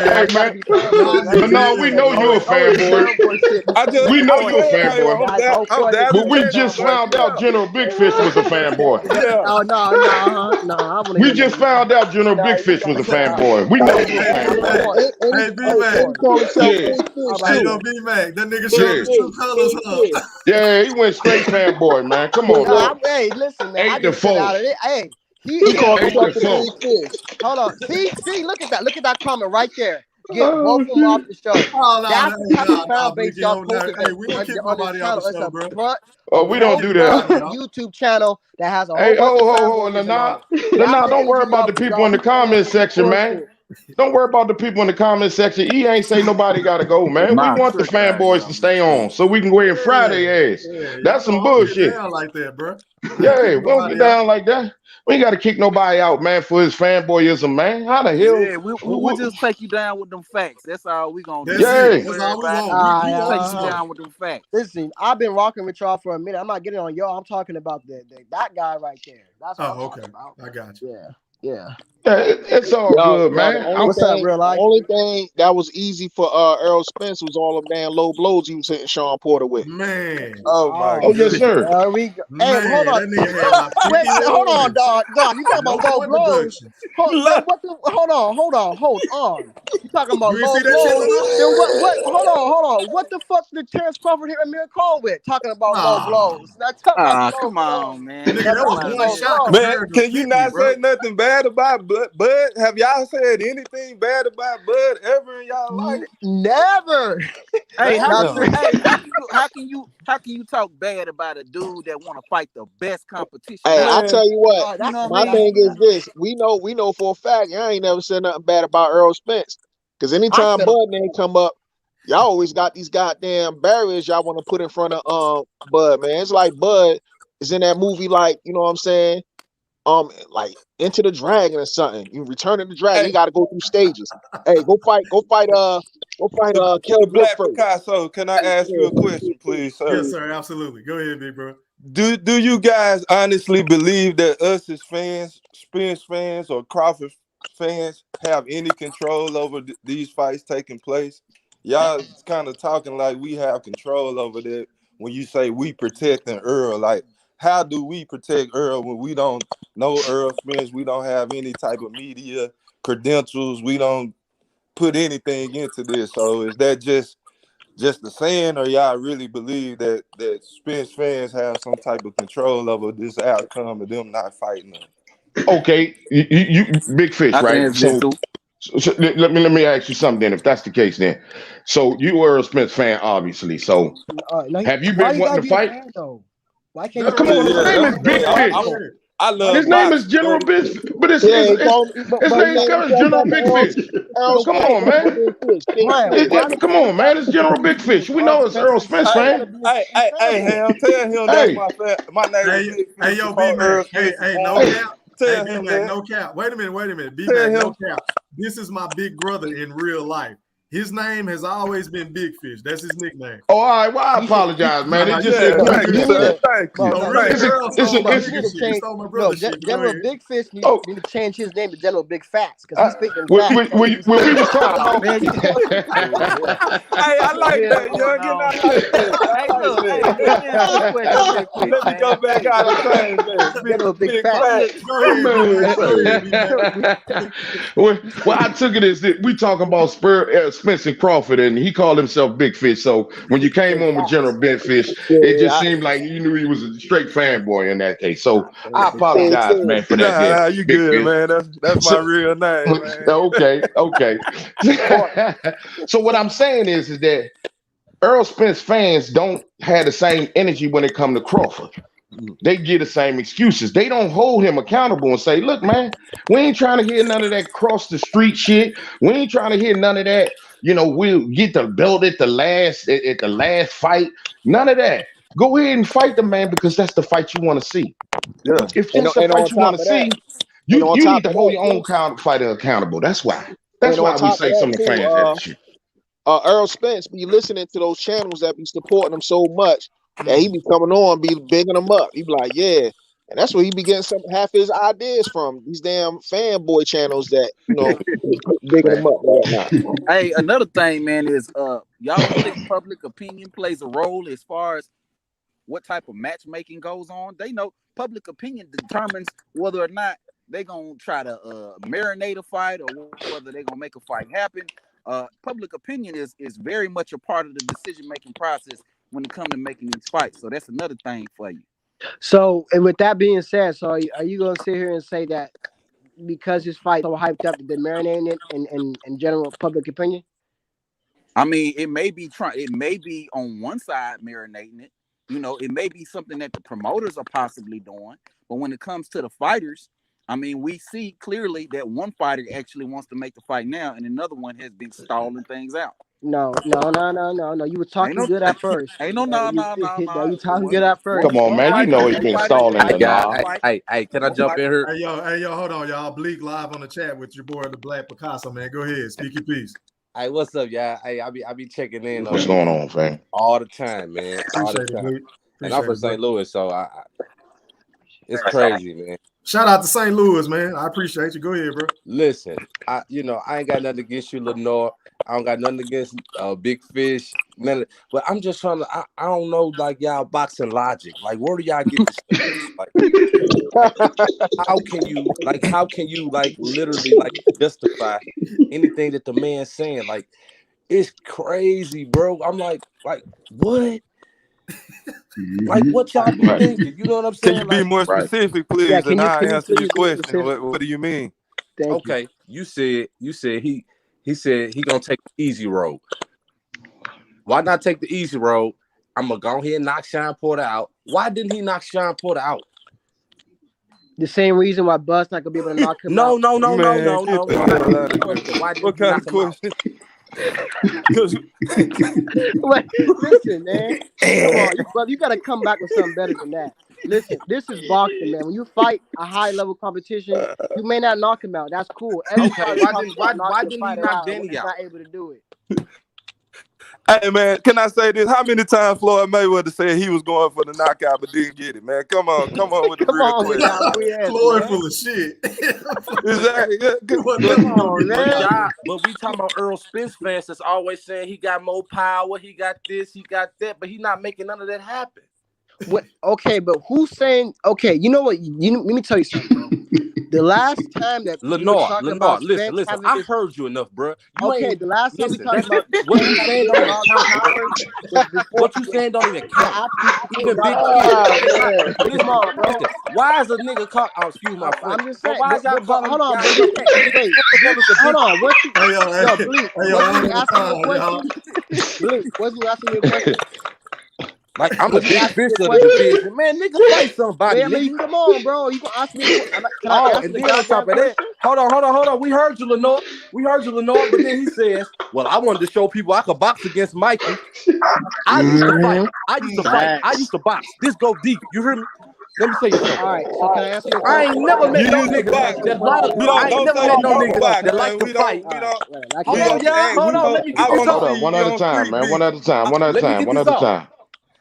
Hey, man. But no, we know you're a fanboy. We know you're a fanboy. But we just found out General Big Fish was a fanboy. Oh, no. We just found out General Big Fish was a fanboy. We know you're a fanboy. Hey, B-Mac. Hey, no, B-Mac. That nigga showed his true colors, huh? Yeah, he went straight fanboy, man. Come on, bro. Hey, listen, man. 8-4. Hey, he called himself Hold on. See, look at that comment right there. Get both of them off the show. That's the type of fan base y'all posted. Hey, we don't kick nobody off the show, bro. Oh, we don't do that. YouTube channel that has a whole don't worry about the people in the comment section, man. Don't worry about the people in the comment section. He ain't say nobody gotta go, man. We want the fanboys to stay on so we can go ahead and fry their ass. That's some bullshit. Like that, bro. Yeah, we don't get down like that. We ain't got to kick nobody out, man, for his fanboyism, man. How the hell? Yeah, we'll just take you down with them facts. That's all we gonna do. That's all we want. We'll take you down with them facts. Listen, I've been rocking with y'all for a minute. I'm not getting on y'all. I'm talking about that guy right there. That's what I'm talking about. I got you. Yeah. It's all good, man. What's up, real life? The only thing that was easy for Earl Spence was all of damn low blows he was hitting Sean Porter with. Man. Oh, yes, sir. There we go. Hey, hold on. Wait, hold on, dog. You talking about low blows? Hold on. You talking about low blows? Hold on. What the fuck did Terrence Crawford hit Amir Khan with? Talking about low blows. Come on, man. Man, can you not say nothing bad about Bud? Have y'all said anything bad about Bud ever in y'all life? Never. Hey, how can you talk bad about a dude that want to fight the best competition? Hey, I tell you what, my thing is this: we know for a fact I ain't never said nothing bad about Earl Spence. Because anytime Bud name come up, y'all always got these goddamn barriers y'all want to put in front of Bud, man. It's like Bud is in that movie, like, you know what I'm saying? like Into the Dragon or something. You Return of the Dragon, he got to go through stages. Hey, go fight The Killer Brook Black first. Picasso, can I ask you a question, please, sir? Yes, sir. Absolutely. Go ahead, big bro. Do you guys honestly believe that us as fans, Spence fans or Crawford fans, have any control over these fights taking place? Y'all kind of talking like we have control over that when you say we protecting Earl. Like, how do we protect Earl when we don't know Earl Spence? We don't have any type of media credentials. We don't put anything into this. So is that just the saying, or y'all really believe that Spence fans have some type of control over this outcome of them not fighting them? Okay, you Big Fish, I can right? answer this too. So let me ask you something then. If that's the case, then, so you were a Smith fan, obviously. So have you Why been you wanting gotta to be a fight? fan though? Why can't Let you him Come just on, be his answer a it. name fan? is Big Fish. I love His name is boxing. General Big, but Yeah, he called, his but he name named is himself General after Big Fish. Earl Come Spence, on, man. Big Fish, King Brian, Spence. why does Come on, man. It's General Big Fish. We know it's Earl Spence, Hey, man. hey, Ham, tell him that's Hey, my name is Hey, Big hey, Fish yo, B before Mac. Earl Hey, Spence was hey, born. no hey, cap. Hey, Tell B him Mac, that. no cap. Wait a minute. B Tell Mac, no him. cap. This is my big brother in real life. His name has always been Big Fish. That's his nickname. oh, all right. Well, I you should apologize, man. Nah, It you just Yeah, good. it, You Bro, thank you, you good. need sir. to, Thank bro, you. So no, really, Thank it's a, you. Earl it's stole a, my bro, you it's nigga need to shit. He change. stole my No, brother shit. But go General ahead. Big Fish need oh. to change his name to General Big Fats because he's spitting When, facts. when, when, when we was talking about Man, Hey, I What the like hell that, going youngin. on? I like that. Hey, I like look, hey, that. let me ask you a question real quick, Let me go man. back Hey, out and change that. General Big Big Fats. fat. Go ahead, B man, Mac. Go say. ahead, B Mac. Well, I took it as that we talking about Spencer Crawford, and he called himself Big Fish. So when you came Big on with General Fats. Big Fish, it yeah, just seemed like you knew he was a straight fanboy in that case. So General I Big Fats. apologize, man, for that. There, Nah, you Big good, Fish. man. That's my So real name, man. okay. So what I'm saying is that Earl Spence fans don't have the same energy when it come to Crawford. They give the same excuses. They don't hold him accountable and say, look, man, we ain't trying to hear none of that cross the street shit. We ain't trying to hear none of that. We'll get the belt at the last fight. None of that. Go ahead and fight the man because that's the fight you want to see. Yeah. If and that's the and on fight you top want of to that, see, and you on need top to of hold that your too, own fighter accountable. That's why. and That's on why we top of say that some of the too, fans that shit. Earl Spence be listening to those channels that be supporting him so much that he be coming on, be bigging them up. He be like, yeah. And that's where he be getting half his ideas from, these damn fanboy channels that, bigging Man. them up and whatnot. Hey, another thing, man, is y'all don't think public opinion plays a role as far as what type of matchmaking goes on? They know public opinion determines whether or not they gonna try to marinate a fight or whether they gonna make a fight happen. Public opinion is very much a part of the decision making process when it comes to making these fights. So that's another thing for you. So, and with that being said, so are you going to sit here and say that because this fight so hyped up that they're marinating it in general public opinion? I mean, it may be on one side marinating it. It may be something that the promoters are possibly doing. But when it comes to the fighters, I mean, we see clearly that one fighter actually wants to make the fight now, and another one has been stalling things out. No. You were Ain't talking no, good at first. ain't no, no, no, no, No, you no. talking good at first. Come on, man. You know he's One been fighter is stalling Hey, the willing to guy, make a knob. fight. hey, can I One jump fighter. in here? Hey, yo, hold on, y'all. Bleak live on the chat with your boy, the Black Picasso, man. Go ahead. Speak your piece. Hey, what's up, y'all? Hey, I be checking in on What's you going on, fam? all the time, man. All the Appreciate it, time. Bleak. And I'm Appreciate from it, bro. St. Louis, so it's crazy, man. Shout out to St. Louis, man. I appreciate you. Go ahead, bro. Listen, I ain't got nothing against you, Lenore. I don't got nothing against Big Fish. But I'm just trying to. I don't know, like y'all boxing logic. Like, where do y'all get this stuff? Like, how can you like literally like justify anything that the man's saying? Like, it's crazy, bro. I'm like what? Like, what y'all be Right. thinking? You know what I'm Can saying? you be Like, more Right. specific, Yeah, please? And I'll can you answer your please be question. specific? What do you mean? Thank you. okay, you said he said he gonna take the easy road. Why not take the easy road? I'm gonna go ahead and knock Sean Porter out. Why didn't he knock Sean Porter out? The same reason why Buzz not gonna be able to knock him No. out. Man, get I'm the hell asking out you of a here. question. Why didn't What he kind knock of him out? question? Wait, listen, man. Come on, brother. You gotta come back with something better than that. Listen, this is boxing, man. When you fight a high level competition, you may not knock him out. That's cool. Everybody Why didn't he knock Danny out? Not able to do it. Hey man, can I say this? How many times Floyd Mayweather said he was going for the knockout but didn't get it, man? Come on with the real question. Floyd full of shit. Exactly. Come on, man. But we talking about Earl Spence fans that's always saying he got more power, he got this, he got that, but he not making none of that happen. What? Okay, but who's saying? Okay, you know what? Let me tell you something, bro. The last time that Lenore, listen. I heard you enough, bro. The last time we talked about what you saying don't even count. What you saying don't even count. Even Big Come on, bro. Why is a nigga caught? Oh, excuse my friend. I'm just saying. Why is y'all calling? Hold on, wait. Hold on. What you? Bleak. Was you asking me a question? Bleak, was you asking me a question? Like I'm the big fish of the division, man. Nigga, fight somebody. Yeah, nigga. Come on, bro. You gonna ask me? Can I ask and then on top of that, hold on. We heard you, Lenore. But then he says, "Well, I wanted to show people I could box against Mikey. I used to fight. I used to box. This go deep. You hear me? Let me tell you something. All right. So can I ask you a question? I ain't never met no nigga that like to fight. Hold on. Let me get this off. One at a time, man. One at a time.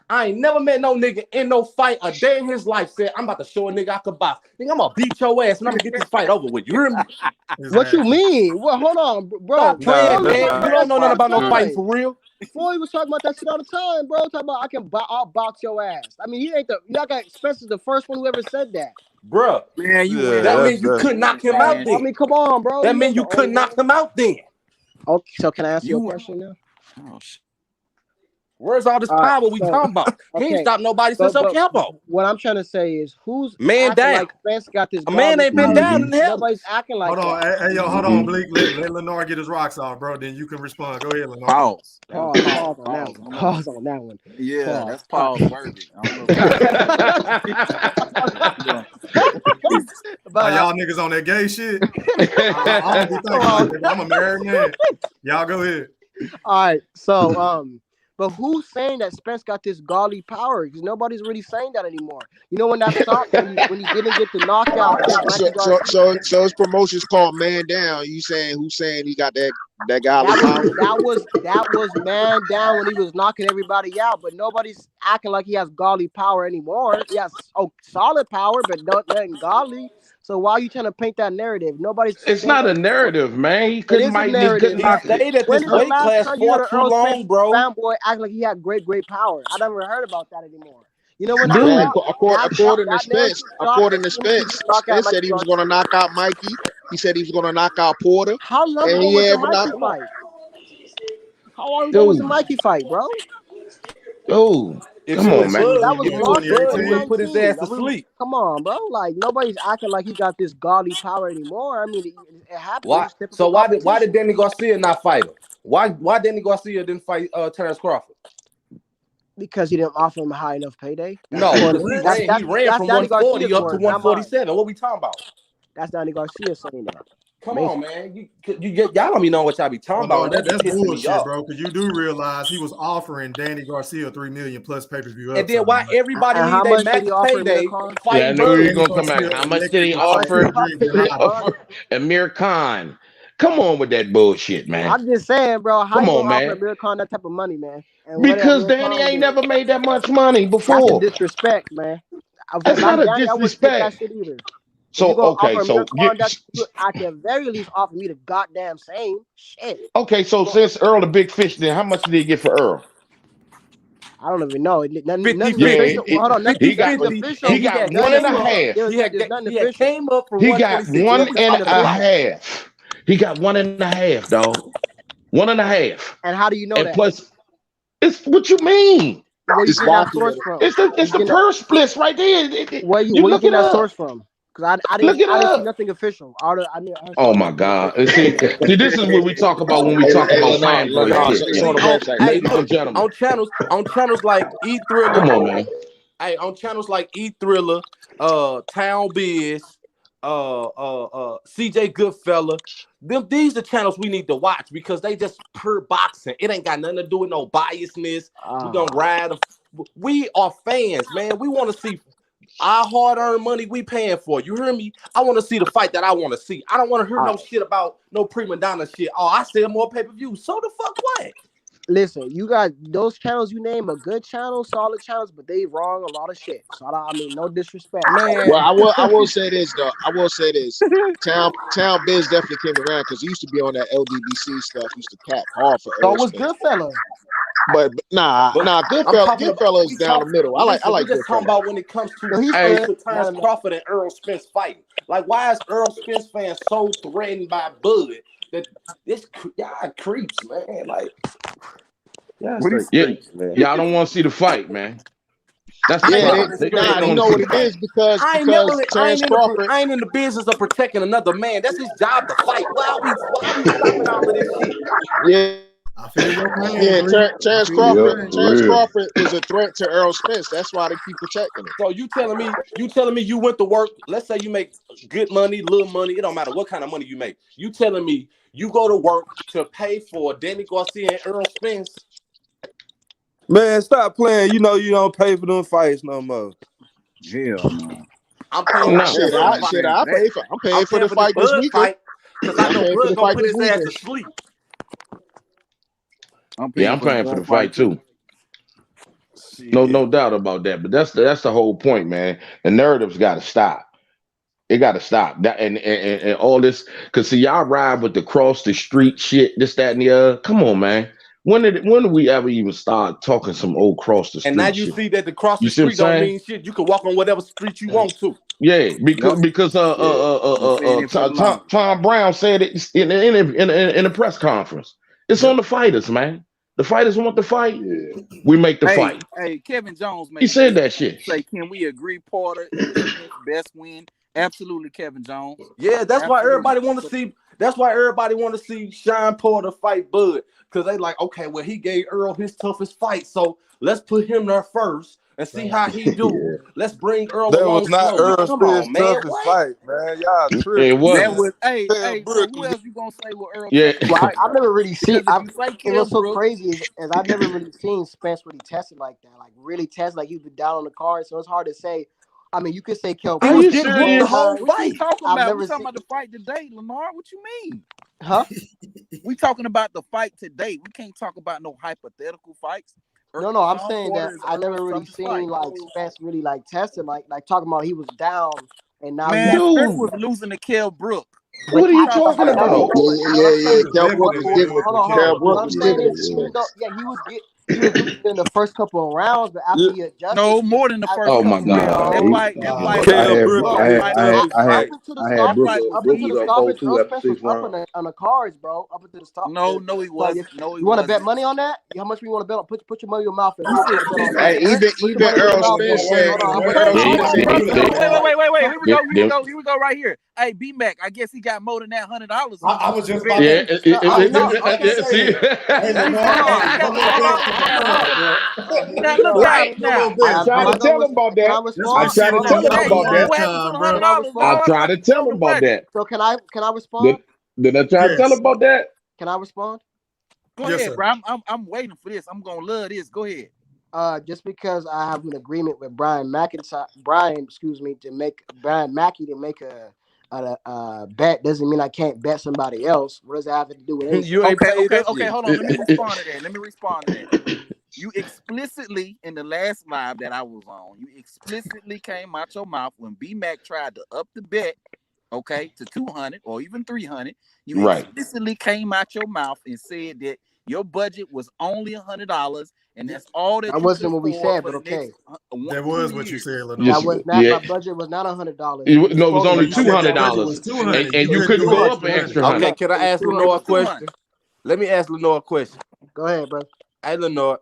I ain't never met no nigga in no fight a day in his life said, I'm about to show a nigga I could box. Nigga, I'm gonna beat your ass and I'm gonna get this fight over with. You hear me? What you mean? Well, hold on, bro. Stop playing, man. You don't know nothing about no fighting for real. Floyd was talking about that shit all the time, bro. Talking about I'll box your ass. I mean, y'all got Spencer's the first one who ever said that. Bruh, man, that means you couldn't knock him out then. I mean, come on, bro. That means you couldn't knock him out then. Okay, so can I ask you a question now? Oh, shit. Where's all this power we talking about? He ain't stopped nobody since Ocampo. What I'm trying to say is, who's man down? Like Spence got this. A man ain't been down in hell. Nobody's acting like. Hold on, Bleak. Let Lenore get his rocks off, bro. Then you can respond. Go ahead, Lenore. Pause on that one. Yeah, that's pause worthy. Y'all niggas on that gay shit? I don't be thinking like that. I'm a married man. Y'all go ahead. All right, so but who's saying that Spence got this godly power? Because nobody's really saying that anymore. You know when that stopped when he didn't get the knockout. So his promotion's called Man Down. You saying who's saying he got that godly power? That was Man Down when he was knocking everybody out. But nobody's acting like he has godly power anymore. He has solid power, but nothing godly. So why are you trying to paint that narrative? It's not a narrative, man. He couldn't stayed at this weight class for too long, bro. Fanboy acting like he had great power. I never heard about that anymore. You know when according to Spence, Spence said he was going to knock out Mikey. He said he was going to knock out Porter. How long ago was the Mikey fight? How long ago was the Mikey fight, bro? Dude. Come on, man. That was he would put his ass to sleep. Come on, bro. Like nobody's acting like he got this godly power anymore. I mean, it happened. Why? So why did Danny Garcia not fight him? Why Danny Garcia didn't fight Terrence Crawford? Because he didn't offer him a high enough payday. No, he ran from 140 up to 147. What we talking about? That's Danny Garcia saying that. Come on, man. Y'all don't be knowing what y'all be talking about. That's bullshit, bro. Because you do realize he was offering Danny Garcia $3 million plus pay-per-view. And then why everybody need that max payday? Yeah, I knew you were gonna come back. How much did he offer Amir Khan? Come on with that bullshit, man. I'm just saying, bro. How you offer Amir Khan that type of money, man? Because Danny ain't never made that much money before. That's a disrespect, man. That's not a disrespect. So okay, so I can very least offer me the goddamn same shit. Okay, so since Earl the Big Fish, then how much did he get for Earl? I don't even know. He got 1.5. He got 1.5. He got 1.5, dog. 1.5. And how do you know that? Plus, it's what you mean. Where you get that source from? It's the purse splits right there. Where you get that source from? Because I didn't see nothing official. Oh my God! See, this is what we talk about when we talk about fanboy. Ladies and gentlemen, on channels like E Thriller. Come on, man. Hey, on channels like E Thriller, Town Biz, CJ Goodfella, These the channels we need to watch because they just pure boxing. It ain't got nothing to do with no biasness. We gonna ride. We are fans, man. We want to see our hard-earned money we paying for. You hear me? I want to see the fight that I want to see. I don't want to hear no shit about no prima donna shit. Oh, I sell more pay-per-view. So the fuck what? Listen, you got those channels you name are good channels, solid channels, but they wrong a lot of shit. So I mean, no disrespect, man. Well, I will say this though. I will say this. Town Biz definitely came around because he used to be on that LDBC stuff. He used to cap hard for So Earl was Spence. Goodfella. But Goodfella is down the middle. I like we just talking about when it comes to Terrence Crawford and Earl Spence fighting. Like, why is Earl Spence fans so threatened by Bud that this y'all creeps, man? Like, y'all don't want to see the fight, man. That's you know what it is because Terrence Crawford. I ain't in the business of protecting another man. That's his job to fight. Why are we stopping all of this shit? Yeah. I feel your pain. Yeah, Terrence Crawford is a threat to Earl Spence. That's why they keep protecting him. So you telling me you went to work? Let's say you make good money, little money. It don't matter what kind of money you make. You telling me you go to work to pay for Danny Garcia and Earl Spence? Man, stop playing. You know you don't pay for them fights no more. Yeah, man. I'm paying. I'm paying for the fight this weekend. Because I know Bud gonna put his ass to sleep. I'm paying for the fight too. No doubt about that. But that's the whole point, man. The narrative's got to stop. It got to stop. That and all this, because see, y'all ride with the cross the street shit, this, that, and the other. Come on, man. When did we ever even start talking some old cross the street? And now you shit? see that the cross the street don't mean shit. You can walk on whatever street you want to. Yeah, because Tom Brown said it in a press conference. It's on the fighters, man. The fighters want the fight. Yeah. We make the fight. Hey, Kevin Jones, man. He said that shit. Say, can we agree, Porter? Best win. Absolutely, Kevin Jones. Yeah, that's why everybody want to see. That's why everybody want to see Sean Porter fight Bud, because they like, okay, well, he gave Earl his toughest fight, so let's put him there first and see how he do. Yeah. Let's bring Earl. That was not Earl's toughest fight, man. Y'all tripping. It was. That was. Hey, so who else you gonna say with Earl? Yeah, well, I've never really seen. It was so crazy is I've never really seen Spence really tested like that, like really test, like he's been down on the card. So it's hard to say. I mean, you could say Kel. He was getting the whole fight. What you talking about? We talking about the fight today, Lamar. What you mean? Huh? We talking about the fight today. We can't talk about no hypothetical fights. No, I'm saying that I never really seen like Spence really like tested, like talking about he was down and now Spence was losing to Kell Brook. What are you talking about? Yeah. Kell Brook was giving. Kell Brook was giving. He was in the first couple of rounds, but after he adjusted, no more than the first. Oh my God! On the cards, bro. Up until the stop. No, he wasn't. No, he you want to bet money on that? How much we want to bet on? Put your money in your mouth. Hey, even Earl Spence said. Wait. Here we go. Right here. Hey, B-Mac, I guess he got more than that $100. I was just about I tried to tell him about that. I tried to tell him about that. So can I respond? Did I try to tell him about that? Can I respond? Go ahead, bro. I'm waiting for this. I'm gonna love this. Go ahead. Just because I have an agreement with Brian Mackey to make Brian Mackey to make a bet doesn't mean I can't bet somebody else. What does that have to do with anything? Okay. Hold on. Let me respond to that. You explicitly in the last live that I was on, you explicitly came out your mouth when B-Mac tried to up the bet, to 200 or even 300. You explicitly came out your mouth and said that your budget was only $100. And that's all that. That wasn't what we said, but okay. That was what you said, Lenore. That was not my budget. Was not $100. No, it was only $200, and you couldn't go up an extra $100. Okay, can I ask Lenore a question? Let me ask Lenore a question. Go ahead, bro. Hey, Lenore.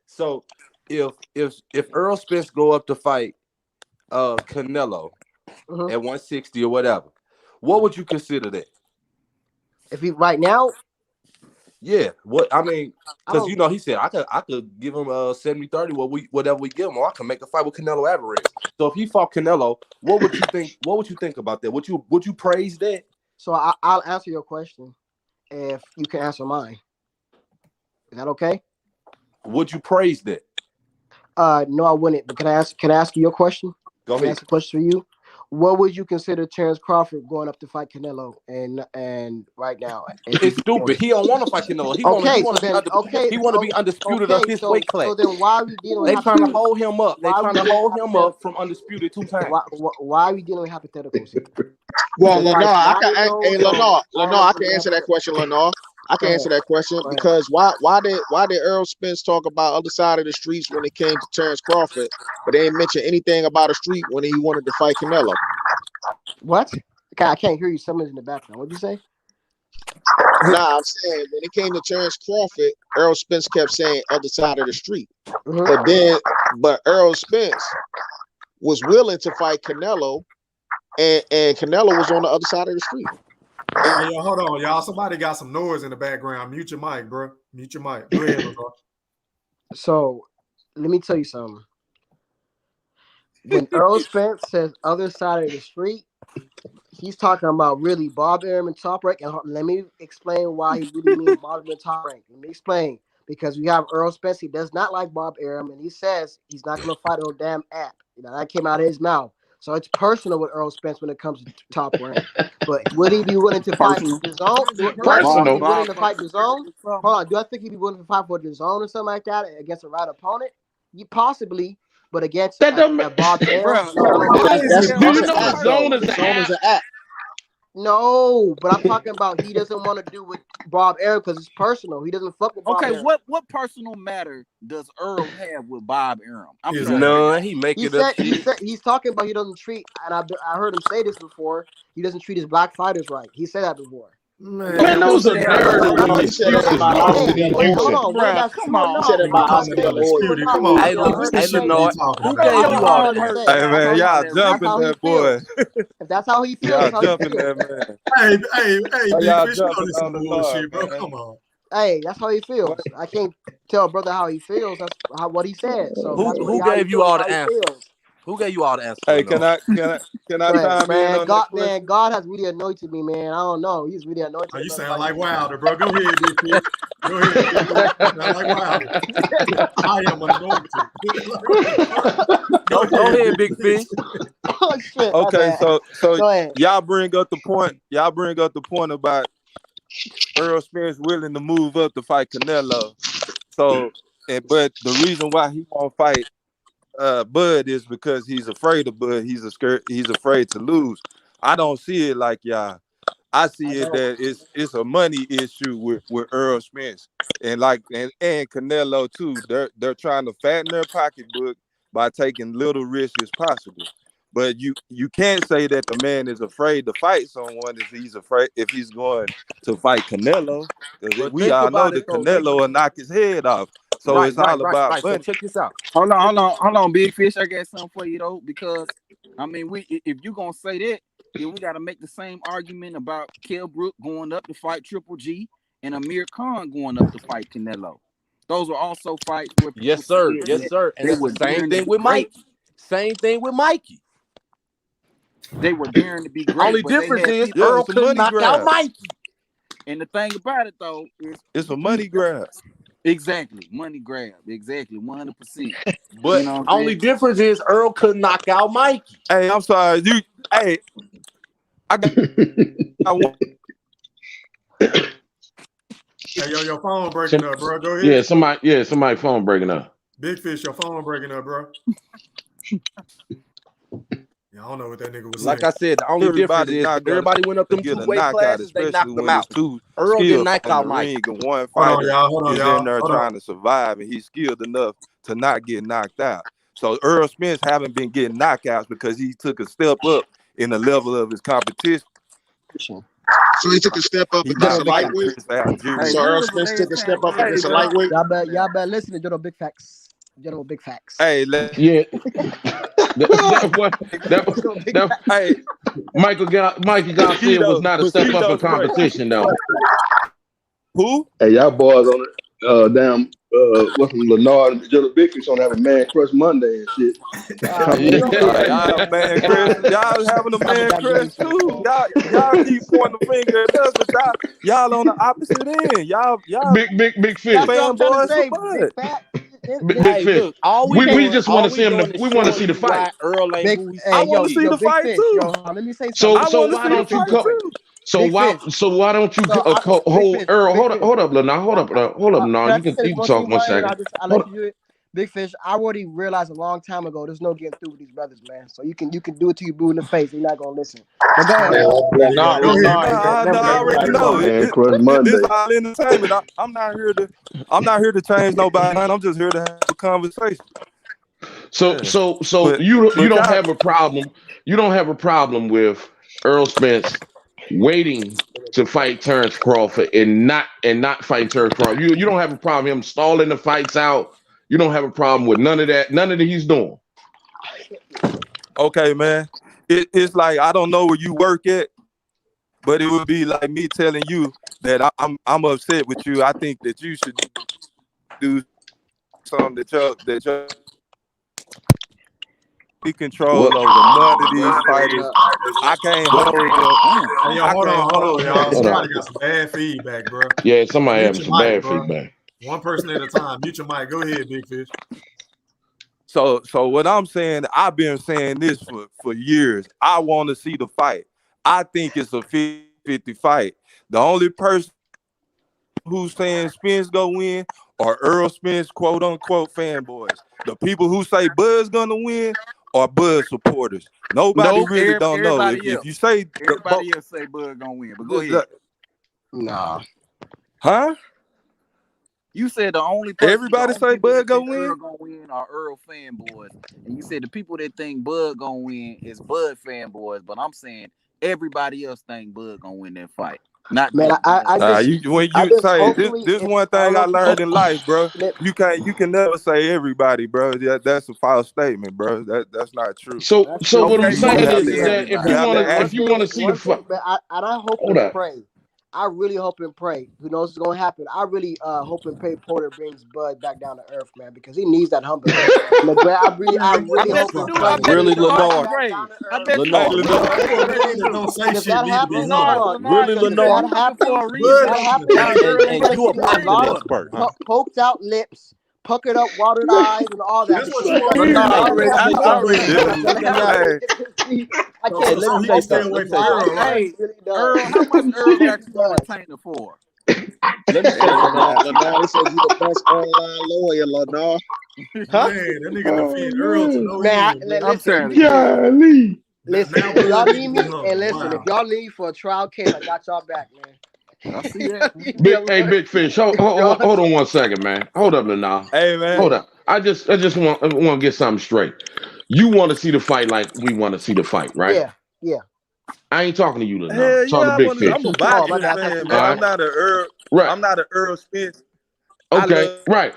So, if Earl Spence go up to fight Canelo at 160 or whatever, what would you consider that? If he right now. Yeah, what I mean, because he said I could give him 70-30, whatever we give him, or I can make a fight with Canelo Alvarez. So if he fought Canelo, what would you think? What would you think about that? Would you praise that? So I'll answer your question if you can answer mine. Is that okay? Would you praise that? No, I wouldn't. But can I ask you your question? Go Can I ahead. ask a question for you? What would you consider Terrence Crawford going up to fight Canelo and right now? It's stupid. He don't want to fight Canelo. He want to be undisputed of his weight class. So then why are we dealing with They trying to hold him up. They trying to hold him up from undisputed 2 times. Why are we dealing with hypotheticals here? Well, Lenore, I can answer that question, Lenore. I can answer that question because why did Earl Spence talk about other side of the streets when it came to Terrence Crawford, but they didn't mention anything about a street when he wanted to fight Canelo? What? Okay, I can't hear you. Someone's in the background. What'd you say? Nah, I'm saying when it came to Terrence Crawford, Earl Spence kept saying other side of the street. But Earl Spence was willing to fight Canelo, and Canelo was on the other side of the street. Hey, yo, hold on, y'all. Somebody got some noise in the background. Mute your mic, bro. Mute your mic. Go ahead, Lenore. So, let me tell you something. When Earl Spence says other side of the street, he's talking about really Bob Arum and Top Rank. And let me explain why he really means Bob Arum and Top Rank. Let me explain. Because we have Earl Spence. He does not like Bob Arum, and he says he's not going to fight on damn app. You know, that came out of his mouth. So it's personal with Earl Spence when it comes to Top Rank. But would he be willing to fight DAZN? Personal. Willing to fight DAZN? Hold on. Do I think he'd be willing to fight for DAZN or something like that against a right opponent? Possibly, but against Bob Arum. DAZN is an app. No, but I'm talking about he doesn't want to do with Bob Arum because it's personal. He doesn't fuck with Bob Arum. What personal matter does Earl have with Bob Arum? None. He making up shit. He's talking about he doesn't treat, and I heard him say this before. He doesn't treat his black fighters right. He said that before. Man, those are narrative excuses. Hold on, come on. He said it about Oscar De La Hoya. Come on. Hey, Lenore, who gave you all that? Hey, man, y'all jumping that boy. If that's how he feels, Y'all jumping that man. Hey, Y'all Big Fish, jumping this on the bullshit, bro. man. Come on. Hey, that's how he feels. I can't tell brother how he feels. That's what he said. So Who gave you all the answers? Who gave you all the answers? Hey, can I chime in on that question? God has really anointed me, man. I don't know. He's really anointed. Oh, you sound like Wilder, bro. Go ahead, Big Fish. Go ahead. You sound like Wilder. I am anointed. Go ahead, Big Fish. Oh shit. Okay, so Go ahead. y'all bring up the point. Y'all bring up the point about Earl Spence willing to move up to fight Canelo. So, but the reason why he won't fight Bud is because he's afraid of Bud. He's afraid to lose. I don't see it like y'all. I see it that it's a money issue with Earl Spence and Canelo too. They're trying to fatten their pocketbook by taking little risk as possible. But you can't say that the man is afraid to fight someone if he's going to fight Canelo, because we all know that Canelo will knock his head off. So it's all about money. So check this out. Hold on, Big Fish. I got something for you though, because I mean, if you gonna say that, then we gotta make the same argument about Kell Brook going up to fight Triple G and Amir Khan going up to fight Canelo. Those are also fights where yes, sir. And it's the same thing with Mikey. Same thing with Mikey. They were daring to be great. Only difference is Earl could knock out Mikey. And the thing about it though is it's a money grab. Exactly, money grab. Exactly, 100%. But you know only difference is Earl could knock out Mikey. Hey, I'm sorry. I want. Hey, your phone breaking up, bro. Go ahead. Somebody phone breaking up. Big Fish, your phone breaking up, bro. I don't know what that nigga was saying. Like I said, the only difference is everybody went up them two weight classes, they knocked them out. Earl didn't knock out Mike. One fighter is in there trying to survive, and he's skilled enough to not get knocked out. So Earl Spence haven't been getting knockouts because he took a step up in the level of his competition. So he took a step up against a lightweight. So Earl Spence took a step up against a lightweight. Y'all better listen to General Big Facts. General Big Facts. Hey, hey, Mikey Garcia was not a step up in competition though. Who? Hey, y'all boys on the damn what's some Lenard and Jilla Big Fish on have a man crush Monday and shit. Man crush. Y'all having a man crush too. Y'all keep pointing the finger at us, but y'all on the opposite end. Y'all big fish. That's what I'm trying to fanboys say. for Big Bud. fat. Big fish. Look, all We just want to see him. We want to see the why fight. Earl ain't Big, who he I hey, want to see the Big fight Fish, too. yo, let me say So something. I want to why see don't the you fight go? too. Big Fish. Why don't you So I, hold Big Fish, Earl? Big Hold Fish. up, now. Hold up, now. Can I You just say this can one thing, talk 1 Brian? second. I'll let you do it. Big Fish, I already realized a long time ago there's no getting through with these brothers, man. So you can do it till you blue in the face. They're not gonna listen. But go ahead. Lenard, Go ahead, Lenard, man. I already know. Man crush Monday. This all entertainment. I'm not here to change nobody. I'm just here to have a conversation. So But you don't y'all, have a problem. You don't have a problem with Earl Spence waiting to fight Terrence Crawford and not fighting Terrence Crawford. You don't have a problem him stalling the fights out. You don't have a problem with none of that. None of that he's doing. okay, man. It's like I don't know where you work at, but it would be like me telling you that I'm upset with you. I think that you should do something that you be control What? over none of these fighters. I can't hold them. Hey, yo, I hold can't on, hold y'all. them. Somebody got some bad feedback, bro. Yeah, somebody Mute having your some mic, bad bro. feedback. One person at a time. Mute your mic. Go ahead, Big Fish. So what I'm saying, I've been saying this for years. I want to see the fight. I think it's a 50-50 fight. The only person who's saying Spence go win are Earl Spence quote unquote fanboys. The people who say Bud's gonna win are Bud supporters. Nobody Nope, really don't know. everybody If else. you say Everybody else say Bud gonna win, but go ahead. Nah. Huh? You said the only person, Everybody the only say people Bud that go think win? Earl gonna win are Earl fanboys, and you said the people that think Bud gonna win is Bud fanboys. But I'm saying everybody else think Bud gonna win that fight. Not Man, just I just When I you just say hopefully this if one I don't thing know I if learned in life, bro. Let- You can never say everybody, bro. That's a false statement, bro. That's not true. So that's so true. what I'm Okay, You saying okay, have is to that everybody. you have to if ask. you want to see the one fight, thing, but I hope hold and up. pray. I really hope and pray. Who knows what's gonna happen? I really hope and pray Porter brings Bud back down to earth, man, because he needs that humbling. I really I hope bet you and do. pray I he bet brings Really, you do. I Bud Lenore. back agree. down to I earth. bet you Hey, Lenore. do. Lenore. You a I bet you man that do. don't say And if shit that need to be happens, humble. hold on. Really, Because if that Lenore. I'm looking for a happens, reason. if Bud that don't happens, Now Earl ain't And got you're gonna you a shit see to a say to lot positive of Bud. expert, huh? poked out lips, puckered up, watered eyes, and all that. This what Because you you're want gonna to see hear, a Hey, lot though. of hey, This that. what hey, you hey, want to listen, hear, listen, though. listen, I y'all. Hey, Hey, can't let So me he say gonna stay something. Let away me from say something. Earl, right? Hey, really does. Earl, how much Earl got you on Does. retainer for? Let me say Hey, something. Lenore, they said you the best online lawyer, Lenore. Huh? Man, that nigga Oh defend Earl to man. no Man, end, man. I'm listen, telling you. Golly. listen. Now If y'all Bud need need to be me, and humble. listen, if Wow. y'all need for a trial case, I got y'all back, man. I see that. Big fish. Hold on 1 second, man. Hold up, now. hey, man. Hold up. I just want to get something straight. You want to see the fight like we want to see the fight, right? Yeah, yeah. I ain't talking to you, now. Hell I'm talking yeah, to Big Fish. I'm a Oh, my boxing bad. I thought fan, you man. All said right. Right. I'm not an Earl Spence. I Okay. love Right.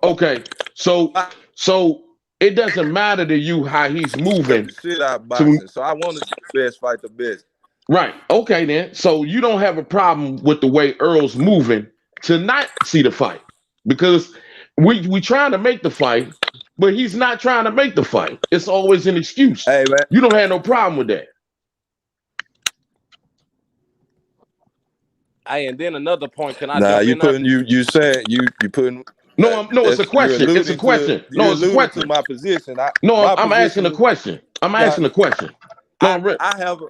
Okay. So boxing. it doesn't matter to you how he's moving The shit out of to boxing. So I want to see the best fight the best. right. Okay then. So you don't have a problem with the way Earl's moving to not see the fight. Because we trying to make the fight, but he's not trying to make the fight. It's always an excuse. Hey, man. You don't have no problem with that. Hey, and then another point. Can I Nah, jump you in there? putting you saying you putting No, it's a you're question. It's a alluding to question. No, it's a question. my position. No, My I'm asking position a is question. I'm nah, asking a question. No, I I'm I have a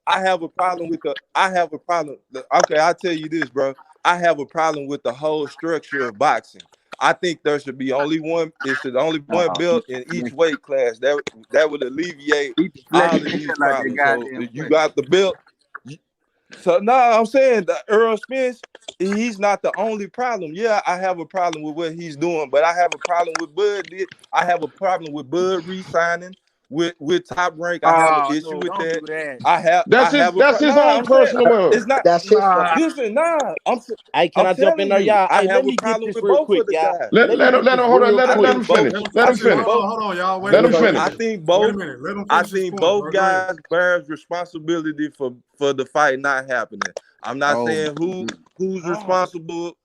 I have a problem with the I have a problem. Okay, I'll tell you this, bro. I have a problem with the whole structure of boxing. I think there should be only one. It should only one belt in each weight class. That would alleviate He all deflecting of these like that problems. So goddamn you question. got the belt. So no, I'm saying that Earl Spence, he's not the only problem. Yeah, I have a problem with what he's doing, but I have a problem with Bud. I have a problem with Bud re-signing with Top Rank. I have an Oh issue no, with don't do that. that. I have a that's his nah. own I'm saying personal it's not. that's his fault. Nah, Listen, nah. Hey, can I'm I jump in telling there, you, y'all? I Hey, have let a me get problem this with real both quick, of the y'all. guys. Let me get let this him hold on. real Let I quick. him think both. finish. Let I him Listen, think finish. both. hold on, y'all. Wait a Let him minute, Go wait a finish. I minute. think Wait a both. minute. Let him I finish his think point, both bro. Go ahead. guys bears responsibility for the fight not happening. I'm not oh saying my goodness. who's responsible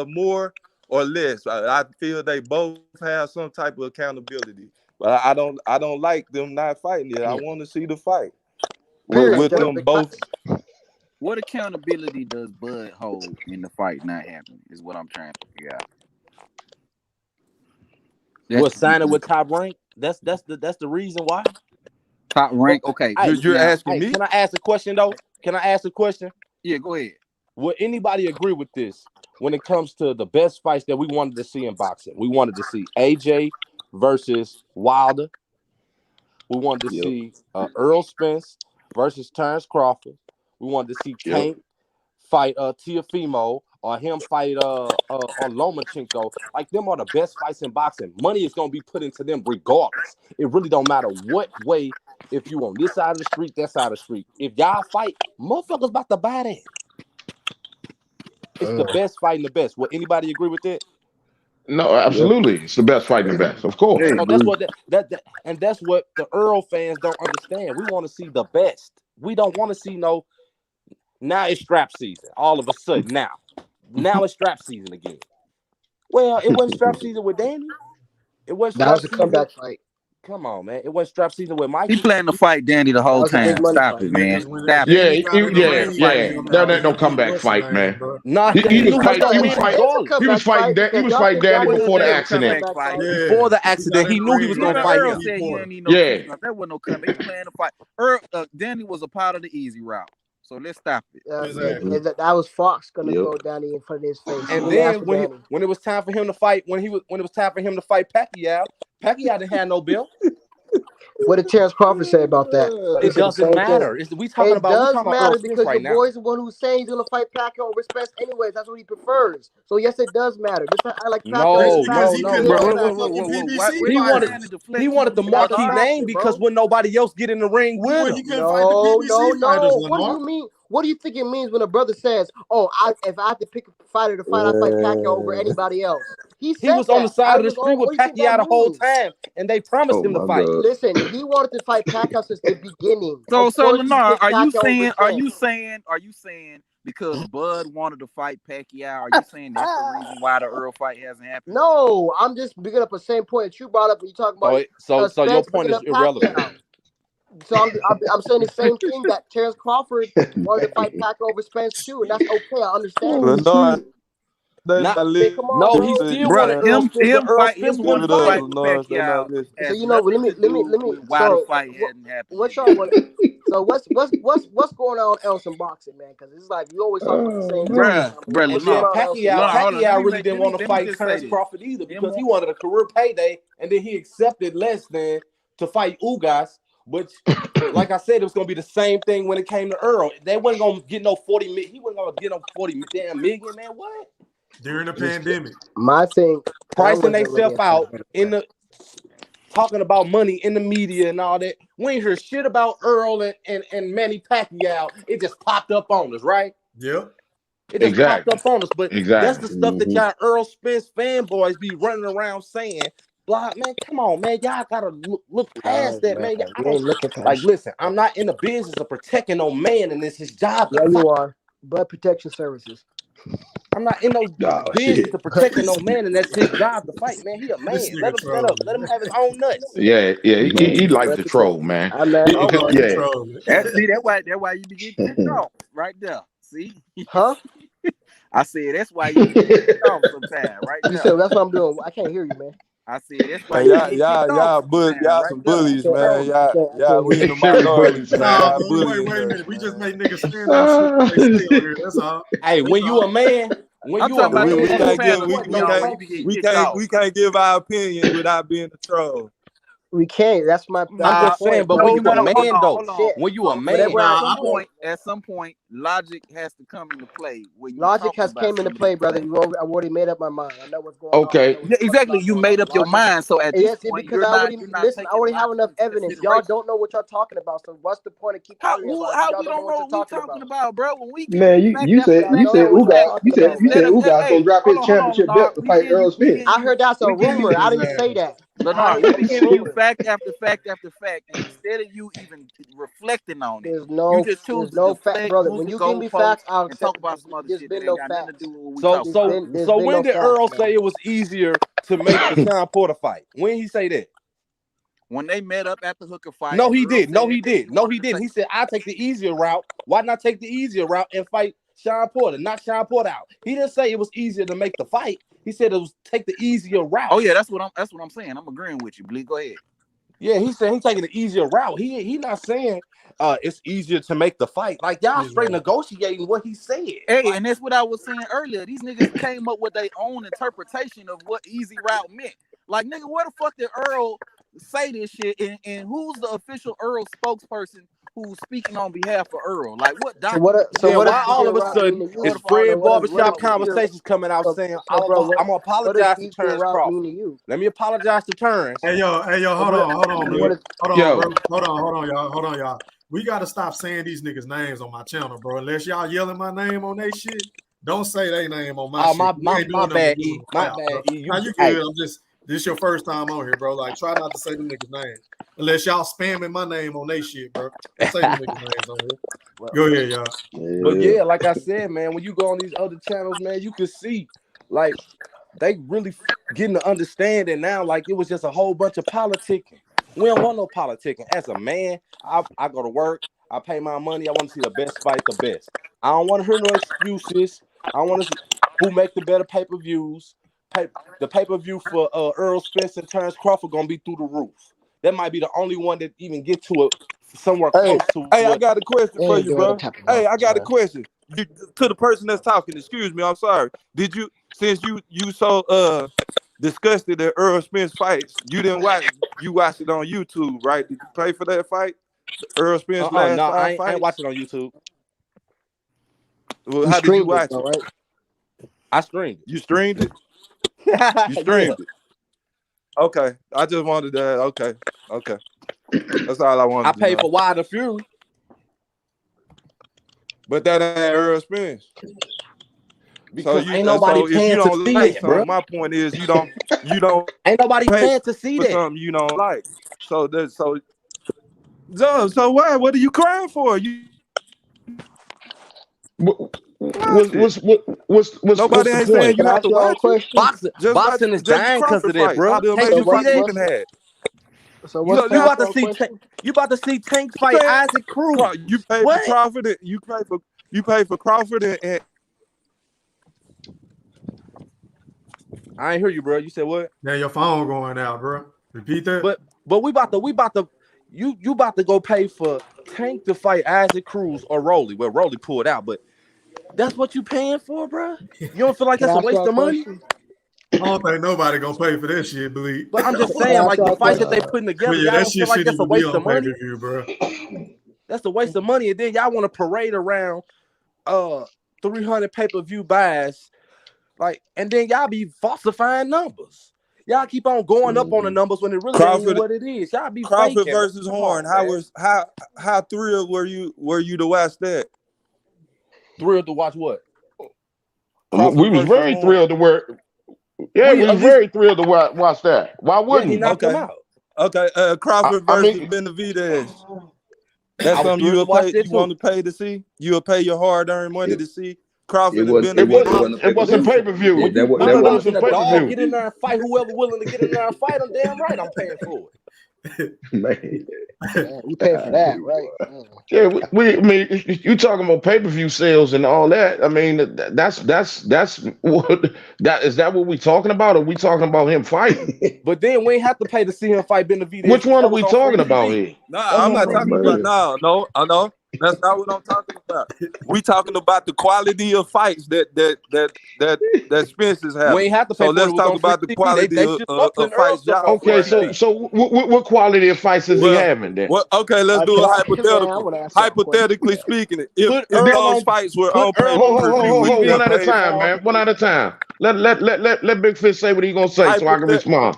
more or less. I feel they both have some type of accountability. But I don't like them not fighting yet. I want to see the fight with them both. What accountability does Bud hold in the fight not happening? Is what I'm trying to figure out. What signing with Top Rank? That's the reason why. Top Rank. Okay, you're asking me. Can I ask a question though? Can I ask a question? Yeah, go ahead. Would anybody agree with this when it comes to the best fights that we wanted to see in boxing? We wanted to see AJ versus Wilder. We wanted to see Earl Spence versus Terrence Crawford. We wanted to see Tank fight Teofimo or him fight on Lomachenko. Like, them are the best fights in boxing. Money is gonna be put into them regardless. It really don't matter what way. If you on this side of the street, that side of the street. If y'all fight, motherfuckers about to buy that. It's the best fighting the best. Would anybody agree with that? No, absolutely. It's the best fighting the best, of course. So that's what and that's what the Earl fans don't understand. We want to see the best. We don't want to see no. Now it's strap season. All of a sudden, now it's strap season again. Well, it wasn't strap season with Danny. It wasn't. That was a comeback fight. Come on, man. It wasn't strap season with Mike. He planned to fight Danny the whole time. Stop it, man. Stop it. That ain't no comeback fight, man. Nah, he was fighting Danny before the accident. Before the accident, he knew he was gonna fight him. That wasn't no comeback. He planned to fight. Danny was a part of the easy route. So let's stop it. That was Fox gonna go down in front of his face. And then when it was time for him to fight, when it was time for him to fight Pacquiao didn't have no belt. What did Terrence Crawford say about that? It doesn't matter. We talking about because right the now. boy's the one who's saying he's gonna fight Pacquiao over Spence anyways. That's what he prefers. So yes, it does matter. I like Pacquiao. He wanted the marquee name because when nobody else get in the ring with him. No. What do you mean? What do you think it means when a brother says, "Oh, if I have to pick a fighter to fight, I fight Pacquiao over anybody else"? He was on the side of the street with Pacquiao the whole time, and they promised him to fight. Listen, he wanted to fight Pacquiao since the beginning. So Lennar, are you saying because Bud wanted to fight Pacquiao, are you saying that's the reason why the Earl fight hasn't happened? No, I'm just bringing up the same point that you brought up when you talking about. So your point is irrelevant. So I'm saying the same thing that Terrence Crawford wanted to fight Pacquiao over Spence too, and that's okay. I understand. He still wanted him to fight Pacquiao. So let me. Why the fight hadn't happened? What y'all want? So what's going on else in boxing, man? Because it's like you always talk about the same thing. Pacquiao really didn't want to fight Terrence Crawford either because he wanted a career payday, and then he accepted less than to fight Ugas. Which, like I said, it was gonna be the same thing when it came to Earl. They wasn't gonna get no 40 million. He wasn't gonna get no 40 damn million, man. What? During the pandemic. My thing, pricing themselves out in the talking about money in the media and all that. We ain't heard shit about Earl and Manny Pacquiao. It just popped up on us, right? Yeah. It just popped up on us. But that's the stuff that y'all Earl Spence fanboys be running around saying. Man, come on, man. Y'all gotta look past that, man. Listen, I'm not in the business of protecting no man, and it's his job. Yeah, you are. But protection services. I'm not in no business of protecting no man, and that's his job to fight, man. He a man. Let him shut up. Let him have his own nuts. Yeah. He likes to troll, man. That's why you be getting kicked off right there. See? Huh? I said that's why you get kicked off sometimes, right? You said that's what I'm doing. I can't hear you, man. I said that's why y'all some bullies, man. Y'all we in the minorities, man. Wait a minute. We just made niggas stand up. Shit. They still here. That's all. Hey, when you a man, we can't give our opinion without being a troll. We can't. That's my. I'm just saying, but when you a man, though, when you a man, at some point, logic has to come into play. Logic has came into play, brother. I already made up my mind. I know what's going on. Okay. Yeah, exactly. You made up your mind. So at this point, because I already have enough evidence. Y'all don't know what y'all talking about. So what's the point of keep how we don't know what we're talking about, bro? When we you said Ugas gonna drop his championship belt to fight Earl Spence. I heard that's a rumor. I didn't say that. Lenard, we be giving you fact after fact after fact, and instead of you even reflecting on it, you just choose to no fact, deflect, brother. move When the you give me goalposts, facts, I'll and accept talk it. about some other There's shit that been ain't no got nothing to facts. do with what we So talking about. There's so been when no did facts, Earl man. say it was easier to make the Sean Porter fight? When he say that? When they met up at the Hooker fight, No, he Earl did. No, said he that he did. No, wanted he to didn't. take. He said, "I'll take the easier route. Why not take the easier route and fight Sean Porter? Not Sean Porter out." He didn't say it was easier to make the fight. He said it was take the easier route. Oh yeah, that's what I'm saying. I'm agreeing with you, Bleak. Go ahead. Yeah, he said he's taking the easier route. He not saying it's easier to make the fight. Like y'all straight negotiating what he said. Hey, like, and that's what I was saying earlier. These niggas came up with their own interpretation of what easy route meant. Like, nigga, where the fuck did Earl say this shit? And who's the official Earl spokesperson who's speaking on behalf of Earl? Like, what document? Then what why does all easier of a route sudden mean to you? is What Fred does Barbershop easier- conversations coming out saying I'm bro, gonna what apologize does to easier Terrence route Crawford. mean to you? Let me apologize to Terrence. Hey yo, hold on, What Blake. is- Hold on, Yo. bro. Hold on, y'all. We gotta stop saying these niggas' names on my channel, bro. Unless y'all yelling my name on they shit, don't say they name on my Oh, shit. my We ain't doing them bad, to E. do My foul, bad, bro. E. Now you Hey. good. This your first time on here, bro. Like, try not to say them niggas' names. Unless y'all spamming my name on they shit, bro. Don't say them niggas' names on here. Go ahead, y'all. But yeah, like I said, man, when you go on these other channels, man, you can see like they really getting to understanding now. Like it was just a whole bunch of politicking. We don't want no politicking. As a man, I go to work, I pay my money, I want to see the best fight, the best. I don't want to hear no excuses. I want to see who make the better pay-per-views. The pay-per-view for Earl Spence and Terrence Crawford gonna be through the roof. That might be the only one that even get to it somewhere close to. Hey, I got a question for you, bro. type of Hey, I got a man. question. To the person that's talking, excuse me, I'm sorry. Did you, since you so disgusted at Earl Spence fights, you didn't watch, you watched it on YouTube, right? Did you pay for that fight? The Earl Spence last No, 5 I fights? ain't watching on YouTube. Well, how did you watch it? Right? I streamed it. You streamed it? You Yeah. streamed it. Okay. I just wanted that. Okay. That's all I wanted I to paid know. for Wilder Fury. But that ain't Earl Spence. Because ain't nobody if paying you to don't see like that, bro. something, my point is you don't Ain't nobody pay paying to see for that. something you don't like. So what are you crying for? What's Nobody the ain't point? saying you have to watch it. Boxing is Just dying because Crawford of that, fight. bro. All the Tank, you amazing see that? Crawford had. So You what's about to see you about to see Tank fight Isaac Cruz. You pay for Crawford. You pay for Crawford and I ain't hear you, bro. You said what? Now your phone going out, bro. Repeat that. But we about to you about to go pay for Tank to fight Isaac Cruz or Rolly. Well, Rolly pulled out, but that's what you paying for, bro. You don't feel like that's a waste of money? I don't think nobody gonna pay for that shit, believe. But I'm just saying, like the fights that they putting together, yeah, y'all that don't feel shit like shouldn't that's a even be waste on of money. pay-per-view, bro. That's a waste of money, and then y'all want to parade around 300 pay-per-view buys, like, and then y'all be falsifying numbers. Y'all keep on going up on the numbers when it really ain't even what it is. Y'all be Crawford faking. versus Horn. How thrilled were you to watch that? Thrilled to watch what? Crawford we was very Horn. Thrilled to work. Yeah, we was very thrilled to watch that. Why wouldn't he knocked him out? Okay, Crawford versus Benavidez. That's something you want to pay to see? You'll pay your hard-earned money to see Crawford and Benavidez? It wasn't pay-per-view. When you watching a dog get in there and fight, whoever willing to get in there and fight, I'm damn right I'm paying for it. Man, you pay for that, right? Yeah, I mean, you talking about pay-per-view sales and all that. I mean, that's what is that what we talking about? Or are we talking about him fighting? But then we ain't have to pay to see him fight Benavidez. Which one are we talking about here? No, I'm not talking about no. That's not what I'm talking about. We talking about the quality of fights that Spence is having. We ain't have to pay so let's talk about the quality of fights y'all. Okay, so what quality of fights is he having then? Okay, let's do a hypothetical. Hypothetically speaking, if those fights were on pay-per-view, one at a time, man. One at a time. Let Big Fish say what he gonna say so I can respond.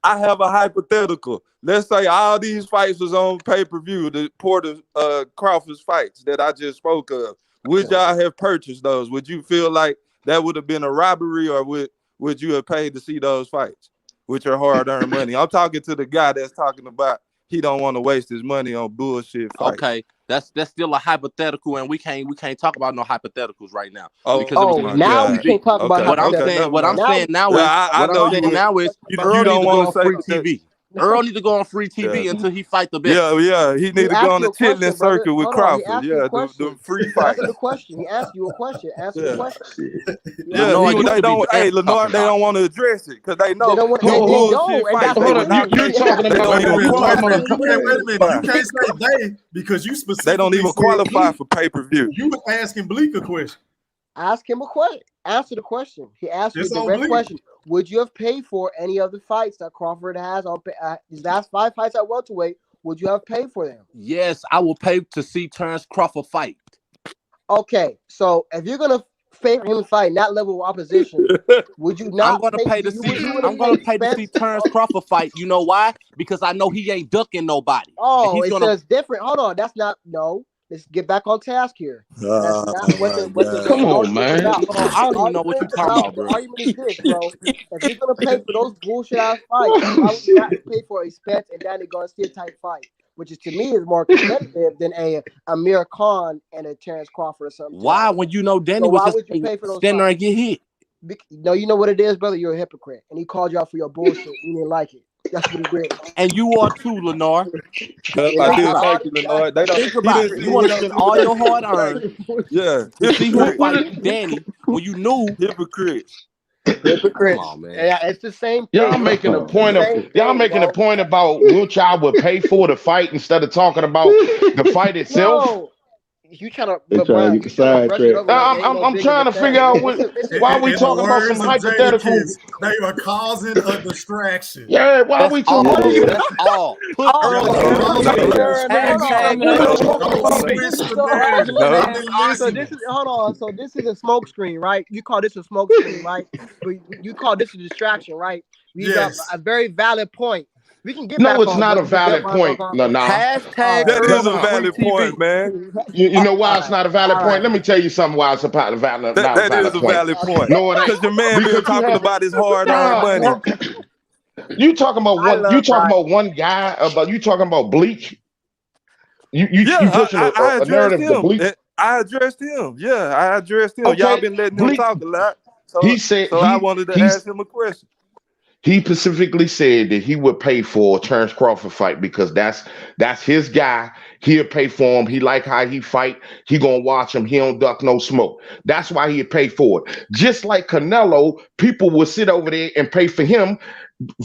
I have a hypothetical. Let's say all these fights was on pay-per-view, the Porter Crawford's fights that I just spoke of. Would y'all have purchased those? Would you feel like that would have been a robbery, or would you have paid to see those fights? with your hard-earned money. I'm talking to the guy that's talking about he don't want to waste his money on bullshit fights. Okay, that's still a hypothetical, and we can't talk about no hypotheticals right now. Oh, because it was my now God. we can't talk about What I'm hypotheticals. saying, what I'm Now- saying now Well, is, I what know I'm saying you- now is, you Earl don't need to wanna go on say free that- TV. Earl need to go on free TV until he fight the best. Yeah, he need to asked go on you the a question, chitlin brother. circuit with Hold on, he Crawford. asked you a Yeah, the question. free Answer fights. the question. He asked you a question. Answer Yeah. the question. Yeah, Lenore, you they could be don't. Hey, damn Lenore, talking they about don't want to address it because they know They don't want. them They bullshit don't, and fights. that's They the would not question. pay. talking They about don't even Wait qualify. a minute. You can't say they because you specifically They don't even said qualify he. for pay-per-view. You were asking Bleak a question. Ask him a question. Answer the question. He asked you a It's on direct Bleak. question. Would you have paid for any of the fights that Crawford has on his last 5 fights at welterweight? Would you have paid for them? Yes, I will pay to see Terrence Crawford fight. Okay, so if you're gonna favor him fighting that level of opposition, would you not? I'm gonna pay to see. I'm gonna pay to see Terrence Crawford fight. You know why? Because I know he ain't ducking nobody. Oh, he's it gonna- says different. Hold on, that's not no. Let's get back on task here. That's not what the Come on, man. about. I don't even know what you're talking about, bro. The argument is this, bro. If you're gonna pay for those bullshit ass fights, why would you not pay for a Spence and Danny Garcia type fight, which is to me is more competitive than a Amir Khan and a Terrence Crawford or something? Why, when you know Danny So was why just would you pay for those stand there and fights? get hit? No, you know what it is, brother. You're a hypocrite, and he called you out for your bullshit. You didn't like it. That's what he did. And you are too, Lenore. Cause like this, thank you, Lenore. They don't. Think about it. You want to spend all your hard earned Yeah, to see him hypocrite. fight Danny when you knew. Hypocrite. Hypocrite. Come on, man. Yeah, it's the same thing. Y'all making a point Same of y'all thing, making bro. a point about which y'all would pay for the fight instead of talking about the fight itself. No, you trying to, They but trying to Brian, get you the trying to brush it sidetrack. over like ain't no I'm big trying of to a thing. figure out why In we the talking about some words of hypothetical. Jadakiss, they are causing a distraction. Yeah, why That's we all. talking? That's all. Put Oh, Earl Y'all in causing the a game. distraction. Don't switch the narrative. I've been So listening. this is hold on. So this is a smoke screen, right? You call this a smoke screen, right? But you call this a distraction, right? You got Yes. a very valid point. We can get No, back it's on. not but a we can valid get point, back on. nah. Hashtag That Earl is a for free valid TV. point, man. You know why it's not a valid All point? right. Let me tell you something why it's not a valid That is a point. valid point. No, it ain't. Because your man been Because you talking have about his hard-earned money. You talking about I one? love You talking Brian. about one guy? About you talking about Bleach? You Yeah, pushing I a addressed narrative to him. Bleach? I addressed him. Yeah, I addressed him. Okay, Y'all been letting him Bleach. talk a lot. So, He said I wanted to ask him a question. He specifically said that he would pay for a Terrence Crawford fight because that's his guy. He'll pay for him. He like how he fight. He gonna watch him. He don't duck no smoke. That's why he'd pay for it. Just like Canelo, people would sit over there and pay for him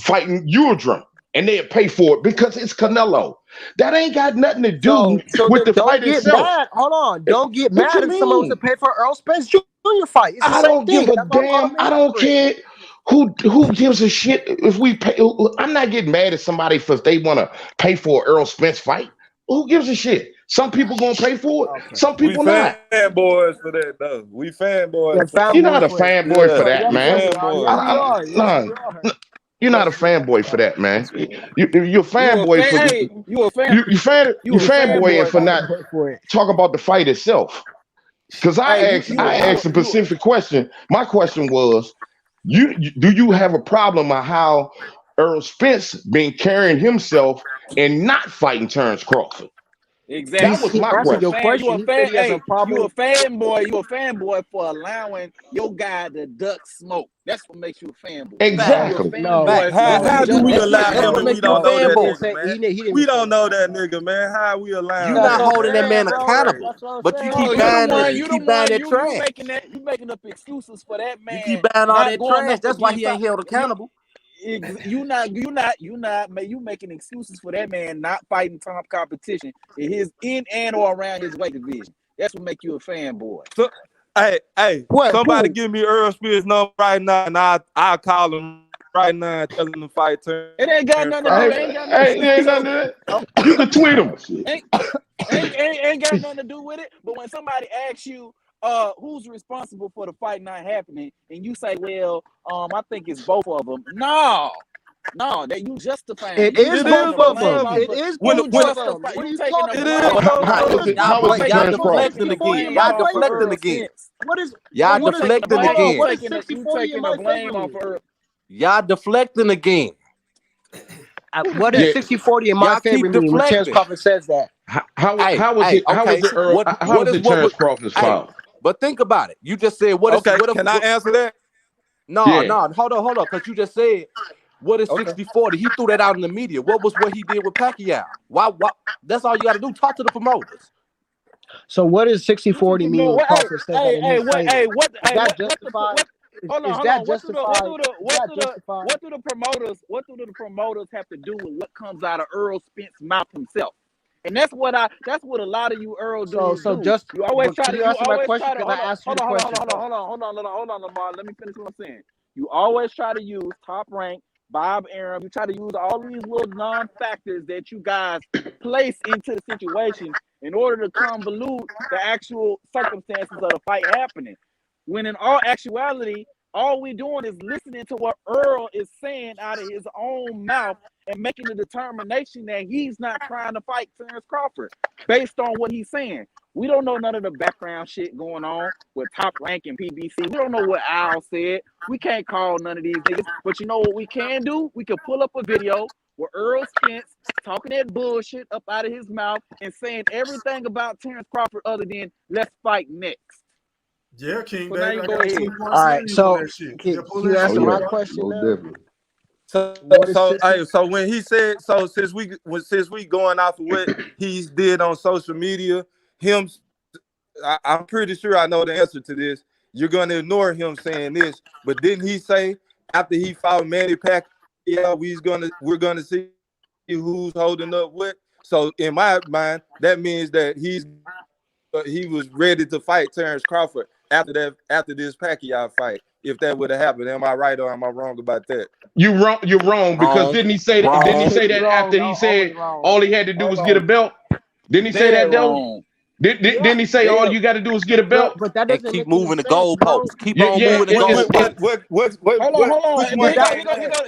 fighting Urdrum, and they'd pay for it because it's Canelo. That ain't got nothing to do with the don't fight get itself. mad. Hold on. Don't get What mad you if someone was to mean? pay for Earl Spence Jr. fight. It's the I same don't thing. give a That's why I'm calling damn. him I don't hypocrite. care who gives a shit if we pay. I'm not getting mad at somebody if they want to pay for an Earl Spence fight. Who gives a shit? Some people gonna pay for it. Okay. Some people We not. fanboys for that, though. We fanboys. Yeah, You're not a fanboy for it. fanboy for Yeah, that, we man. fanboys. Yes, we are. Yes, Nah, we are. you're not a Yes, we are. fanboy for that, man. You're a You a fanboy fan? for Hey, you a fan? you fanboying for not Fanboy for it. talk about the fight itself. Because I Hey, asked a specific question. My question was, do you have a problem with how Earl Spence been carrying himself and not fighting Terrence Crawford? Exactly. That was He my answered your question. You a question. He fan? said he has Hey, a problem. you a fanboy? You a fanboy for allowing your guy to duck smoke? That's what makes you a fanboy. Exactly. You a No. fanboy. How do we That's allow what him and we makes you don't a know that fanboy. nigga, man? He didn't We say don't know that. that nigga, man. How we allow You him? not That's what holding I'm that saying, man bro. accountable, That's what I'm but you saying. keep Bro, you buying the one. that. You You the keep buying one. that You trash. making that. You making up excuses for that man. You keep buying all not that going trash. up That's why he against ain't held accountable. You making excuses for that man not fighting top competition in and or around his weight division. That's what make you a fanboy. So, hey, What? somebody Who? give me Earl Spears' number right now, and I'll call him right now and tell him to fight Terrence. It ain't got nothing to do. It ain't got nothing to do. Ain't nothing to that. You can tweet him. Ain't got nothing to do with it. But when somebody asks you, who's responsible for the fight not happening, and you say, well, I think it's both of them. No, that you justifying. It is both of them. It is both of them. What are you talking about? How was it Y'all Terrence Crawford? deflecting again. Y'all deflecting again. What is Y'all what is deflecting hold on, again. what is You 60-40 in taking my the blame favor? off of Earl. Y'all deflecting again. What does 60-40 in my Y'all favor keep mean when Terrence deflecting. Crawford says that? How was it Earl? How was it Terrence Crawford's fault? But think about it. You just said what if Can I answer that? No, hold on, because you just said what is 60-40? He threw that out in the media. What he did with Pacquiao? Why? That's all you got to do. Talk to the promoters. So what does 60-40 mean when Crawford says that in his favor? Is that justified? Hold on. What do the promoters have to do with what comes out of Earl Spence's mouth himself? And that's what a lot of you Earl dudes do. You always try to answer my question because I asked you the question. Hold on, Lamar. Let me finish what I'm saying. You always try to use Top Rank, Bob Arum. You try to use all these little non-factors that you guys place into the situation in order to convolute the actual circumstances of the fight happening. When in all actuality, all we doing is listening to what Earl is saying out of his own mouth and making the determination that he's not trying to fight Terrence Crawford based on what he's saying. We don't know none of the background shit going on with Top Rank and PBC. We don't know what Al said. We can't call none of these niggas. But you know what we can do? We can pull up a video where Earl Spence talking that bullshit up out of his mouth and saying everything about Terrence Crawford other than let's fight next. Yeah, King. So now you go ahead. All right, so can you answer my question now? So when he said since we going off of what he did on social media, I'm pretty sure I know the answer to this. You're gonna ignore him saying this, but didn't he say after he fought Manny Pacquiao, we're gonna see who's holding up what? So in my mind, that means that he was ready to fight Terrence Crawford after this Pacquiao fight. If that would have happened, am I right or am I wrong about that? You're wrong because didn't he say that? Didn't he say that after he said all he had to do was get a belt? Didn't he say that though? Didn't he say all you got to do is get a belt? But that doesn't keep moving the goalposts. Keep on moving the goalposts.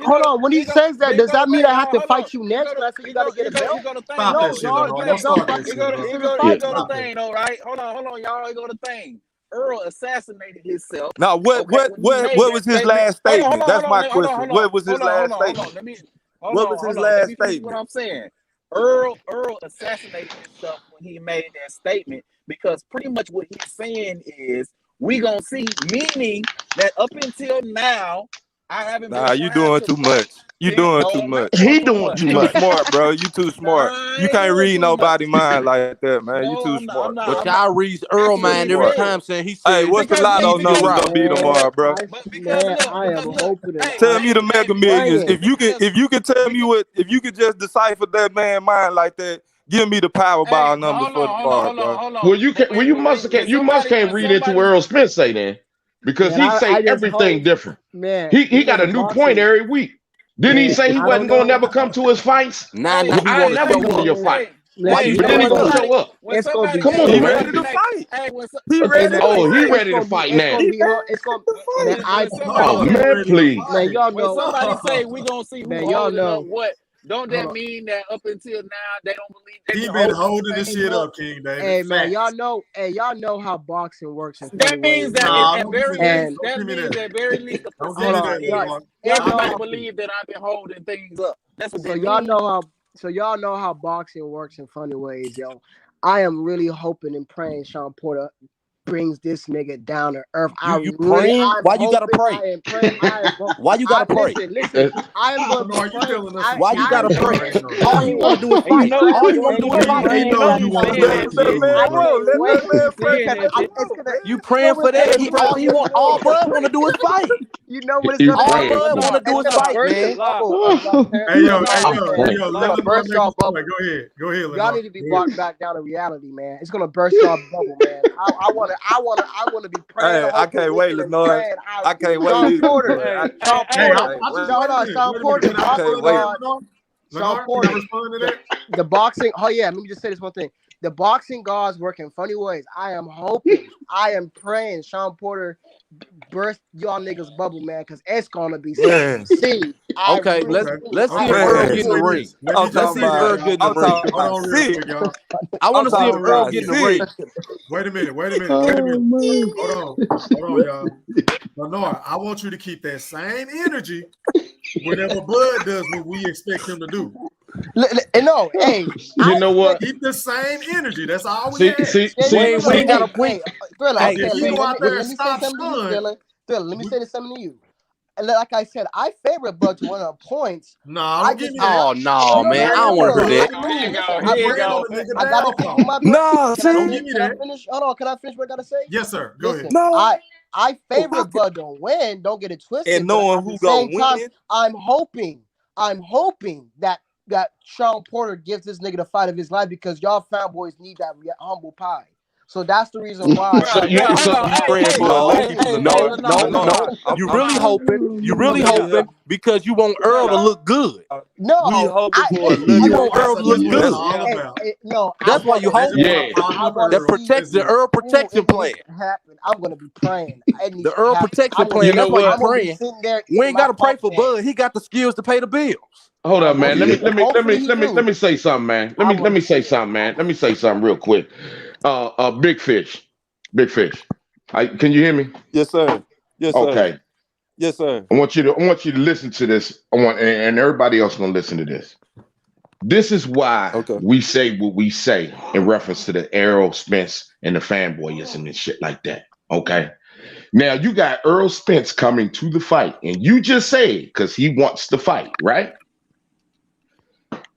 Hold on. When he says that, does that mean I have to fight you next? When I say you got to get a belt? No, y'all get a belt. It go to thing, all right? Hold on, y'all. It go to thing. Earl assassinated himself. Now, what was his last statement? That's my question. What was his last statement? What was his last statement? What I'm saying. Earl assassinated himself when he made that statement because pretty much what he's saying is we gonna see, meaning that up until now I haven't. Nah, you doing too much. You doing too much. He doing too much. You smart, bro. You too smart. You can't read nobody's mind like that, man. You too smart. But y'all read Earl mind every time saying he said. Hey, what's the lotto numbers gonna be tomorrow, bro? Man, I am hoping. Tell me the Mega Millions. If you can tell me if you could just decipher that man's mind like that, give me the Powerball numbers for tomorrow, bro. Well, you must can't read into what Earl Spence say then, because he say everything different. Man, he got a new point every week. Didn't he say he wasn't gonna never come to his fights? Nah, he I never come to your fight. But then he gonna show up. It's gonna be. Come on, He man. ready to fight. He ready to fight now. Oh man, please. Man, y'all know. When somebody say we gonna see who holding up what, don't that mean that up until now they don't believe they He been holding this shit up, King David. Hey man, y'all know how boxing works. That means that at very least everybody believe that I've been holding things up. That's what y'all know how boxing works in funny ways, yo. I am really hoping and praying Sean Porter brings this nigga down to earth. You praying? Why you gotta pray? Why you gotta pray? Listen, I am going to pray. Why you gotta pray? All he want to do is fight. All he want to do is fight. You praying for that? All he want, all Bud want to do is fight. You know what it's gonna all Bud want to do is fight, man. Hey, yo, let burst y'all bubble. Go ahead. Y'all need to be brought back down to reality, man. It's gonna burst y'all bubble, man. I want to be praying. Hey, I can't wait, Lenore. I can't wait. Sean Porter. Sean Porter. The boxing. Oh yeah, let me just say this one thing. The boxing gods work in funny ways. I am hoping, I am praying Sean Porter burst y'all niggas bubble, man, because it's gonna be see. Okay, really let's see if Man, Earl get in the ring. I'm Let's see if Earl get in the I'm ring. talking Hold about on real sick. quick, y'all. I want I'm to see if talking Earl about get in the sick. ring. Wait a minute. Oh man. Hold on, y'all. Lenore, I want you to keep that same energy whenever Bud does what we expect him to do. No, hey, You know what? Keep the same energy. That's all we ask. We ain't got a hey, Thriller. Hey, Okay, If he go out there let and me say stop something to you, Sean, Thriller. Let me say something to you. And like I said, I favor Bud to win on points. nah, don't give me that. Oh no, man, I don't want to hear that. You brand on the nigga I gotta downfall. keep my No, Don't see, give me Can I that. finish? Hold on, can I finish what I gotta say? Yes, sir. Go ahead. Listen, no, I favor Bud to win. Don't get it twisted. and But knowing at who the gonna same time, win. I'm hoping that Sean Porter gives this nigga the fight of his life because y'all fanboys need that humble pie. So that's the reason why. So you Friends, No, Bud. no. You really hoping because you want Earl to look good. No, We hoping for a You little. want Earl to look That's what it's good. all about. no. That's why you That's hoping. just my Yeah. problem with That Earl. protects the Earl protection plan. Happen. I'm gonna be praying. It needs The to Earl happen. protection I'm gonna plan. You know That's why what? you're I'm gonna be praying. sitting there. We ain't got to pray for popcorn. Bud. He got the skills to pay the bills. Hold up, man. Let me Hopefully he do. let me say something, man. Let me say something, man. Let me say something real quick. Big fish. Can you hear me? Yes, sir. Yes, sir. Okay. Yes, sir. I want you to listen to this. And everybody else gonna listen to this. This is why Okay. we say what we say in reference to the Errol Spence and the fanboyism and shit like that. Okay. Now you got Earl Spence coming to the fight, and you just say because he wants to fight, right?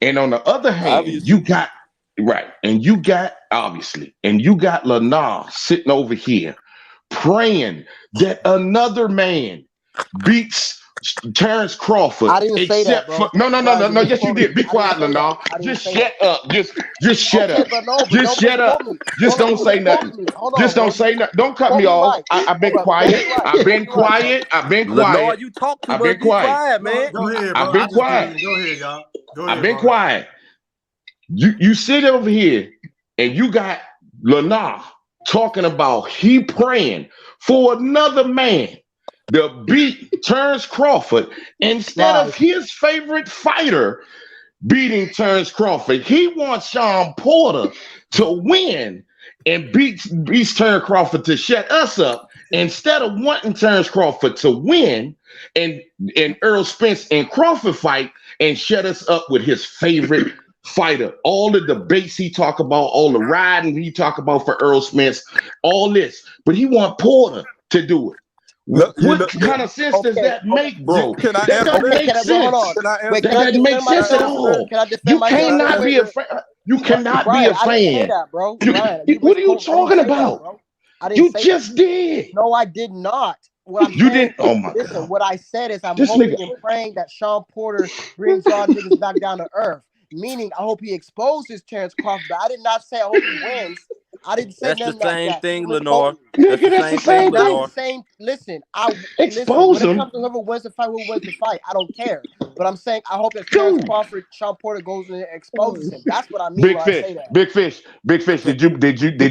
And on the other hand, Obviously. you got Lennar sitting over here praying that another man beats Terrence Crawford. I didn't say that, bro. No. Yes, you did. Be quiet, Lennar. Just shut up. Just shut up. Just shut up. Just don't say nothing. Just don't say nothing. Don't cut me off. I've been quiet. I've been quiet. Lenore, you talk too I've much. been Be quiet. quiet, man. Go ahead, bro. I've been quiet. Go ahead, y'all. Go ahead. I've been bro. quiet. You sit over here and you got Lennar talking about he praying for another man to beat Terrence Crawford instead of his favorite fighter beating Terrence Crawford. He wants Sean Porter to win and beats Terrence Crawford to shut us up instead of wanting Terrence Crawford to win and Earl Spence and Crawford fight and shut us up with his favorite fighter. All the debates he talk about, all the riding he talk about for Earl Spence, all this, but he want Porter to do it. What kind of sense does that make, bro? Can I That doesn't make sense. That doesn't make sense at all. You cannot be a fan. You cannot be a fan. I didn't say that, bro. What are you talking about? You just did. No, I did not. What I'm you saying, didn't. Oh my listen, God. what I said is I'm This hoping nigga- and praying that Sean Porter brings y'all niggas back down to earth. Meaning, I hope he exposes Terrence Crawford. But I did not say I hope he wins. I didn't say That's the nothing like same that. thing, He was Lenore. hoping. Nigga, that's the same Not thing. the same. Listen, Expose when it him. comes to whoever wins the fight, who wins the fight, I don't care. But I'm saying I hope that Terrence Dude. Crawford, Sean Porter goes in and exposes him. That's what I mean when I say that. Big fish. Did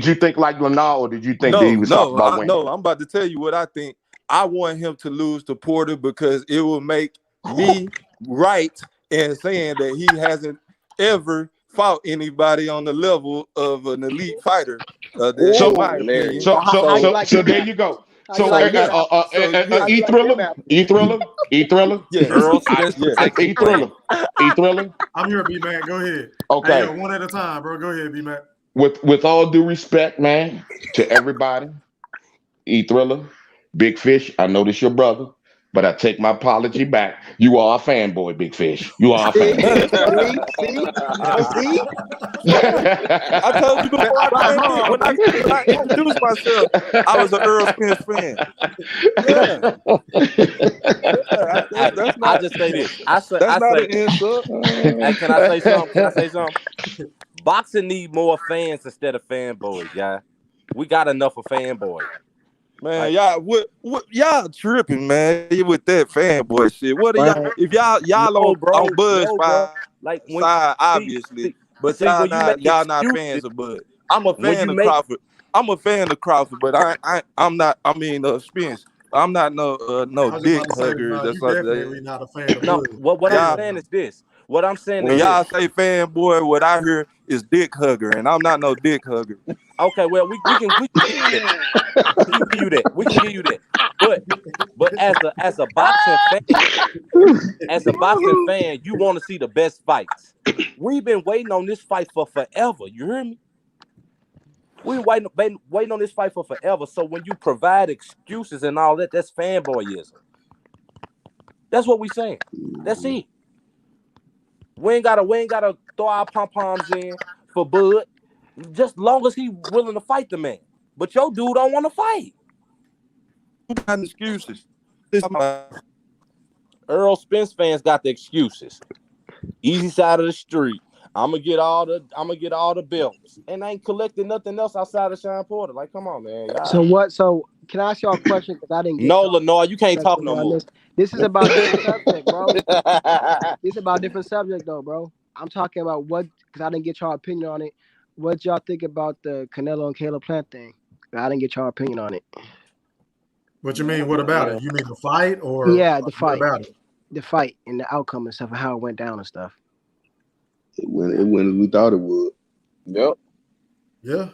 you think like Lennar, or did you think that he was talking about winning? No, I'm about to tell you what I think. I want him to lose to Porter because it will make me right in saying that he hasn't ever fought anybody on the level of an elite fighter. In my opinion. So there you go. So E Thriller. Yeah. Earl Spence protection plan. E Thriller. I'm here, B Mac. Go ahead. Okay. Hey, one at a time, bro. Go ahead, B Mac. With all due respect, man, to everybody, E Thriller, Big Fish, I know this your brother, but I take my apology back. You are a fanboy, Big Fish. You are a fanboy. See? I told you before I came in. When I introduced myself, I was an Earl Spence fan. Yeah. I just say this. That's not an insult. Hey, can I say something? Boxing need more fans instead of fanboys, y'all. We got enough of fanboys. Man, y'all, what y'all tripping, man? With that fanboy shit. What are y'all? If y'all on Bud's side, obviously, but y'all not fans of Bud. I'm a fan of Crawford. I'm a fan of Crawford, but I'm not. I mean, Spence. I'm not no I was dick about to say, hugger. no, That's you what definitely not a fan of No, Bud. what I'm y'all. saying is this. What I'm saying When is y'all this. say fanboy, what I hear is dick hugger, and I'm not no dick hugger. Okay, well we can give you that. We can give you that. We can give you that. But as a boxing fan, you want to see the best fights. We've been waiting on this fight for forever. You hear me? We've been waiting on this fight for forever. So when you provide excuses and all that, that's fanboyism. That's what we saying. That's it. We ain't gotta throw our pom-poms in for Bud. Just long as he willing to fight the man. But your dude don't want to fight. Who got excuses? Earl Spence fans got the excuses. Easy side of the street. I'm gonna get all the belts, and I ain't collecting nothing else outside of Sean Porter. Like, come on, man. So what? So can I ask y'all a question? Because I didn't get No, y'all Lenore, you can't talk no perspective on more. this is about different subject, bro. This is about different subject, though, bro. I'm talking about what, because I didn't get y'all opinion on it. What y'all think about the Canelo and Caleb Plant thing? I didn't get y'all opinion on it. What you mean? What about it? You mean the fight or Yeah, the what fight. about it? The fight and the outcome and stuff and how it went down and stuff. It went as we thought it would. Yep. Yeah.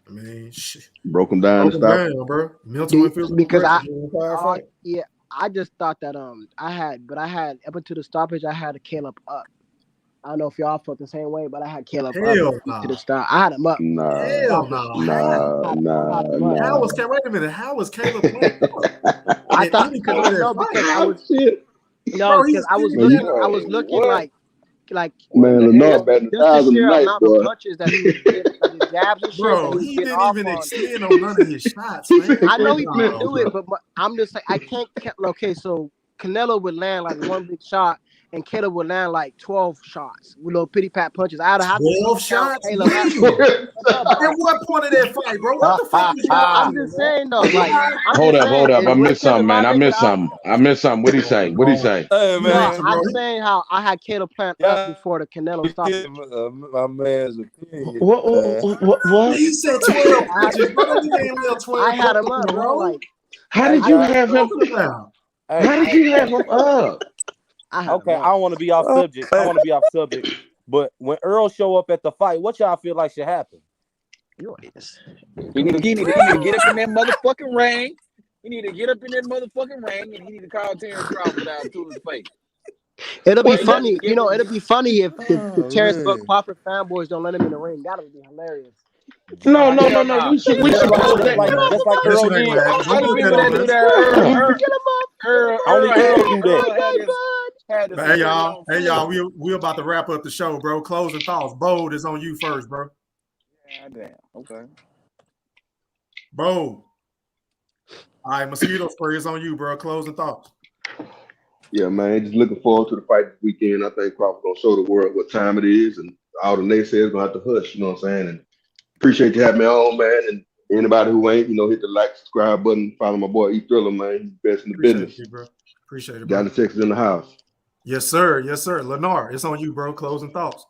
I mean, shit. Broke them down and Broke 'em stopped. down, bro. Mental and physical Because pressure the entire fight. yeah, I just thought that I had up until the stoppage, I had Caleb up. I don't know if y'all felt the same way, but I had Caleb Hell up nah. to the stop. I had him up. Hell no. How was Caleb? Wait a minute. How was Caleb playing? I thought because I was looking like Lenore batting just the 1,000 sheer tonight, amount boy. of punches that he was getting, like the jabs and shit that Bro, he was he getting didn't off even on. extend on none of his shots, man. I know he didn't do it, but I'm just like I can't. Okay, so Canelo would land like one big shot, and Caleb would land like 12 shots with little pity pat punches. I'd have 12 shots. Caleb At what point of that fight, bro? What the fuck was you I'm watching? just saying though, like Hold up. I missed something, man. I missed something. What'd he say? Hey, man. I'm saying how I had Caleb Plant up before the Canelo stoppage. My man's opinion. What? He said 12 punches, bro. That nigga ain't live 12 I had him punches, up, bro. Like, how did you have him? Hey, how did you have him up? Okay, I don't want to be off subject. But when Earl show up at the fight, what y'all feel like should happen? He need to get up in that motherfucking ring. He need to get up in that motherfucking ring, and he need to call Terrence Crawford out to his face. It'll be funny, it'll be funny if the Terrence Crawford fanboys don't let him in the ring. That would be hilarious. No. We should just like Earl did. Only people that do that, Only Earl do that. Hey y'all, we about to wrap up the show, bro. Closing thoughts. Bold is on you first, bro. Yeah, damn. Okay. Bold. All right, mosquito spray is on you, bro. Closing thoughts. Yeah, man. Just looking forward to the fight this weekend. I think Crawford gonna show the world what time it is, and all the naysayers gonna have to hush. You know what I'm saying? And appreciate you having me on, man. And anybody who ain't, hit the like, subscribe button. Follow my boy E Thriller, man. He's best in the business. You, bro. Appreciate it, bro. Got the Texas in the house. Yes, sir. Lenore, it's on you, bro. Closing thoughts.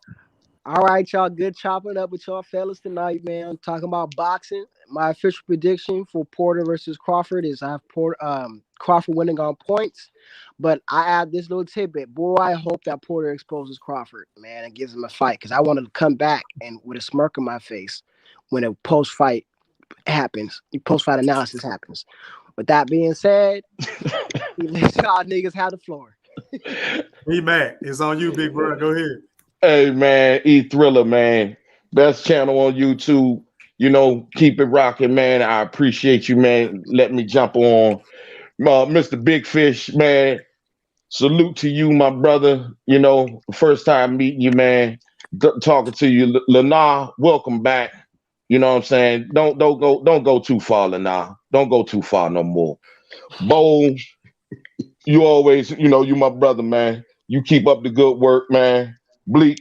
All right, y'all. Good chopping up with y'all fellas tonight, man. I'm talking about boxing. My official prediction for Porter versus Crawford is I have Crawford winning on points. But I add this little tidbit. Boy, I hope that Porter exposes Crawford, man, and gives him a fight. Because I want to come back and with a smirk on my face when a post-fight happens. Post-fight analysis happens. With that being said, let y'all niggas have the floor. Mac, it's on you, big bro. Go ahead. Hey, man, E Thriller, man. Best channel on YouTube. Keep it rocking, man. I appreciate you, man. Let me jump on. Mr. Big Fish, man. Salute to you, my brother. First time meeting you, man. Talking to you. Lenore, welcome back. You know what I'm saying? Don't go too far, Lenore. Don't go too far no more. Bo, you always, you my brother, man. You keep up the good work, man. Bleak,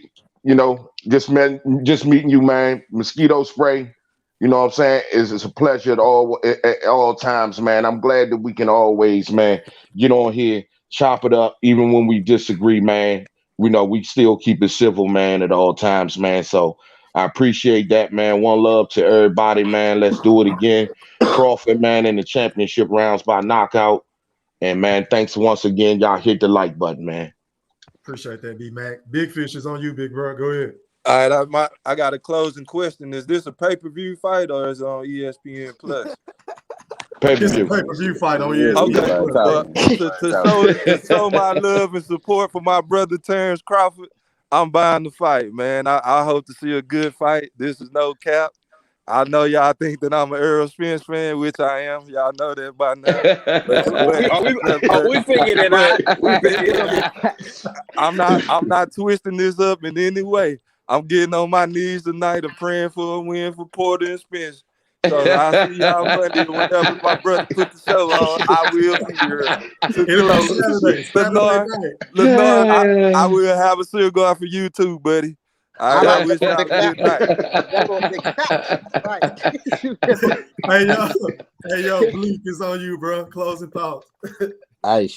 just meeting you, man. Mosquito spray, you know what I'm saying? It's a pleasure at all times, man. I'm glad that we can always, man, get on here, chop it up, even when we disagree, man. We still keep it civil, man, at all times, man. So I appreciate that, man. One love to everybody, man. Let's do it again. Crawford, man, in the championship rounds by knockout. And man, thanks once again. Y'all hit the like button, man. Appreciate that, B-Mac. Big Fish is on you, big bro. Go ahead. All right, I got a closing question. Is this a pay-per-view fight or is it on ESPN Plus? It's a pay-per-view fight on ESPN. Okay, to show my love and support for my brother Terrence Crawford, I'm buying the fight, man. I hope to see a good fight. This is no cap. I know y'all think that I'm an Errol Spence fan, which I am. Y'all know that by now. We figured it out. We figured it out. I'm not twisting this up in any way. I'm getting on my knees tonight and praying for a win for Porter and Spence. So I'll see y'all Monday. Whenever my brother put the show on, I will be here. Lenore, I will have a cigar for you too, buddy. I wish y'all a good night. Hey yo, Bleak is on you, bro. Closing thoughts. I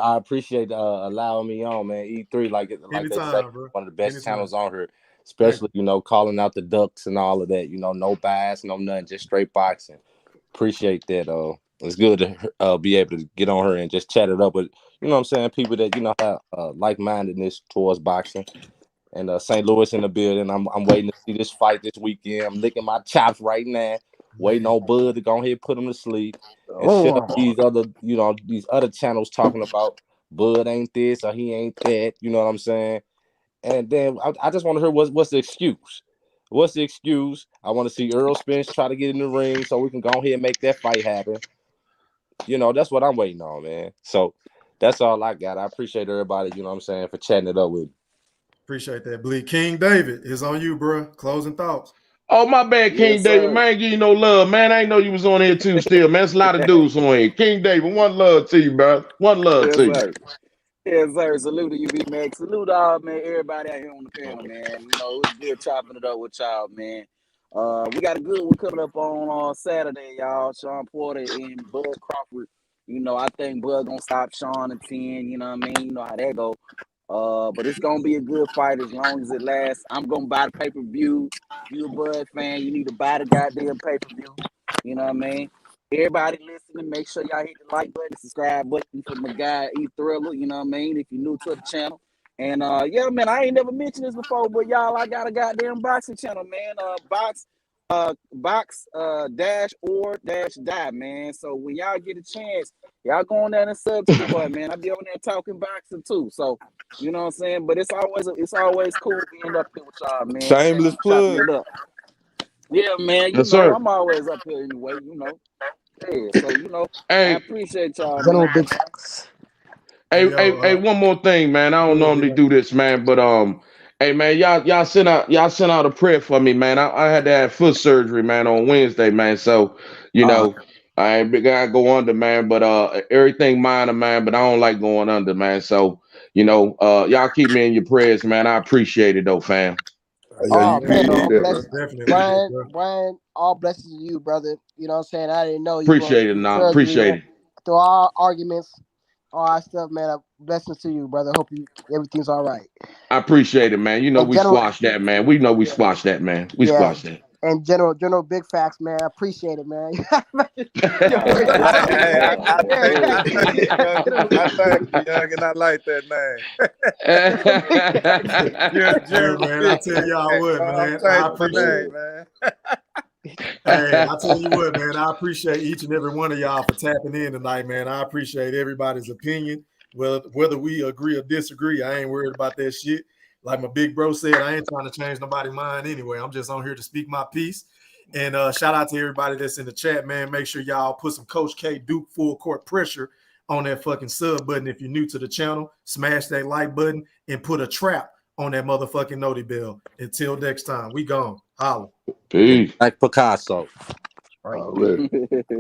appreciate allowing me on, man. E3, like anytime, they say, bro. One of the best channels on here, especially calling out the Ducks and all of that. No bias, no nothing, just straight boxing. Appreciate that. It's good to be able to get on her and just chat it up with what I'm saying, people that have like-mindedness towards boxing. And St. Louis in the building. I'm waiting to see this fight this weekend. I'm licking my chops right now, waiting on Bud to go ahead and put him to sleep. And shut up these other channels talking about Bud ain't this or he ain't that. You know what I'm saying? And then I just want to hear what's the excuse. What's the excuse? I want to see Errol Spence try to get in the ring so we can go ahead and make that fight happen. That's what I'm waiting on, man. So that's all I got. I appreciate everybody, for chatting it up with me. Appreciate that, Bleak. King David is on you, bro. Closing thoughts. Oh, my bad, King David. Man, give you no love, man. I ain't know you was on here too still, man. There's a lot of dudes on here. King David, one love to you, bro. One love to you. Yes, sir. Salute to you, B-Max. Salute all, man, everybody out here on the panel, man. It's good chopping it up with y'all, man. We got a good one coming up on Saturday, y'all. Sean Porter and Bud Crawford. I think Bud gonna stop Sean at 10. You know what I mean? You know how that go. But it's gonna be a good fight as long as it lasts. I'm gonna buy the pay-per-view. You a Bud fan, you need to buy the goddamn pay-per-view. You know what I mean? Everybody listening, make sure y'all hit the like button, subscribe button for my guy E Thriller, you know what I mean? If you're new to the channel. And yeah, man, I ain't never mentioned this before, but y'all, I got a goddamn boxing channel, man. Box dash or dash die, man. So when y'all get a chance, y'all go on there and sub to the boy, man. I be on there talking boxing too. So you know what I'm saying? But it's always cool being up here with y'all, man. Shameless plug. Yeah, man. Yes, sir. I'm always up here anyway, Yeah, so I appreciate y'all, man. Hey, one more thing, man. I don't normally do this, man, but hey, man, y'all sent out a prayer for me, man. I had to have foot surgery, man, on Wednesday, man. So I ain't gotta go under, man, but everything minor, man. But I don't like going under, man. So y'all keep me in your prayers, man. I appreciate it, though, fam. Oh man, all blessings. Brian, all blessings to you, brother. You know what I'm saying? I didn't know you appreciate it, now. Appreciate it. Through all arguments, all that stuff, man. Blessings to you, brother. Hope everything's all right. I appreciate it, man. We squashed that, man. We know we squashed that, man. We squashed that. And General Big Facts, man. I appreciate it, man. I thank you, young, and I like that name. Man, I tell y'all what, man. I appreciate it, man. Hey, I tell you what, man. I appreciate each and every one of y'all for tapping in tonight, man. I appreciate everybody's opinion. Whether we agree or disagree, I ain't worried about that shit. Like my big bro said, I ain't trying to change nobody's mind anyway. I'm just on here to speak my piece. And shout out to everybody that's in the chat, man. Make sure y'all put some Coach K Duke full court pressure on that fucking sub button. If you're new to the channel, smash that like button and put a trap on that motherfucking noti bell. Until next time, we gone. Holla. Peace. Like Picasso. Already. Baby.